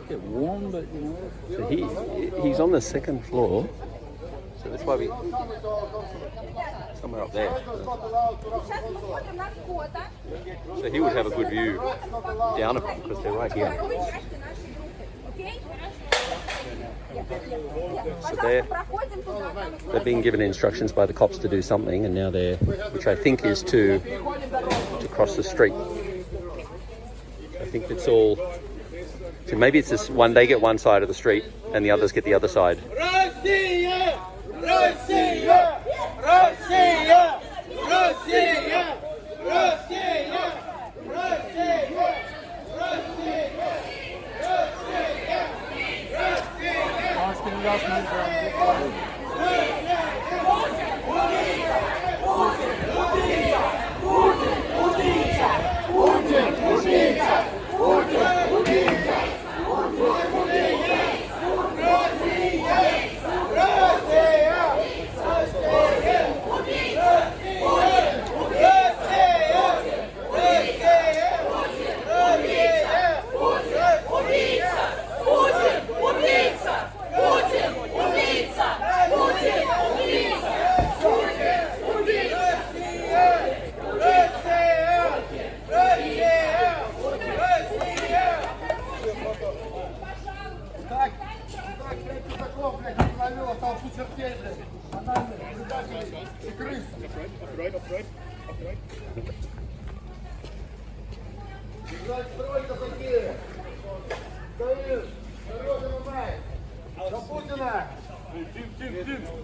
Get warm, but you know. So he's on the second floor. So that's why we somewhere up there. So he would have a good view down of them because they're right here. So they're being given instructions by the cops to do something, and now they're, which I think is to cross the street. I think it's all. So maybe it's this one, they get one side of the street and the others get the other side. Россия! Россия! Россия! Россия! Россия!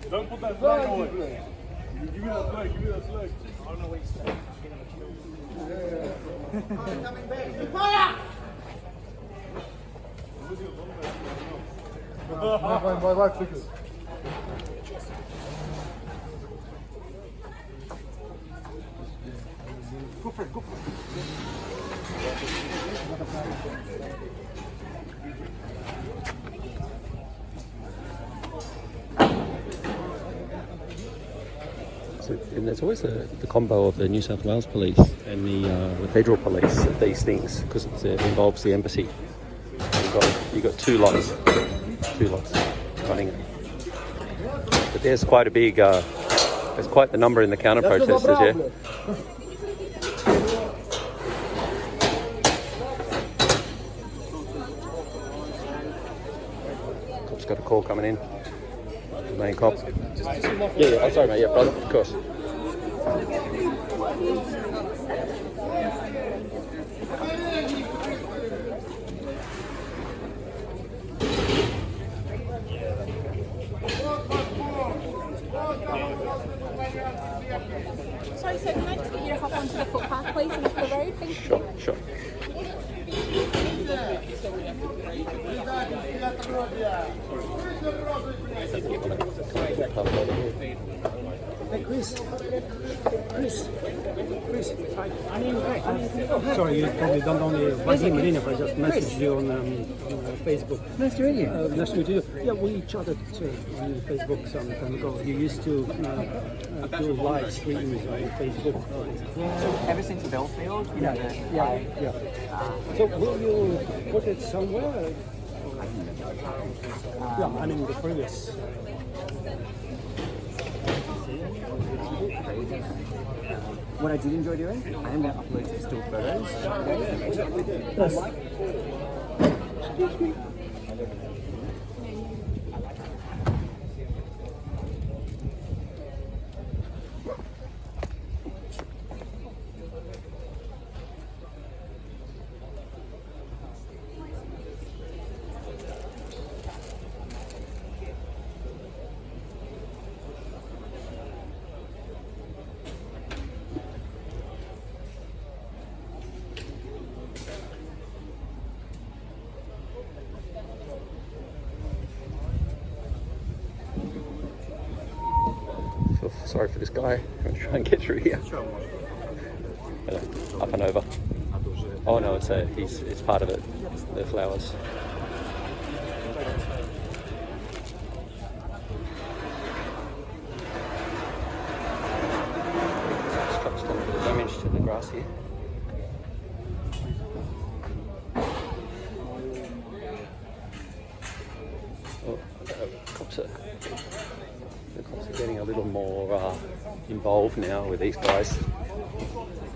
Don't put that flag on it. Give me that flag, give me that flag. I don't know what he's saying. Fire! Vai, fica. Go for it. And there's always the combo of the New South Wales police and the federal police at these things because it involves the embassy. You've got two lots running it. But there's quite a big, there's quite the number in the counter protesters, yeah. Cop's got a call coming in. The main cop. Yeah, I'm sorry, mate. Yeah, brother, of course. Sorry, sir, can I just get you to hop onto the footpath, please, and off the road? Thank you. Sure. Hey, Chris. Hi. Sorry, you probably don't know me. Vadim Marinov, I just messaged you on Facebook. Nice to meet you. Nice to meet you. Yeah, we chatted on Facebook some time ago. You used to do live streams on Facebook. So ever since Belfield, you know, Yeah. So will you put it somewhere? Yeah, I mean the previous. What I did enjoy doing, I am going to upload some still photos. Excuse me. Sorry for this guy. I'm trying to try and get through here. Up and over. Oh no, it's part of it. The flowers. This truck's done a bit of damage to the grass here. Oh, the cops are getting a little more involved now with these guys.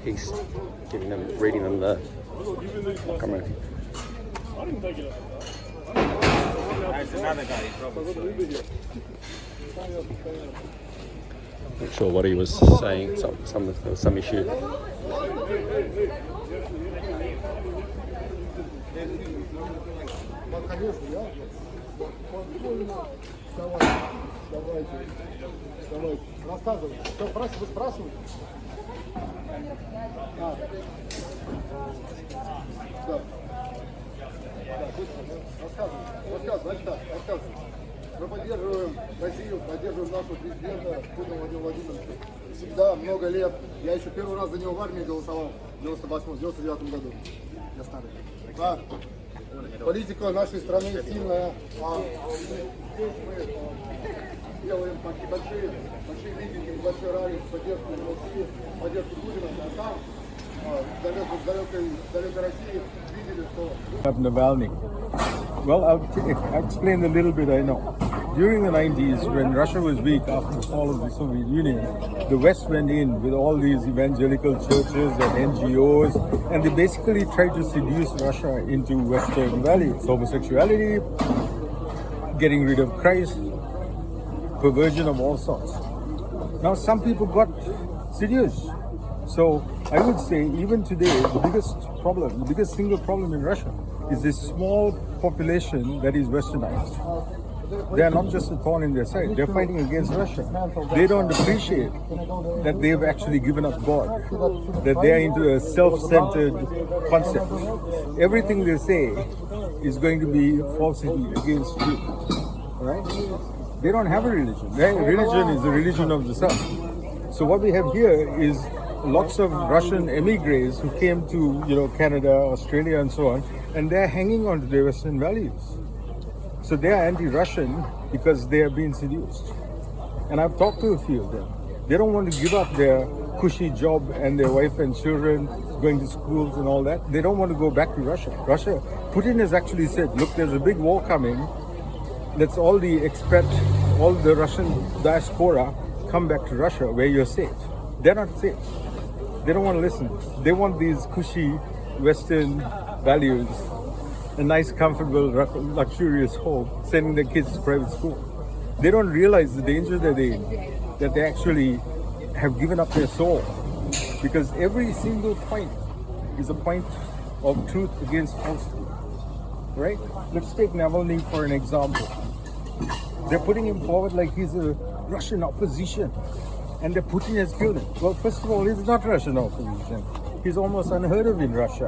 He's reading them the. Come on. Not sure what he was saying. Some issue. Давайте. Рассказывай. Что, вы спрашиваете? Да. Рассказывай. Значит так, рассказывай. Мы поддерживаем Россию, поддерживаем нашего президента Путина Владимира Владимировича. Всегда, много лет. Я еще первый раз за него в армии голосовал в 98-99 году. Я старый. Политика нашей страны сильная. Здесь мы делаем большие митинги, большие ралли в поддержку России, в поддержку Путина, а там в далекой России видели, что... Navalny. Well, I'll explain a little bit I know. During the 90s, when Russia was weak after the fall of the Soviet Union, the West went in with all these evangelical churches and NGOs, and they basically tried to seduce Russia into Western values. Homosexuality, getting rid of Christ, perversion of all sorts. Now some people got seduced. So I would say even today, the biggest single problem in Russia is this small population that is westernized. They are not just a thorn in their side, they're fighting against Russia. They don't appreciate that they've actually given up God, that they are into a self-centered concept. Everything they say is going to be falsity against you, right? They don't have a religion. Their religion is the religion of the sun. So what we have here is lots of Russian emigres who came to, Canada, Australia, and so on, and they're hanging on to their Western values. So they are anti-Russian because they are being seduced. And I've talked to a few of them. They don't want to give up their cushy job and their wife and children, going to schools and all that. They don't want to go back to Russia. Putin has actually said, look, there's a big war coming. Let's all the all the Russian diaspora come back to Russia where you're safe. They're not safe. They don't want to listen. They want these cushy Western values, a nice, comfortable, luxurious home, sending their kids to private school. They don't realize the danger that they're in, that they actually have given up their soul. Because every single point is a point of truth against falsehood. Right? Let's take Navalny for an example. They're putting him forward like he's a Russian opposition. And that Putin has killed him. Well, first of all, he's not Russian opposition. He's almost unheard of in Russia.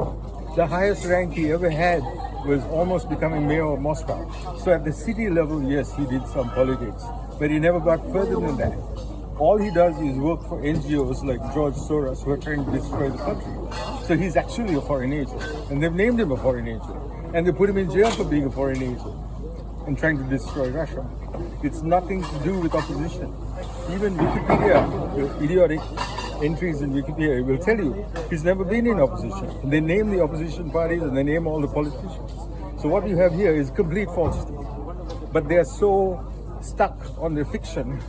The highest rank he ever had was almost becoming mayor of Moscow. So at the city level, yes, he did some politics, but he never got further than that. All he does is work for NGOs like George Soros, who are trying to destroy the country. So he's actually a foreign agent, and they've named him a foreign agent, and they put him in jail for being a foreign agent and trying to destroy Russia. It's nothing to do with opposition. Even Wikipedia, the idiotic entries in Wikipedia will tell you he's never been in opposition. And they name the opposition parties and they name all the politicians. So what you have here is complete falsity. But they're so stuck on their fiction,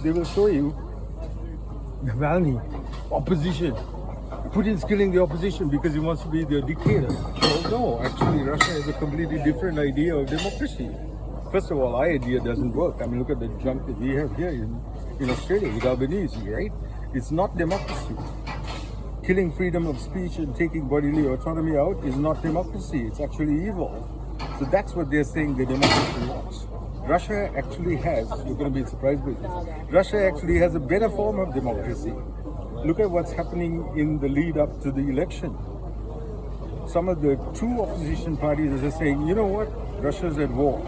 they will show you Navalny, opposition. Putin's killing the opposition because he wants to be the dictator. Well, no, actually Russia has a completely different idea of democracy. First of all, our idea doesn't work. I mean, look at the junk that we have here in Australia with Albanese, right? It's not democracy. Killing freedom of speech and taking bodily autonomy out is not democracy. It's actually evil. So that's what they're saying the democracy wants. Russia actually has, you're going to be surprised by this, Russia actually has a better form of democracy. Look at what's happening in the lead up to the election. Some of the true opposition parties are saying, you know what, Russia's at war.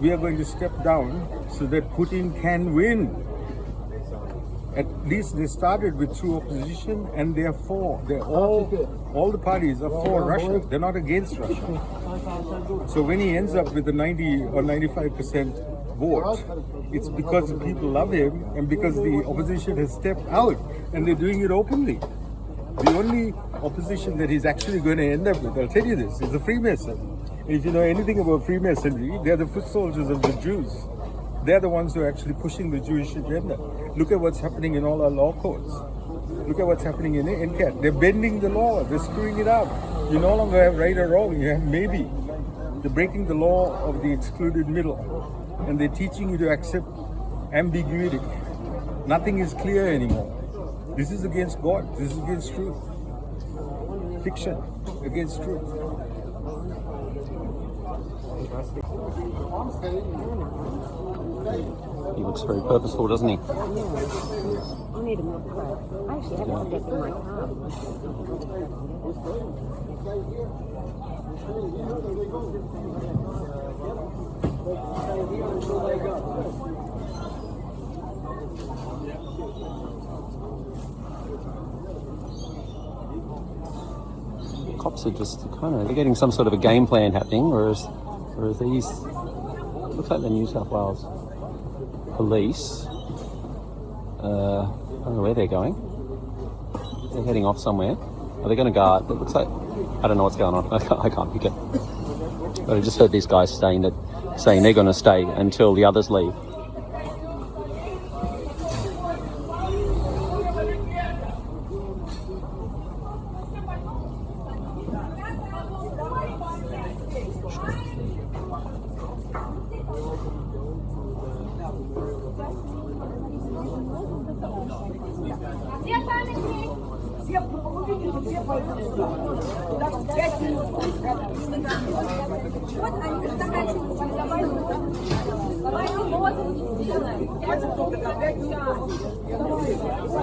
We are going to step down so that Putin can win. At least they started with true opposition, and they're for. They're all the parties are for Russia. They're not against Russia. So when he ends up with a 90 or 95% vote, it's because people love him and because the opposition has stepped out, and they're doing it openly. The only opposition that he's actually going to end up with, I'll tell you this, is the Freemason. If you know anything about Freemasonry, they're the foot soldiers of the Jews. They're the ones who are actually pushing the Jewish agenda. Look at what's happening in all our law codes. Look at what's happening in NCAT. They're bending the law. They're screwing it up. You no longer have right or wrong. You have maybe. They're breaking the law of the excluded middle. And they're teaching you to accept ambiguity. Nothing is clear anymore. This is against God. This is against truth. Fiction against truth. He looks very purposeful, doesn't he? I need a milk crate. I actually haven't stepped in my car. Cops are just they're getting some sort of a game plan happening, whereas these, looks like the New South Wales police, I don't know where they're going. They're heading off somewhere. Are they going to guard? It looks like, I don't know what's going on. I can't pick it. But I just heard these guys saying they're going to stay until the others leave.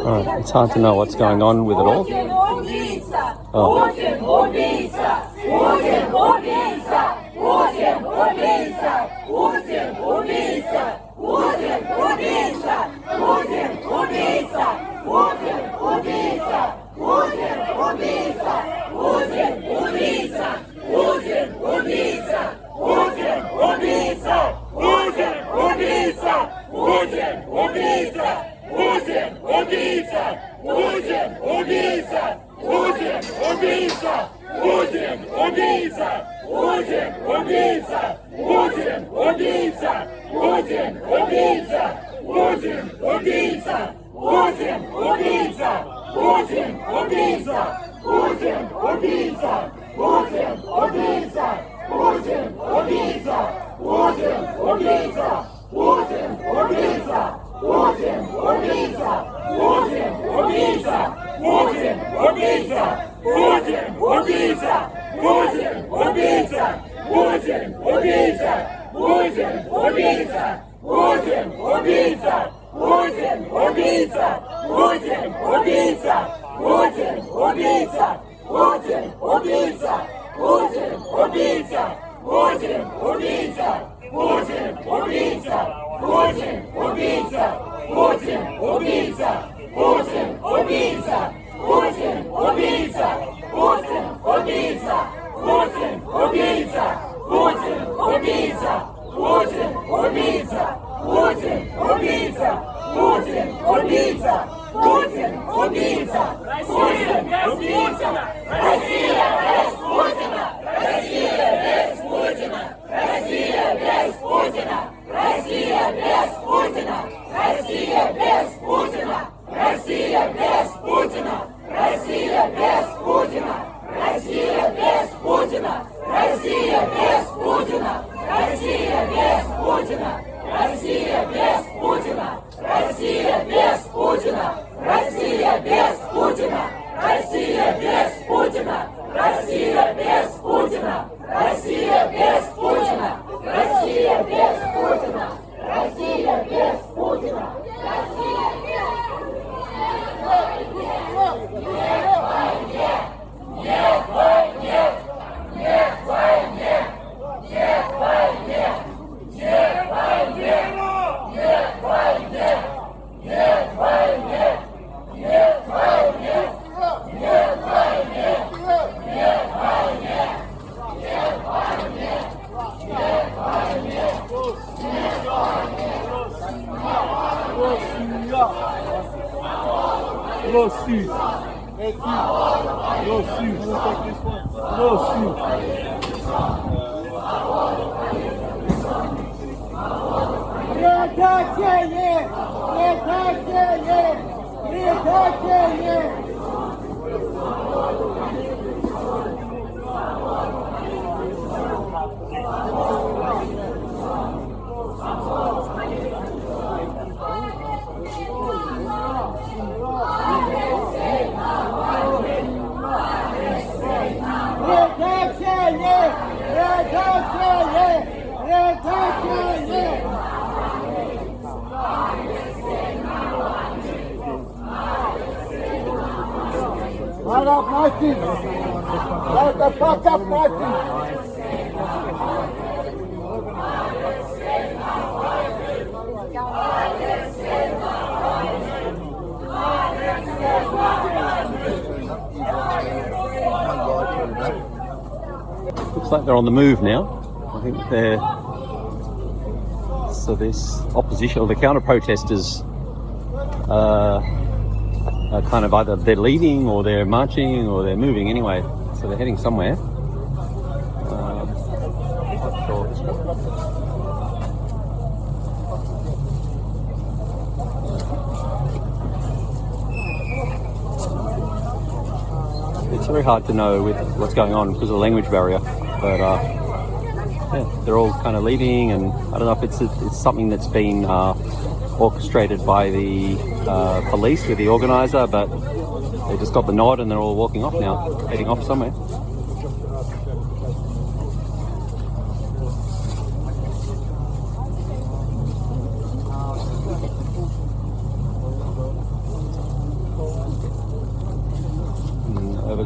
Alright, it's hard to know what's going on with it all. Oh. Putin, убийца! Путин убийца! Путин убийца! Путин убийца! Путин убийца! Путин убийца! Путин убийца! Путин убийца! Путин убийца! Путин убийца! Путин убийца! Путин убийца! Путин убийца! Путин убийца! Путин убийца! Путин убийца! Путин убийца! Путин убийца! Россия без Путина! Россия без Путина! Россия без Путина! Россия без Путина! Россия без Путина! Россия без Путина! Россия без Путина! Россия без Путина! Россия без Путина! Россия без Путина! Россия без Путина! Россия без Путина! Россия без Путина! Россия без Путина! Россия без Путина! Россия без Путина! Россия без Путина! Россия без Путина! Россия без Путина! Нет войне! Нет войне! Нет войне! Нет войне! Нет войне! Нет войне! Нет войне! Нет войне! Нет войне! Нет войне! Нет войне! Россия! Предатели! Предатели! Предатели! Надо платить! Это пока платить! Looks like they're on the move now. I think they're... So this opposition, or the counter-protesters, are kind of either they're leaving or they're marching or they're moving anyway. So they're heading somewhere. Not sure. It's very hard to know with what's going on because of the language barrier, but yeah, they're all kind of leaving, and I don't know if it's something that's been orchestrated by the police with the organizer, but they just got the nod and they're all walking off now, heading off somewhere.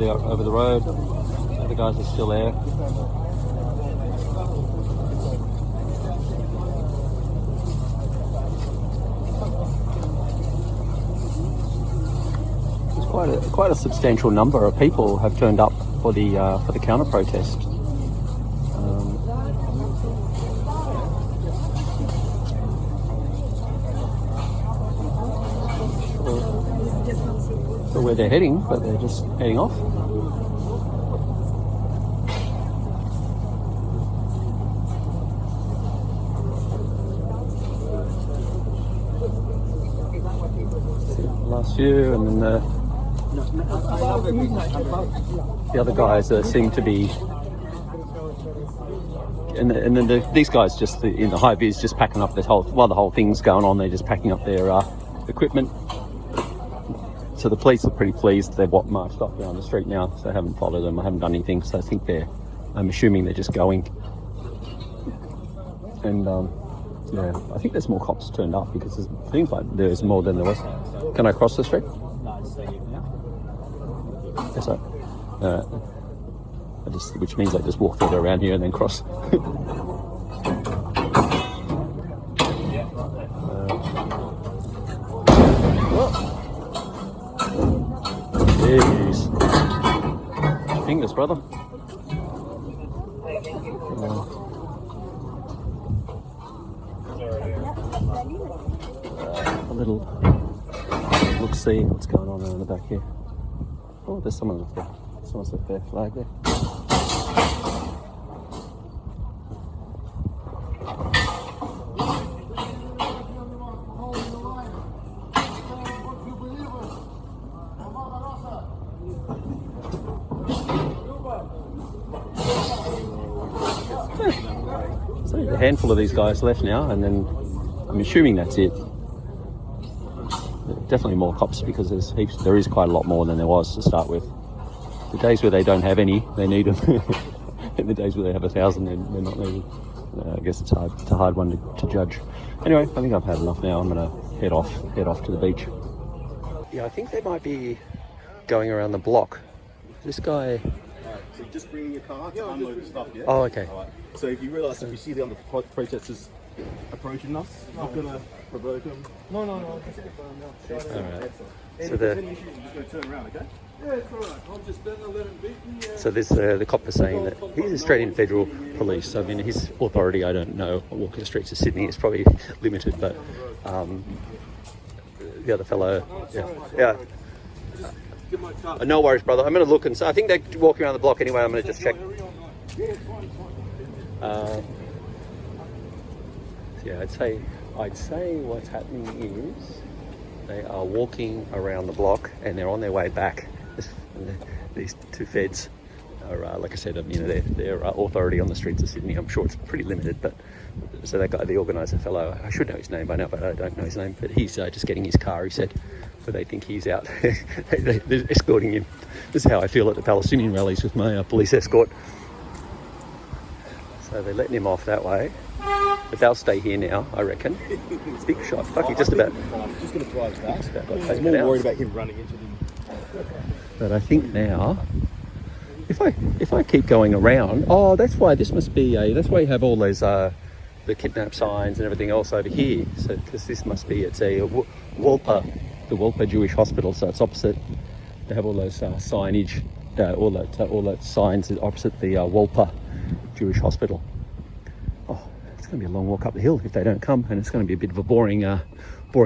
Over the road, the other guys are still there. There's quite a substantial number of people have turned up for the counter protest. Not sure where they're heading, but they're just heading off. Last few, and then the other guys seem to be, and then these guys just in the high vis just packing up this whole, while the whole thing's going on, they're just packing up their equipment. So the police are pretty pleased. They've marched off down the street now, so I haven't followed them. I haven't done anything, so I think I'm assuming they're just going. And Yeah, I think there's more cops turned up because it seems like there's more than there was. Can I cross the street? Yes, sir. Which means I just walk further around here and then cross. Jeez. Fingers, brother. A little look, see what's going on around the back here. Oh, there's someone with their flag there. So a handful of these guys left now, and then I'm assuming that's it. Definitely more cops because there's heaps. There is quite a lot more than there was to start with. The days where they don't have any, they need them. And the days where they have 1,000, they're not needed. I guess it's a hard one to judge. Anyway, I think I've had enough now. I'm gonna head off to the beach. Yeah, I think they might be going around the block. This guy. So you're just bringing your car to unload the stuff, yeah? Oh, okay. All right. So if you realise, if you see the other protesters approaching us, not gonna provoke them. No. All right. So if there's any issues, you're just gonna turn around, okay? Yeah, it's all right. I'll just let him beat me. So this, the cop was saying that he's Australian Federal Police. So I mean, his authority, I don't know. Walking the streets of Sydney is probably limited, but the other fellow, yeah. No worries, brother. I'm going to look and see. I think they're walking around the block anyway. I'm going to just check. Yeah, I'd say what's happening is they are walking around the block and they're on their way back. These two feds are, like I said, you know, their authority on the streets of Sydney. I'm sure it's pretty limited, but so that guy, the organiser fellow, I should know his name by now, but I don't know his name. But he's just getting his car. He said, but they think he's out. They're escorting him. This is how I feel at the Palestinian rallies with my police escort. So they're letting him off that way. But they'll stay here now, I reckon. Big shot. Fuck, he just about. I'm just going to drive back. I was more worried about him running into them. But I think now, if I keep going around, oh, that's why this must be that's why you have all those the kidnap signs and everything else over here. So because this must be, it's a Woollahra, the Woollahra Jewish Hospital. So it's opposite. They have all those signage, all that signs opposite the Woollahra Jewish Hospital. Oh, it's going to be a long walk up the hill if they don't come, and it's going to be a bit of a boring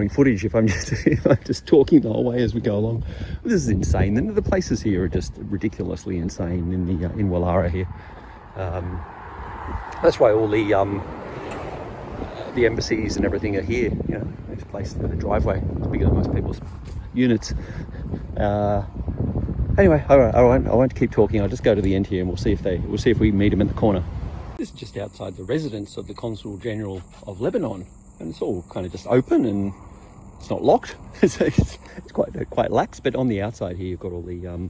footage if I'm just talking the whole way as we go along. This is insane. The places here are just ridiculously insane in Woollahra here. That's why all the embassies and everything are here. You know, this place, the driveway is bigger than most people's units. Anyway, I won't keep talking. I'll just go to the end here and we'll see if we meet them in the corner. This is just outside the residence of the Consul General of Lebanon, and it's all kind of just open and it's not locked. So it's quite lax. But on the outside here, you've got all the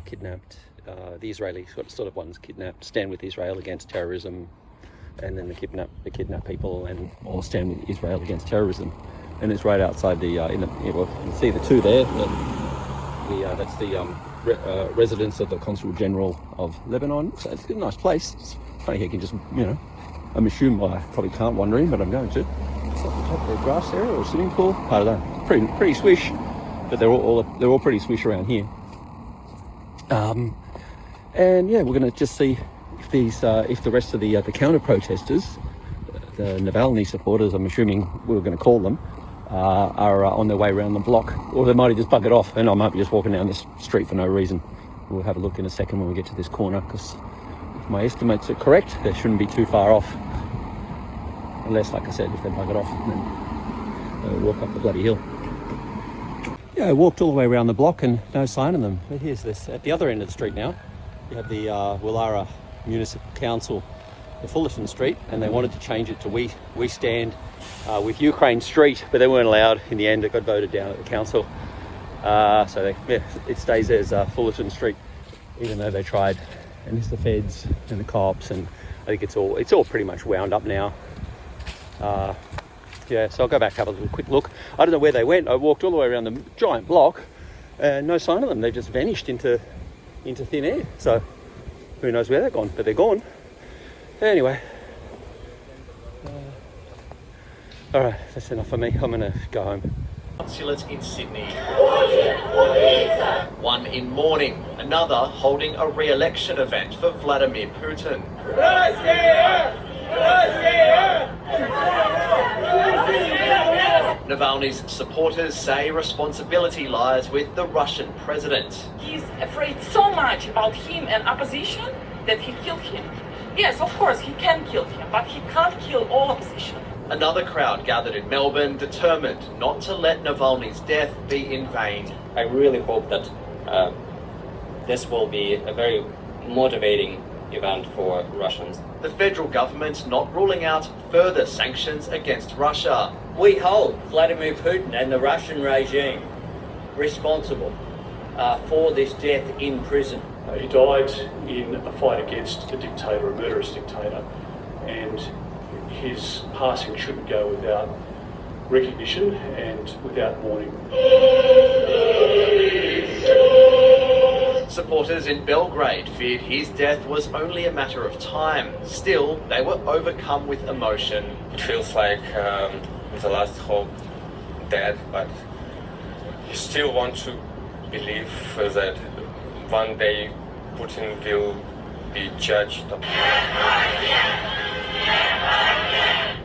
kidnapped, the Israeli sort of ones kidnapped, stand with Israel against terrorism, and then the kidnapped people and all stand with Israel against terrorism. And it's right outside you can see the two there. That's the residence of the Consul General of Lebanon. So it's a nice place. It's funny how you can just, I'm assuming I probably can't wander in, but I'm going to. It's like the top of the grass area or swimming pool. I don't know. Pretty swish, but they're all pretty swish around here. And yeah, we're going to just see if the rest of the counter protesters, the Navalny supporters, I'm assuming we're going to call them, are on their way around the block, or they might have just buggered off and I might be just walking down this street for no reason. We'll have a look in a second when we get to this corner, because if my estimates are correct, they shouldn't be too far off, unless, like I said, if they buggered off and then walk up the bloody hill. Yeah, I walked all the way around the block and no sign of them. But here's this, at the other end of the street now, you have the Woollahra Municipal Council, the Fullerton Street, and they wanted to change it to We Stand with Ukraine Street, but they weren't allowed. In the end, it got voted down at the council. So it stays as Fullerton Street, even though they tried. And there's the feds and the cops, and I think it's all pretty much wound up now. Yeah, so I'll go back, have a little quick look. I don't know where they went. I walked all the way around the giant block and no sign of them. They just vanished into thin air. So who knows where they're gone, but they're gone. Anyway. All right, that's enough for me. I'm going to go home. Consulate in Sydney. One in mourning, another holding a re-election event for Vladimir Putin. Navalny's supporters say responsibility lies with the Russian president. He's afraid so much about him and opposition that he killed him. Yes, of course, he can kill him, but he can't kill all opposition. Another crowd gathered in Melbourne, determined not to let Navalny's death be in vain. I really hope that this will be a very motivating event for Russians. The federal government not ruling out further sanctions against Russia. We hold Vladimir Putin and the Russian regime responsible for this death in prison. He died in a fight against a dictator, a murderous dictator, and his passing shouldn't go without recognition and without mourning. Supporters in Belgrade feared his death was only a matter of time. Still, they were overcome with emotion. It feels like the last hope dead, but you still want to believe that one day Putin will be judged.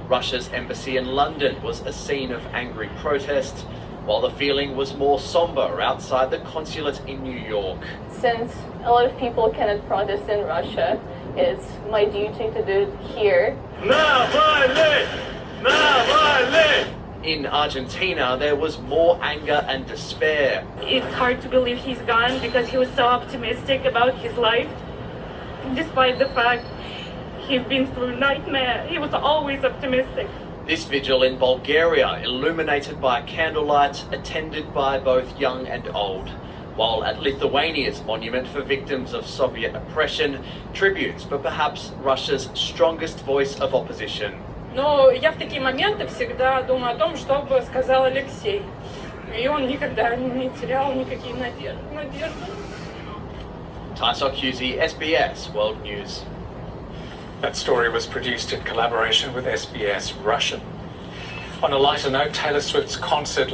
Russia's embassy in London was a scene of angry protest, while the feeling was more somber outside the consulate in New York. Since a lot of people cannot protest in Russia, it's my duty to do it here. In Argentina, there was more anger and despair. It's hard to believe he's gone because he was so optimistic about his life, despite the fact he's been through nightmare. He was always optimistic. This vigil in Bulgaria, illuminated by candlelight, attended by both young and old, while at Lithuania's monument for victims of Soviet oppression, tributes for perhaps Russia's strongest voice of opposition. Но я в такие моменты всегда думаю о том, что бы сказал Алексей. И он никогда не терял никакие надежды. Taisok Husey, SBS World News. That story was produced in collaboration with SBS Russian. On a lighter note, Taylor Swift's concert